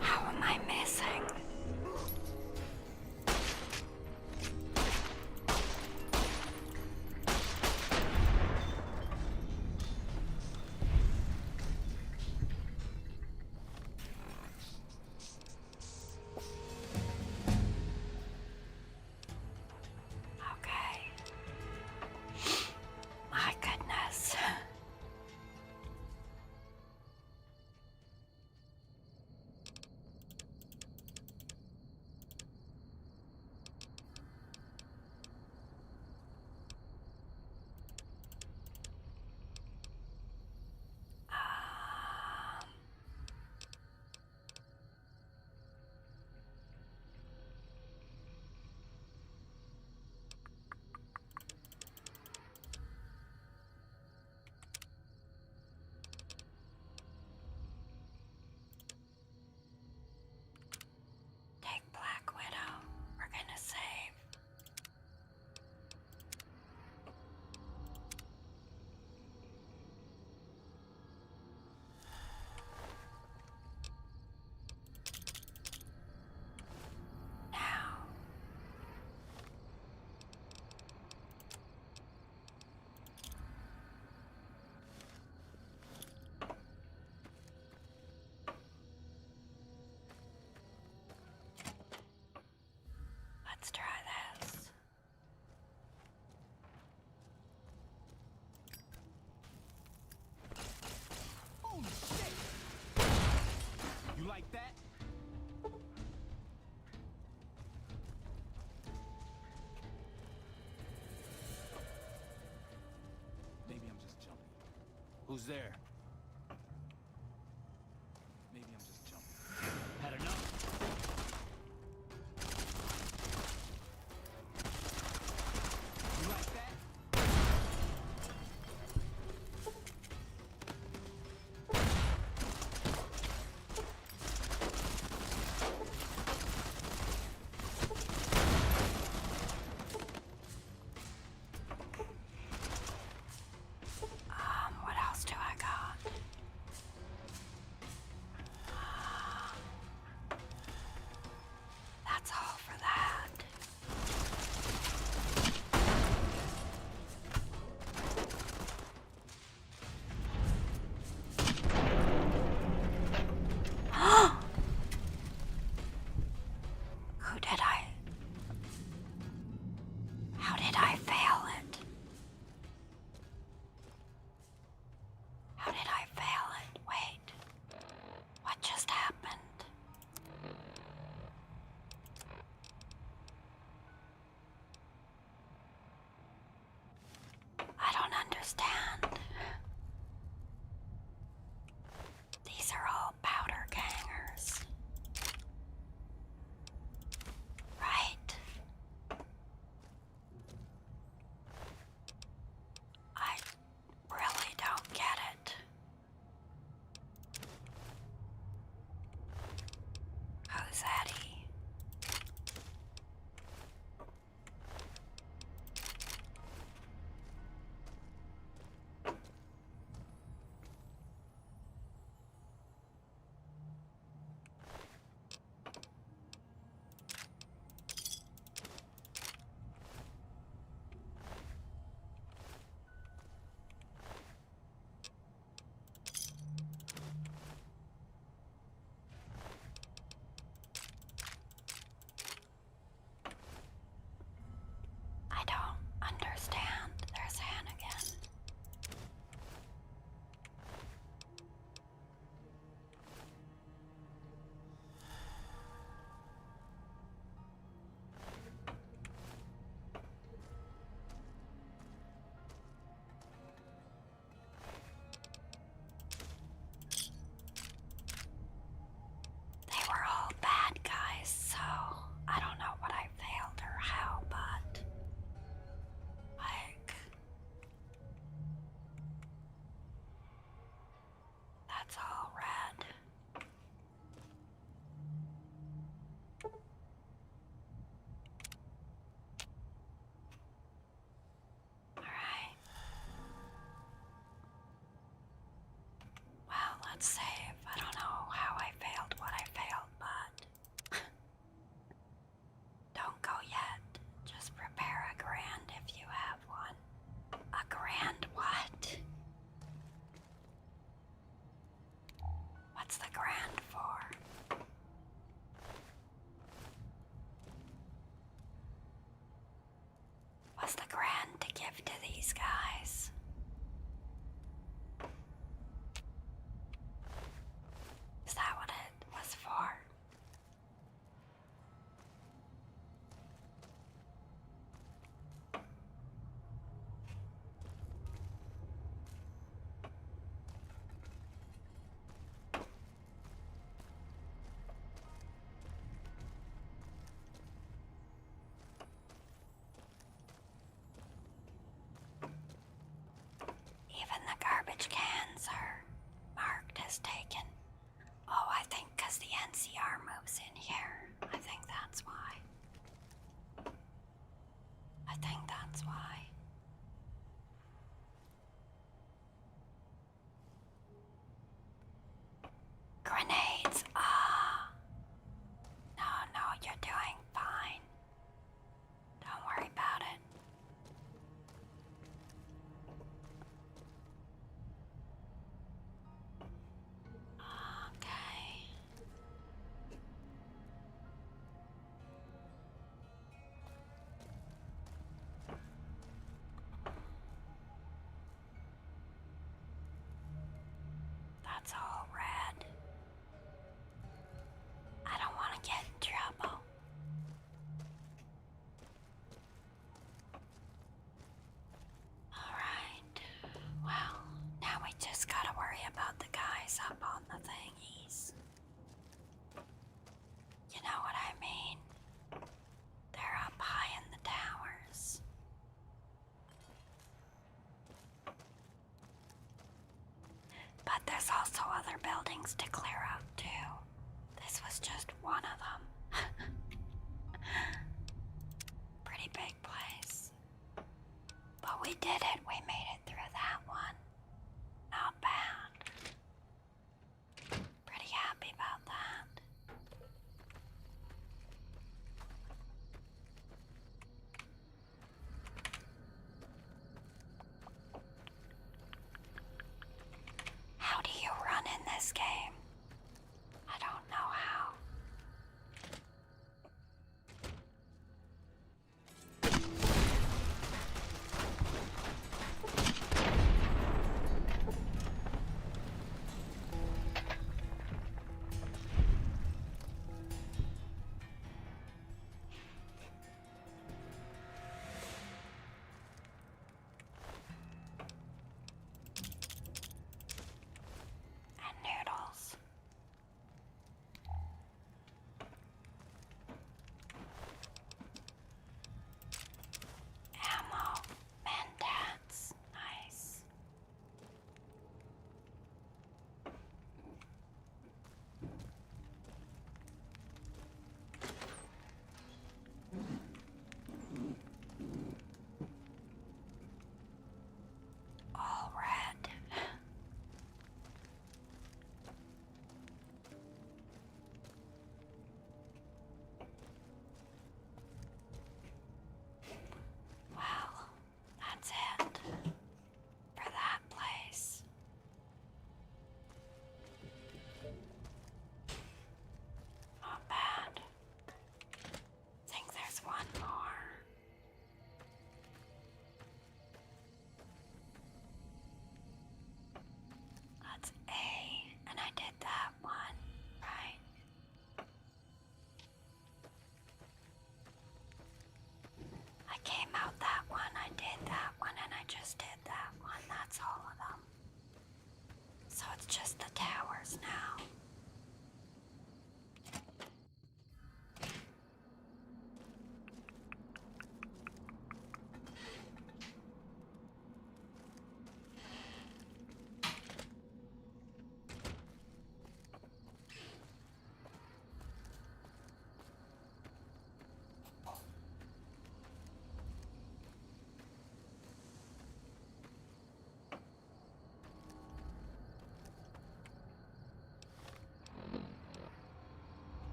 How am I missing? Okay. My goodness. Take Black Widow. We're gonna save. Now. Let's try this. Holy shit! You like that? Maybe I'm just jumping. Who's there? Maybe I'm just jumping. Had enough? You like that? What else do I got? Was the grant to give to these guys? Is that what it was for? Even the garbage cans are marked as taken. Oh, I think because the NCR moves in here. I think that's why. I think that's why. Grenades. Ah. No, no, you're doing fine. Don't worry about it. Okay. That's all red. I don't want to get in trouble. Alright. Well, now we just gotta worry about the guys up on the thingies. You know what I mean? They're up high in the towers. But there's also other buildings to clear up, too. This was just one of them. Pretty big place. But we did it. We made it through that one. Not bad. Pretty happy about that. How do you run in this game? I don't know how.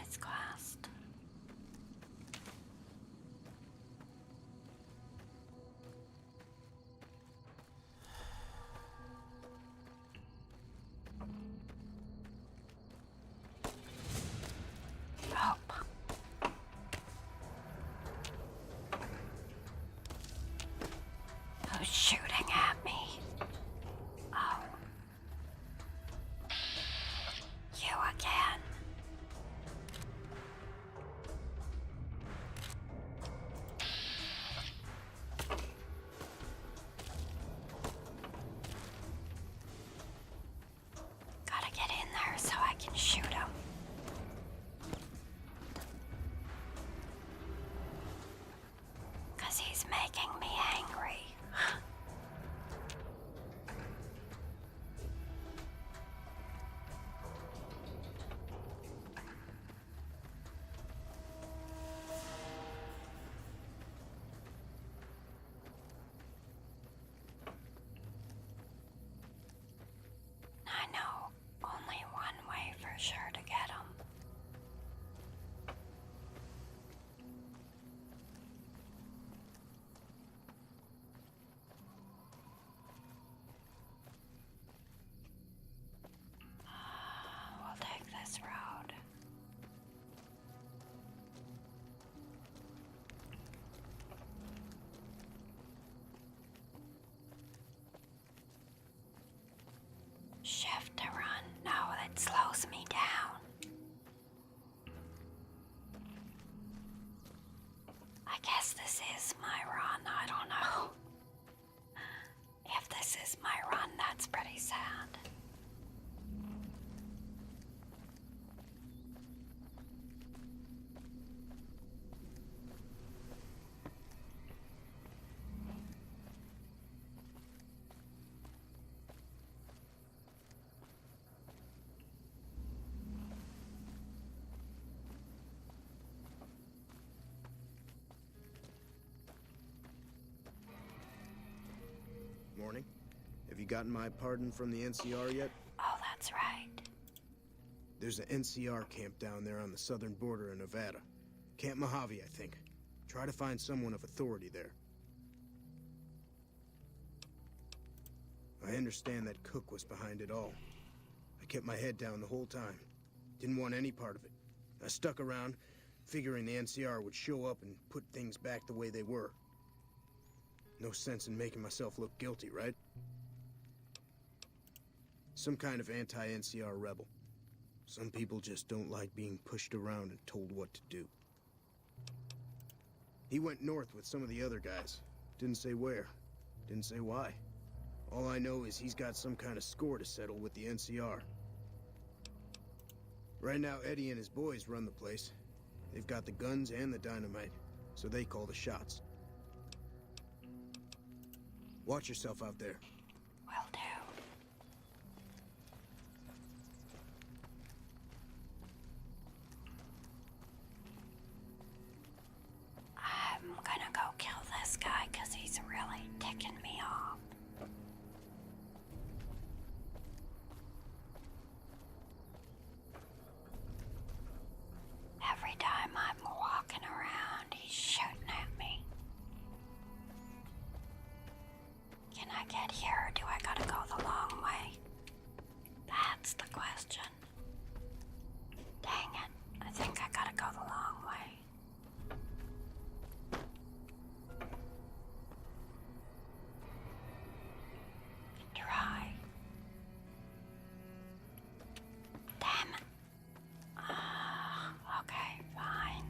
this quest. Who's shooting at me? Oh. You again. Gotta get in there so I can shoot him. Cause he's making me angry. I know only one way for sure to get him. We'll take this road. Shift to run. No, that slows me down. I guess this is my run. I don't know. If this is my run, that's pretty sad. Morning. Have you gotten my pardon from the NCR yet? Oh, that's right. There's an NCR camp down there on the southern border of Nevada. Camp Mojave, I think. Try to find someone of authority there. I understand that Cook was behind it all. I kept my head down the whole time. Didn't want any part of it. I stuck around, figuring the NCR would show up and put things back the way they were. No sense in making myself look guilty, right? Some kind of anti-NCR rebel. Some people just don't like being pushed around and told what to do. He went north with some of the other guys. Didn't say where. Didn't say why. All I know is he's got some kind of score to settle with the NCR. Right now, Eddie and his boys run the place. They've got the guns and the dynamite, so they call the shots. Watch yourself out there. Will do. I'm gonna go kill this guy because he's really ticking me off. Every time I'm walking around, he's shooting at me. Can I get here, or do I gotta go the long way? That's the question. Dang it. I think I gotta go the long way. Try. Damn it. Okay, fine.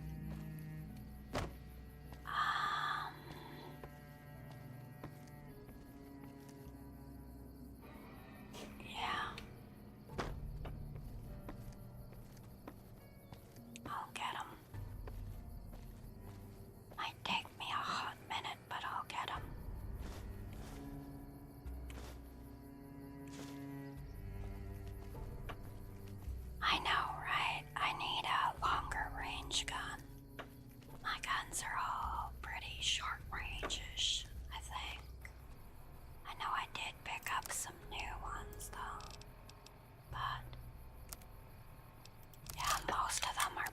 Yeah. I'll get him. Might take me a hot minute, but I'll get him. I know, right? I need a longer range gun. My guns are all pretty short range-ish, I think. I know I did pick up some new ones, though. But yeah, most of them are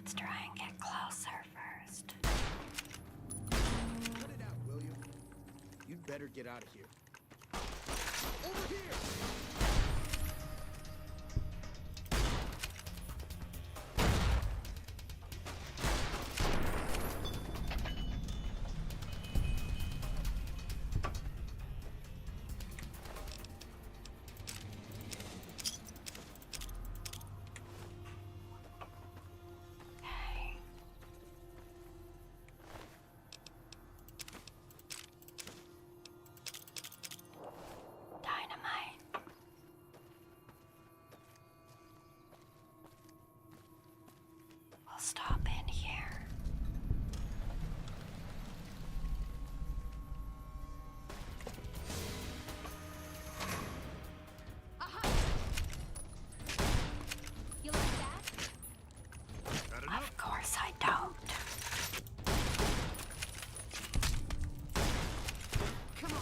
Let's try and get closer first. Cut it out, will you? You'd better get out of here. Over here! Dynamite. We'll stop in here. You like that? Of course I don't. Come on.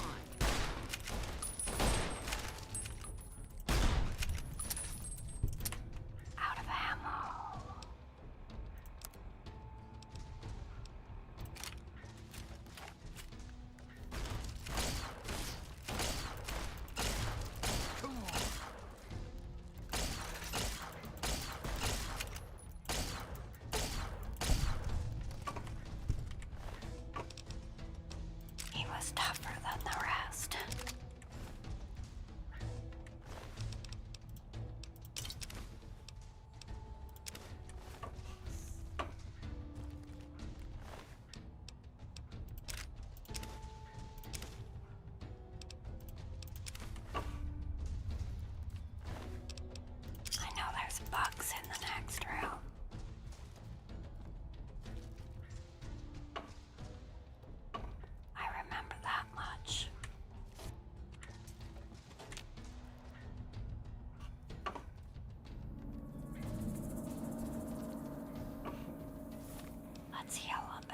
Out of ammo. He was tougher than the rest. I know there's bugs in the next room. I remember that much. Let's heal a bit.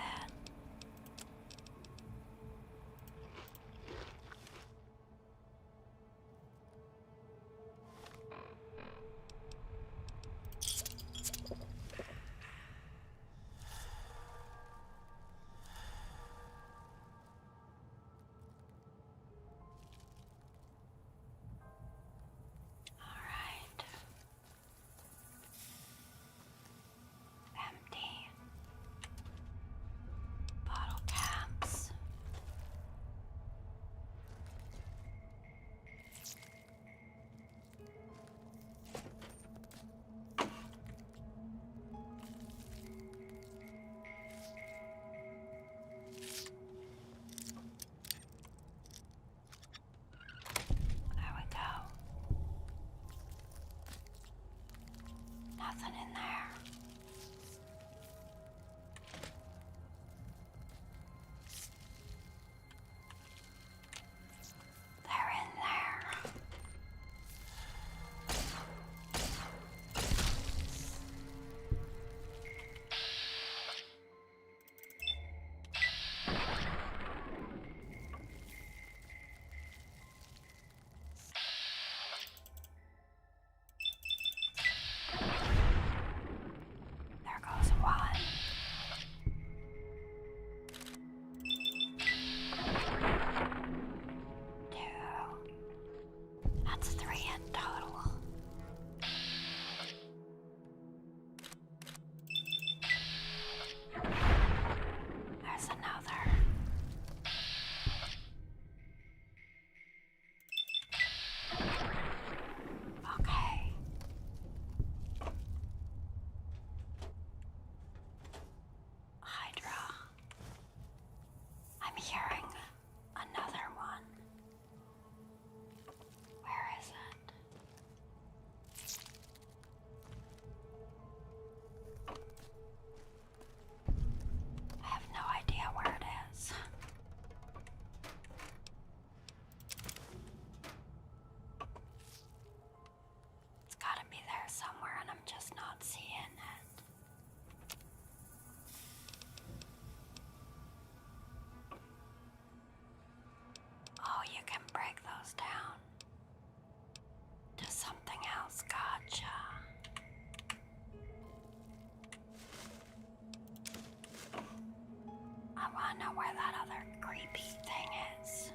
All right. Empty. Bottle caps. There we go. Nothing in there. They're in there. don't know where that other creepy thing is.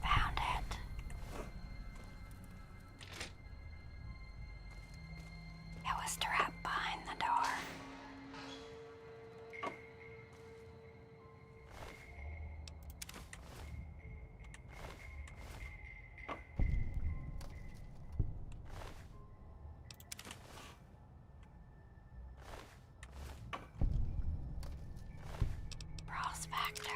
Found it. It was trapped behind the door. Prospector.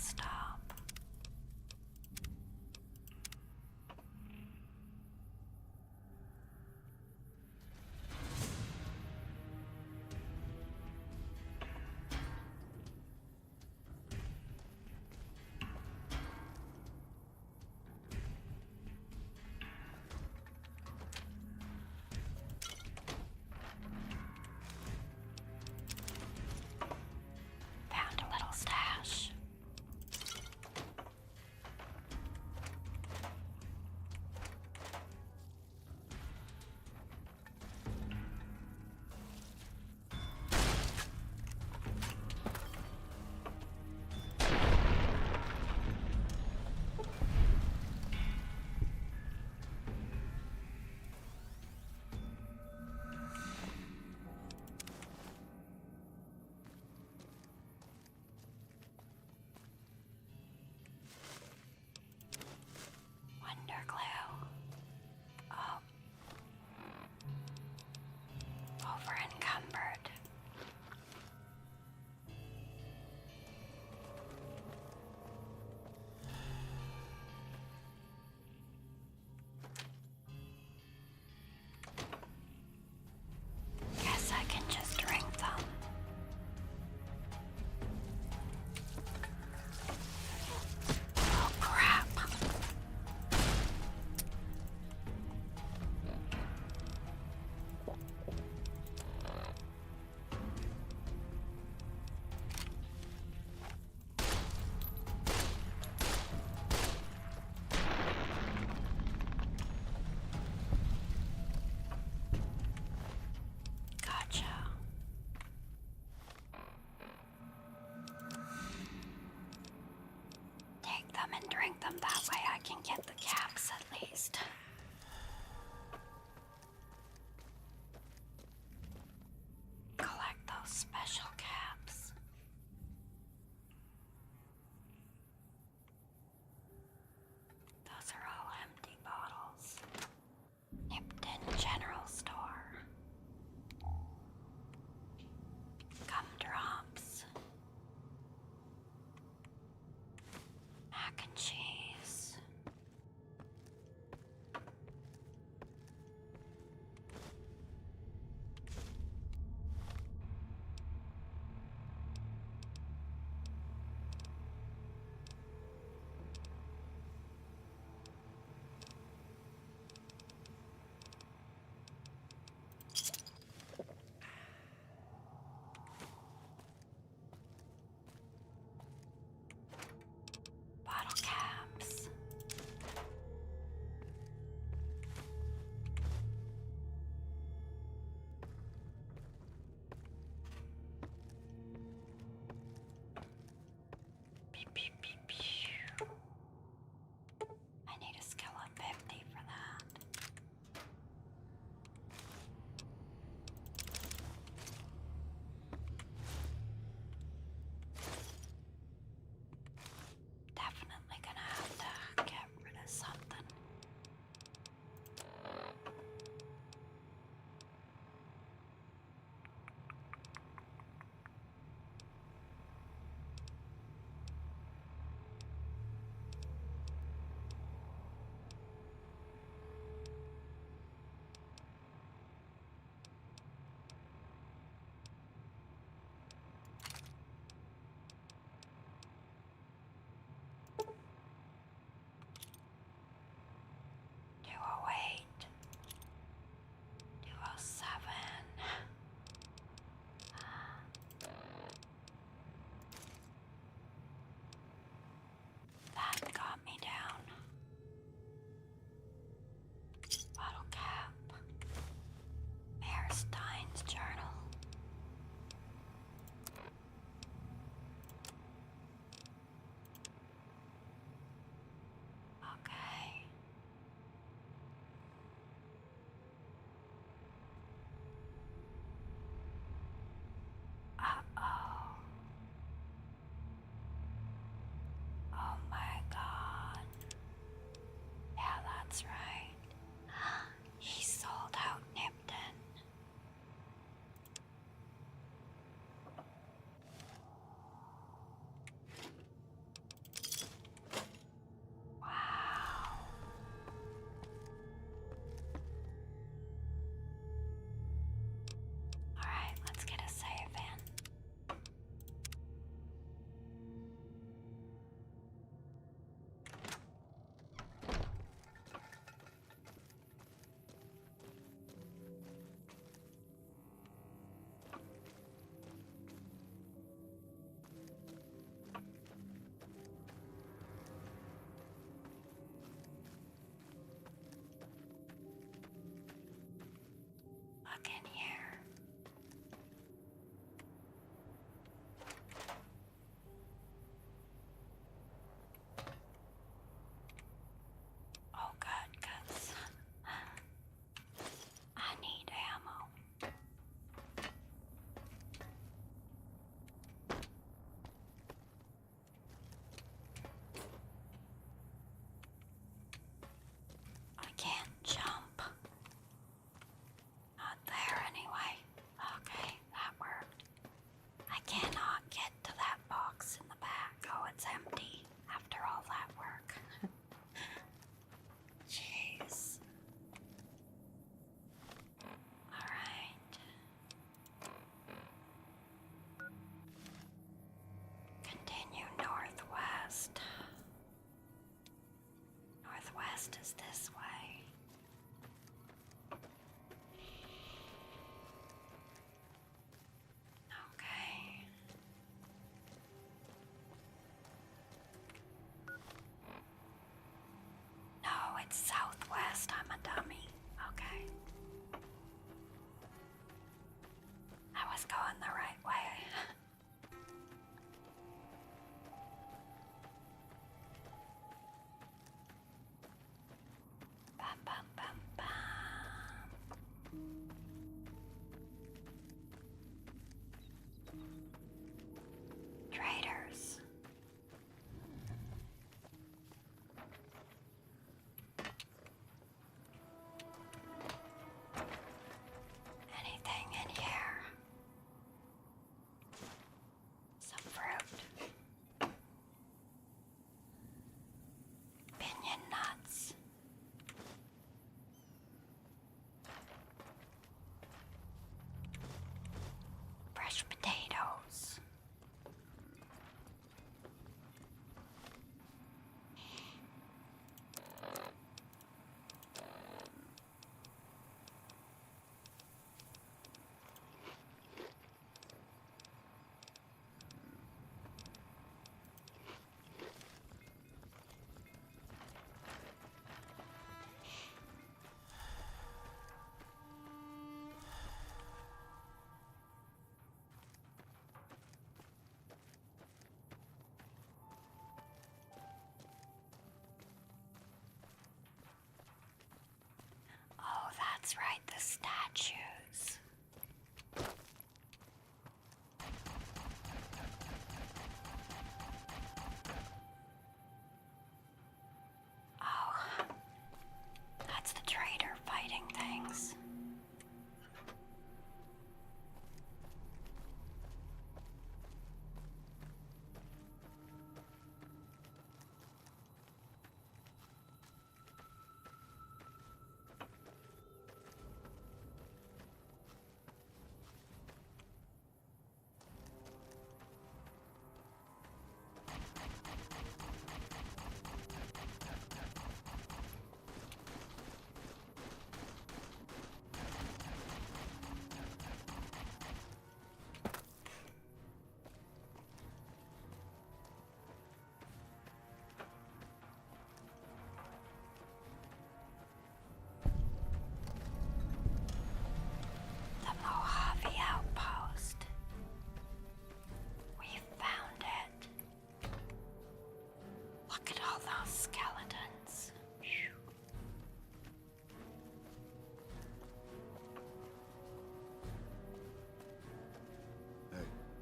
bus stop. Found a little stash. Wonder glue. Oh. Over encumbered. Guess I can just drink them. Oh crap. Gotcha. Take them and drink them, that way I can get the caps at least. Collect those special caps. Those are all empty bottles. Nipton General Store. Gumdrops. Mac and cheese. Bottle caps. Beep, beep, beep, pew. I need a skill of 50 for that. Definitely gonna have to get rid of something.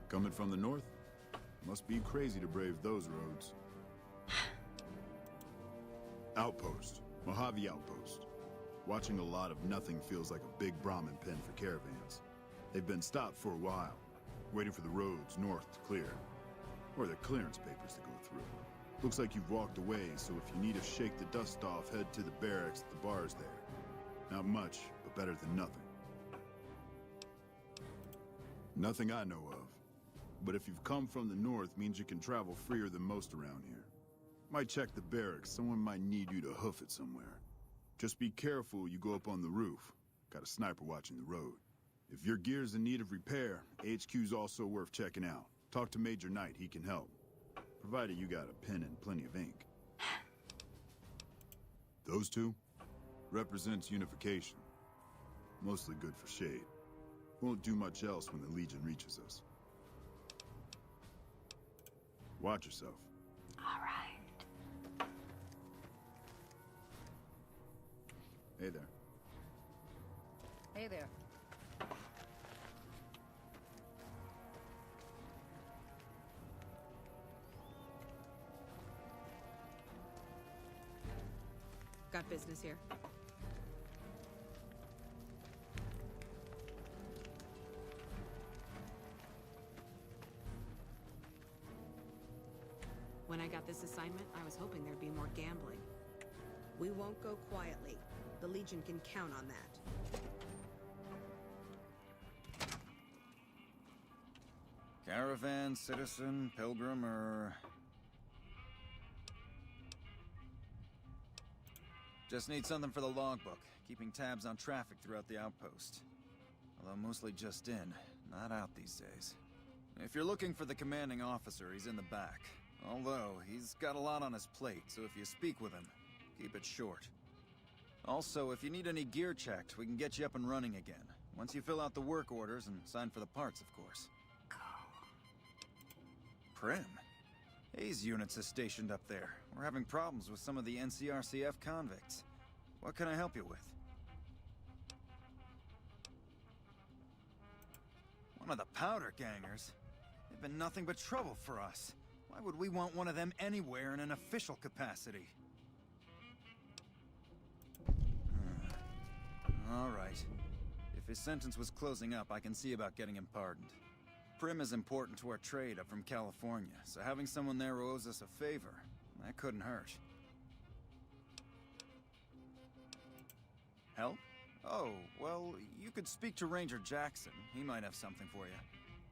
Coming from the north? Must be crazy to brave those roads. Outpost. Mojave Outpost. Watching a lot of nothing feels like a big Brahmin pen for caravans. They've been stopped for a while, waiting for the roads north to clear. Or the clearance papers to go through. Looks like you've walked away, so if you need to shake the dust off, head to the barracks at the bars there. Not much, but better than nothing. Nothing I know of. But if you've come from the north, means you can travel freer than most around here. Might check the barracks, someone might need you to hoof it somewhere. Just be careful you go up on the roof. Got a sniper watching the road. If your gear's in need of repair, HQ's also worth checking out. Talk to Major Knight, he can help. Provided you got a pen and plenty of ink. Those two? Represents unification. Mostly good for shade. Won't do much else when the Legion reaches us. Watch yourself. All right. Hey there. Hey there. Got business here. When I got this assignment, I was hoping there'd be more gambling. We won't go quietly. The Legion can count on that. Caravan, citizen, pilgrim, or... Just need something for the logbook, keeping tabs on traffic throughout the outpost. Although mostly just in, not out these days. If you're looking for the commanding officer, he's in the back. Although, he's got a lot on his plate, so if you speak with him, keep it short. Also, if you need any gear checked, we can get you up and running again. Once you fill out the work orders and sign for the parts, of course. Prim? Hayes units is stationed up there. We're having problems with some of the NCRCF convicts. What can I help you with? One of the powder gangers? They've been nothing but trouble for us. Why would we want one of them anywhere in an official capacity? All right. If his sentence was closing up, I can see about getting him pardoned. Prim is important to our trade up from California, so having someone there who owes us a favor, that couldn't hurt. Help? Oh, well, you could speak to Ranger Jackson. He might have something for you.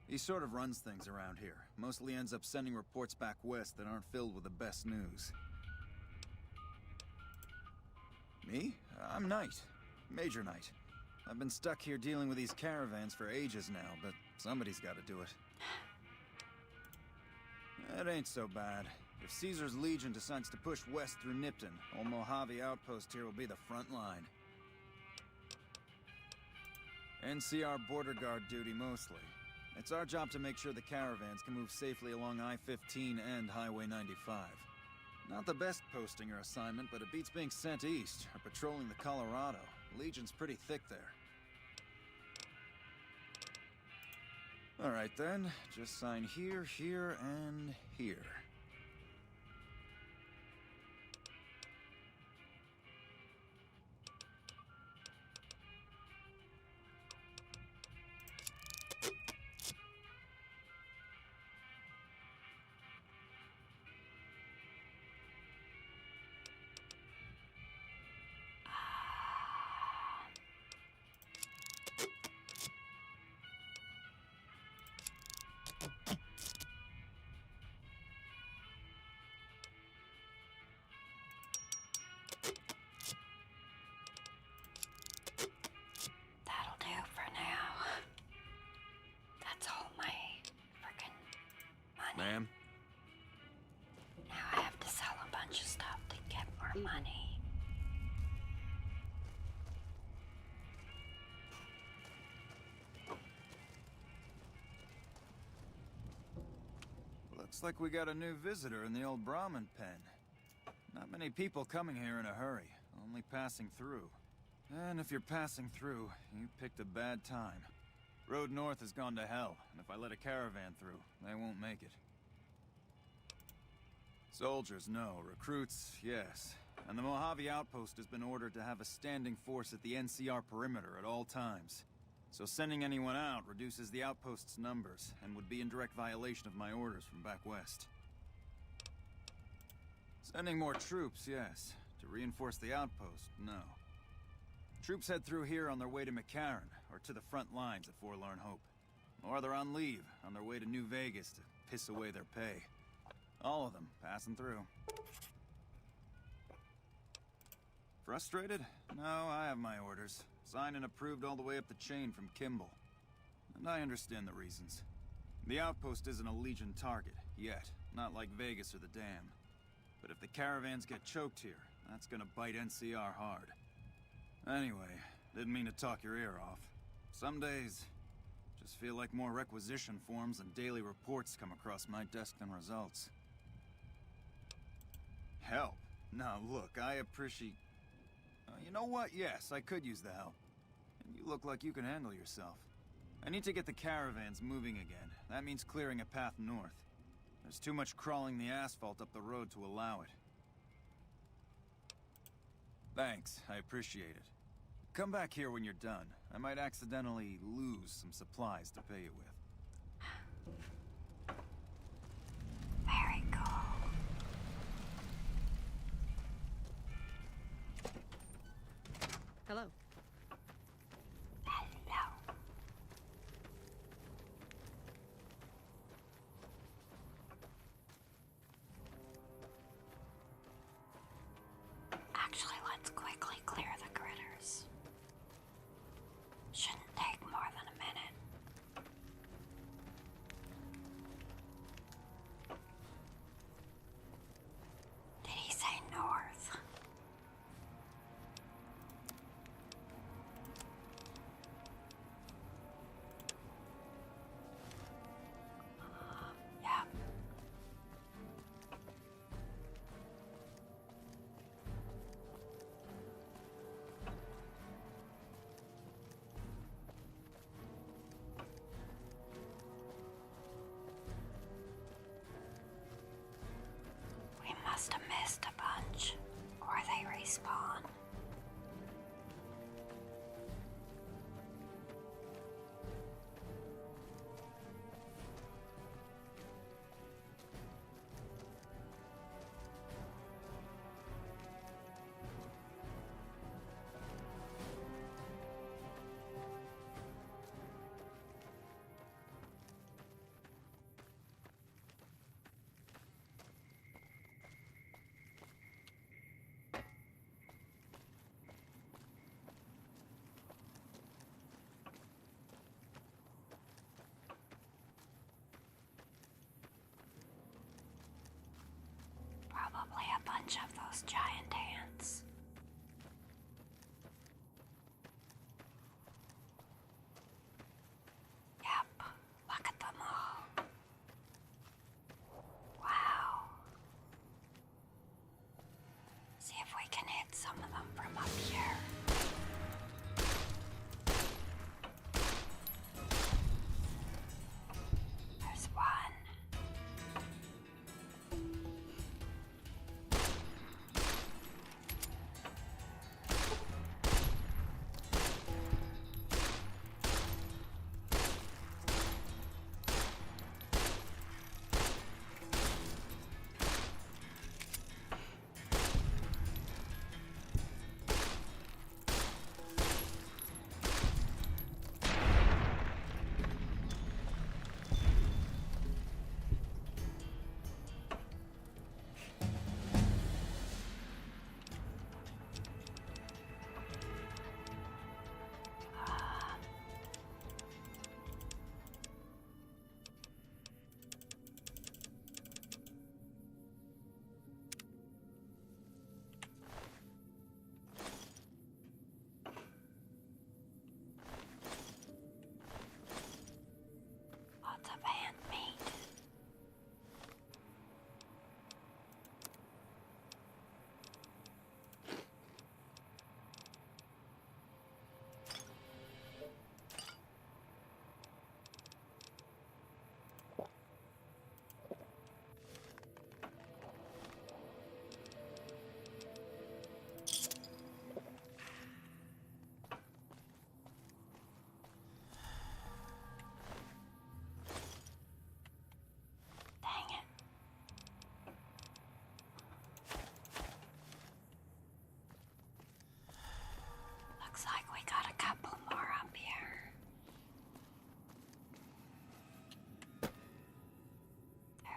He sort of runs things around here. Mostly ends up sending reports back west that aren't filled with the best news. Me? I'm Knight. Major Knight. I've been stuck here dealing with these caravans for ages now, but somebody's got to do it. It ain't so bad. If Caesar's Legion decides to push west through Nipton, old Mojave Outpost here will be the front line. NCR border guard duty mostly. It's our job to make sure the caravans can move safely along I-15 and Highway 95. Not the best posting or assignment, but it beats being sent east or patrolling the Colorado. Legion's pretty thick there. All right then, just sign here, here, and here. That'll do for now. That's all my frickin' money. Ma'am? Now I have to sell a bunch of stuff to get more money. Looks like we got a new visitor in the old Brahmin pen. Not many people coming here in a hurry, only passing through. And if you're passing through, you picked a bad time. Road north has gone to hell, and if I let a caravan through, they won't make it. Soldiers, no. Recruits, yes. And the Mojave outpost has been ordered to have a standing force at the NCR perimeter at all times. So sending anyone out reduces the outpost's numbers, and would be in direct violation of my orders from back west. Sending more troops, yes. To reinforce the outpost, no. Troops head through here on their way to McCarran, or to the front lines at Forlorn Hope. Or they're on leave, on their way to New Vegas to piss away their pay. All of them, passing through. Frustrated? No, I have my orders. Signed and approved all the way up the chain from Kimball. And I understand the reasons. The outpost isn't a Legion target, yet. Not like Vegas or the Dam. But if the caravans get choked here, that's gonna bite NCR hard. Anyway, didn't mean to talk your ear off. Some days, just feel like more requisition forms and daily reports come across my desk than results. Help? Now look, I appreciate... you know what? Yes, I could use the help. And you look like you can handle yourself. I need to get the caravans moving again. That means clearing a path north. There's too much crawling the asphalt up the road to allow it. Thanks, I appreciate it. Come back here when you're done. I might accidentally lose some supplies to pay you with. Very cool. Hello. Hello. Actually, let's quickly clear the critters. Shouldn't take more than a minute. Did he say north? Yep. We must have missed a bunch, or they respawn. Probably a bunch of those giant ants. Yep, look at them all. Wow. See if we can hit some of them from up here. There's one.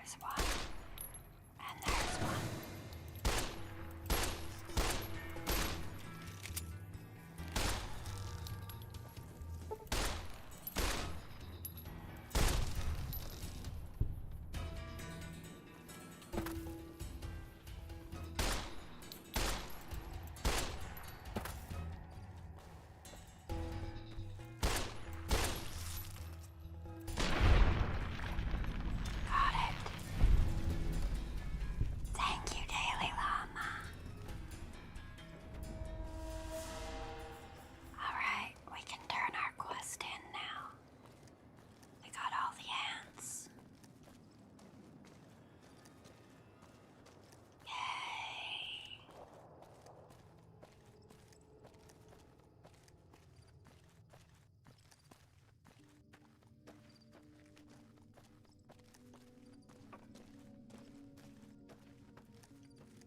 There's one. And there's one. Thank you, Daily Llama. Alright, we can turn our quest in now. We got all the ants. Yay.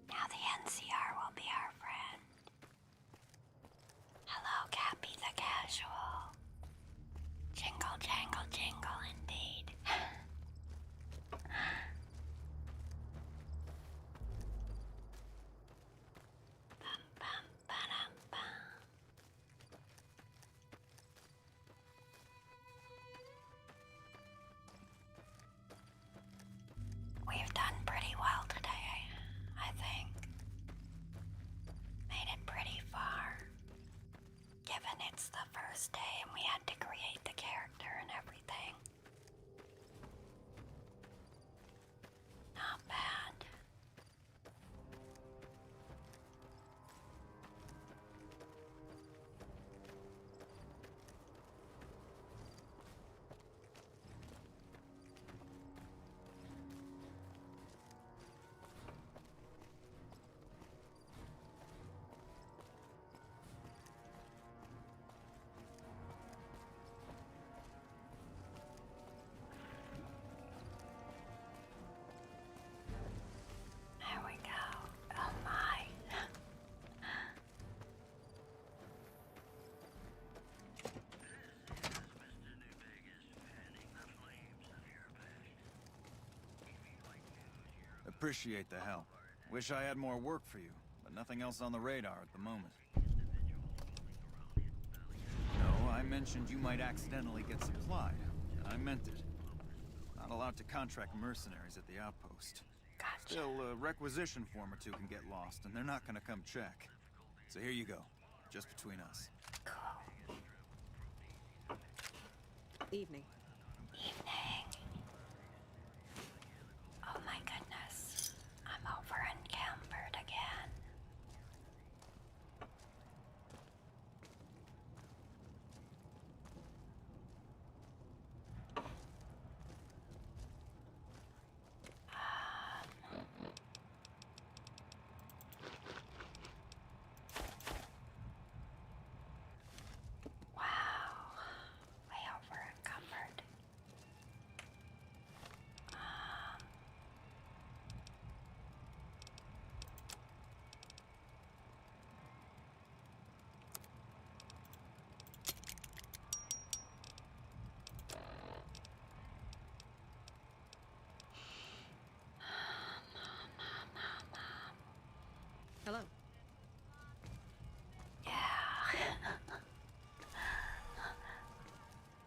Now the NCR will be our friend. Hello, Cappy the Casual. Jingle, jangle, jingle, indeed. Bum, bum, ba-dum, bum. We've done pretty well today, I think. Made it pretty far. Given it's the first day and we had to create the character and everything. Not bad. There we go. Oh my. Appreciate the help. Wish I had more work for you, but nothing else on the radar at the moment. No, I mentioned you might accidentally get supplied. I meant it. Not allowed to contract mercenaries at the outpost. Gotcha. Still, a requisition form or two can get lost, and they're not gonna come check. So here you go, just between us. Cool. Evening. Evening. Oh my goodness. I'm over encumbered again. Wow. Way over encumbered. Hello. Yeah.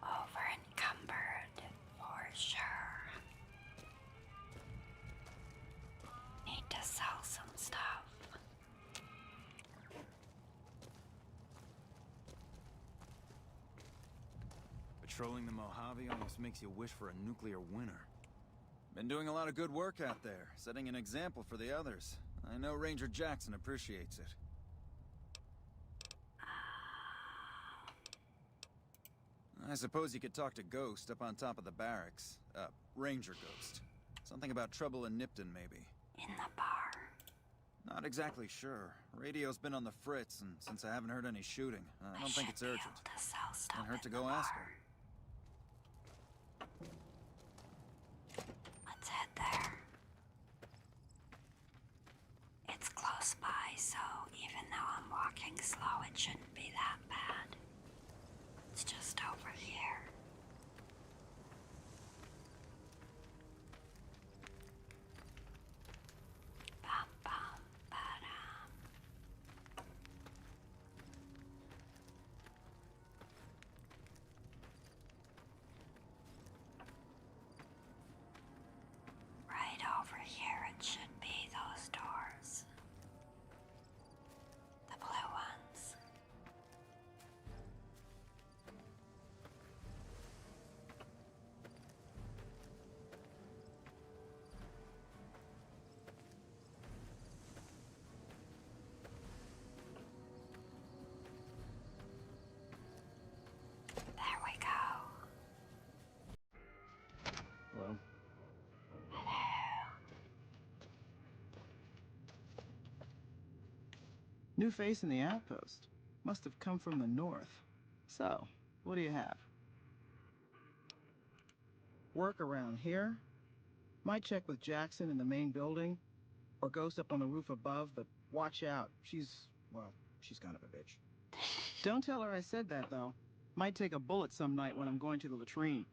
Over encumbered for sure. Need to sell some stuff. Patrolling the Mojave almost makes you wish for a nuclear winter. Been doing a lot of good work out there, setting an example for the others. I know Ranger Jackson appreciates it. I suppose you could talk to Ghost up on top of the barracks. Ranger Ghost. Something about trouble in Nipton, maybe. In the bar. Not exactly sure. Radio's been on the fritz, and since I haven't heard any shooting, I don't think it's urgent. To sell stuff Can't hurt to in go the ask bar. her. Let's head there. It's close by, so even though I'm walking slow, it shouldn't be that bad. It's just over here. New face in the outpost. Must have come from the north. So, what do you have? Work around here? Might check with Jackson in the main building, or Ghost up on the roof above, but watch out. She's kind of a bitch. Don't tell her I said that, though. Might take a bullet some night when I'm going to the latrine.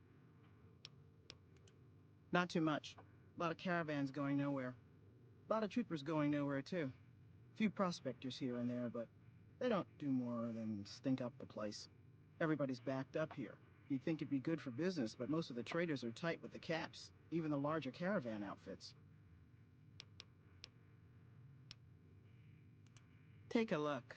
Not too much. A lot of caravans going nowhere. A lot of troopers going nowhere, too. Few prospectors here and there, but they don't do more than stink up the place. Everybody's backed up here. You'd think it'd be good for business, but most of the traders are tight with the caps, even the larger caravan outfits. Take a look.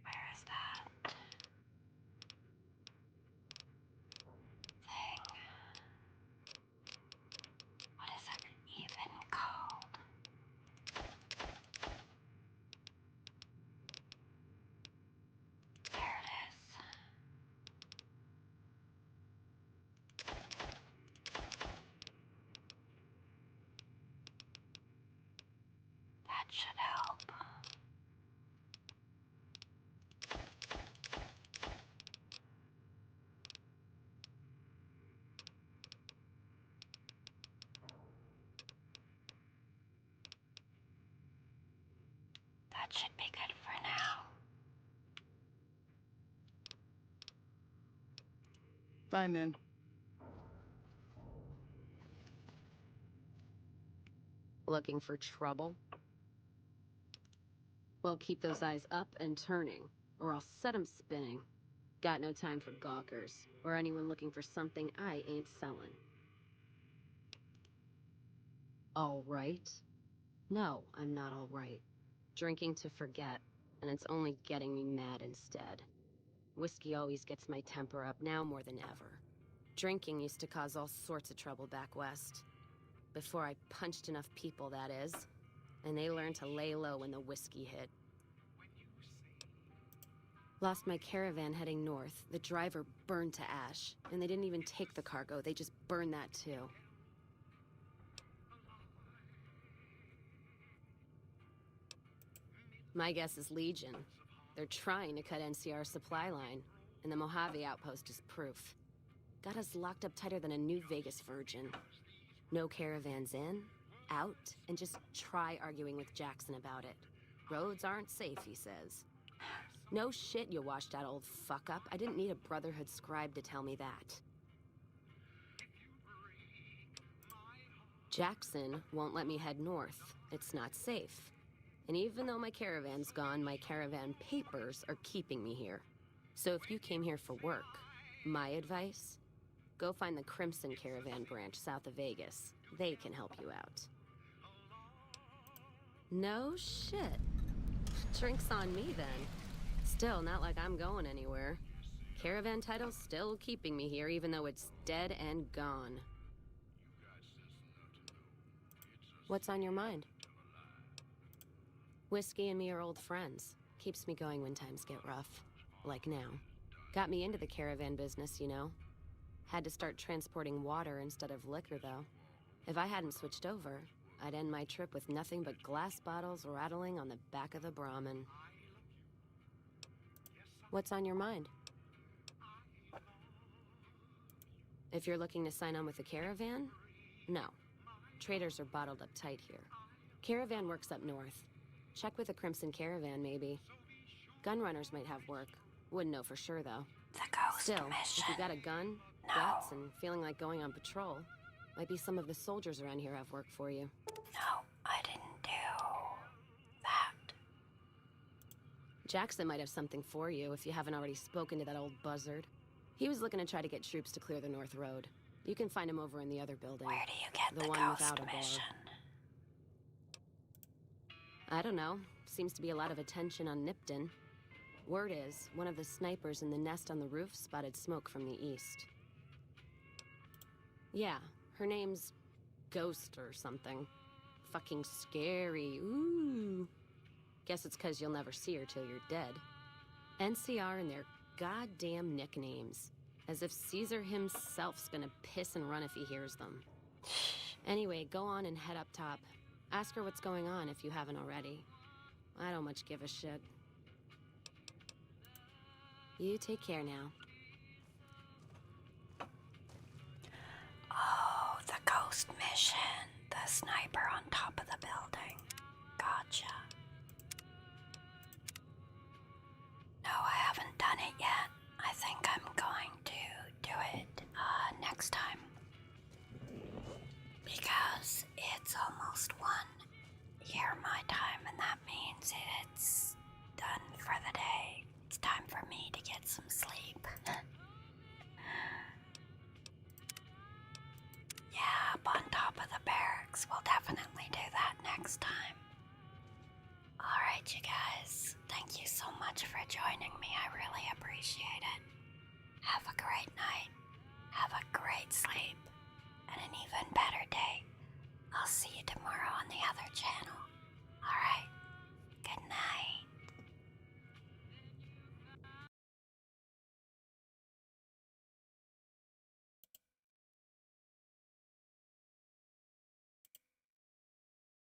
Where is that thing? What is it even called? There it is. That should help. That should be good for now. Fine then. Looking for trouble? Well, keep those eyes up and turning, or I'll set 'em spinning. Got no time for gawkers, or anyone looking for something I ain't selling. All right? No, I'm not all right. Drinking to forget, and it's only getting me mad instead. Whiskey always gets my temper up, now more than ever. Drinking used to cause all sorts of trouble back west. Before I punched enough people, that is. And they learned to lay low when the whiskey hit. Lost my caravan heading north. The driver burned to ash. And they didn't even take the cargo, they just burned that too. My guess is Legion. They're trying to cut NCR's supply line, and the Mojave outpost is proof. Got us locked up tighter than a New Vegas virgin. No caravans in, out, and just try arguing with Jackson about it. Roads aren't safe, he says. No shit, you washed out old fuck-up. I didn't need a Brotherhood scribe to tell me that. Jackson won't let me head north. It's not safe. And even though my caravan's gone, my caravan papers are keeping me here. So if you came here for work, my advice, go find the Crimson Caravan branch south of Vegas. They can help you out. No shit. Drinks on me then. Still, not like I'm going anywhere. Caravan title's still keeping me here, even though it's dead and gone. What's on your mind? Whiskey and me are old friends. Keeps me going when times get rough. Like now. Got me into the caravan business, you know. Had to start transporting water instead of liquor, though. If I hadn't switched over, I'd end my trip with nothing but glass bottles rattling on the back of the Brahmin. What's on your mind? If you're looking to sign on with the caravan, no. Traders are bottled up tight here. Caravan works up north. Check with the Crimson Caravan, maybe. Gunrunners might have work. Wouldn't know for sure, though. The ghost Still, mission. if you got a gun, guts, and feeling like going on patrol, Might be some of the soldiers around here have work for you. No, I didn't do that. Jackson might have something for you if you haven't already spoken to that old buzzard. He was looking to try to get troops to clear the North Road. You can find him over in the other building. Where do you get the one ghost without a mission? bar. I don't know. Seems to be a lot of attention on Nipton. Word is, one of the snipers in the nest on the roof spotted smoke from the east. Yeah, her name's Ghost or something. Fucking scary. Ooh. Guess it's 'cause you'll never see her till you're dead. NCR and their goddamn nicknames. As if Caesar himself's gonna piss and run if he hears them. Anyway, go on and head up top. Ask her what's going on if you haven't already. I don't much give a shit. You take care now. Oh, the ghost mission. The sniper on top of the building. Gotcha. No, I haven't done it yet. I think I'm going to do it next time. Because it's almost 1 year my time, and that means it's done for the day. It's time for me to get some sleep. Yeah, up on top of the barracks. We'll definitely do that next time. Alright, you guys. Thank you so much for joining me. I really appreciate it. Have a great night.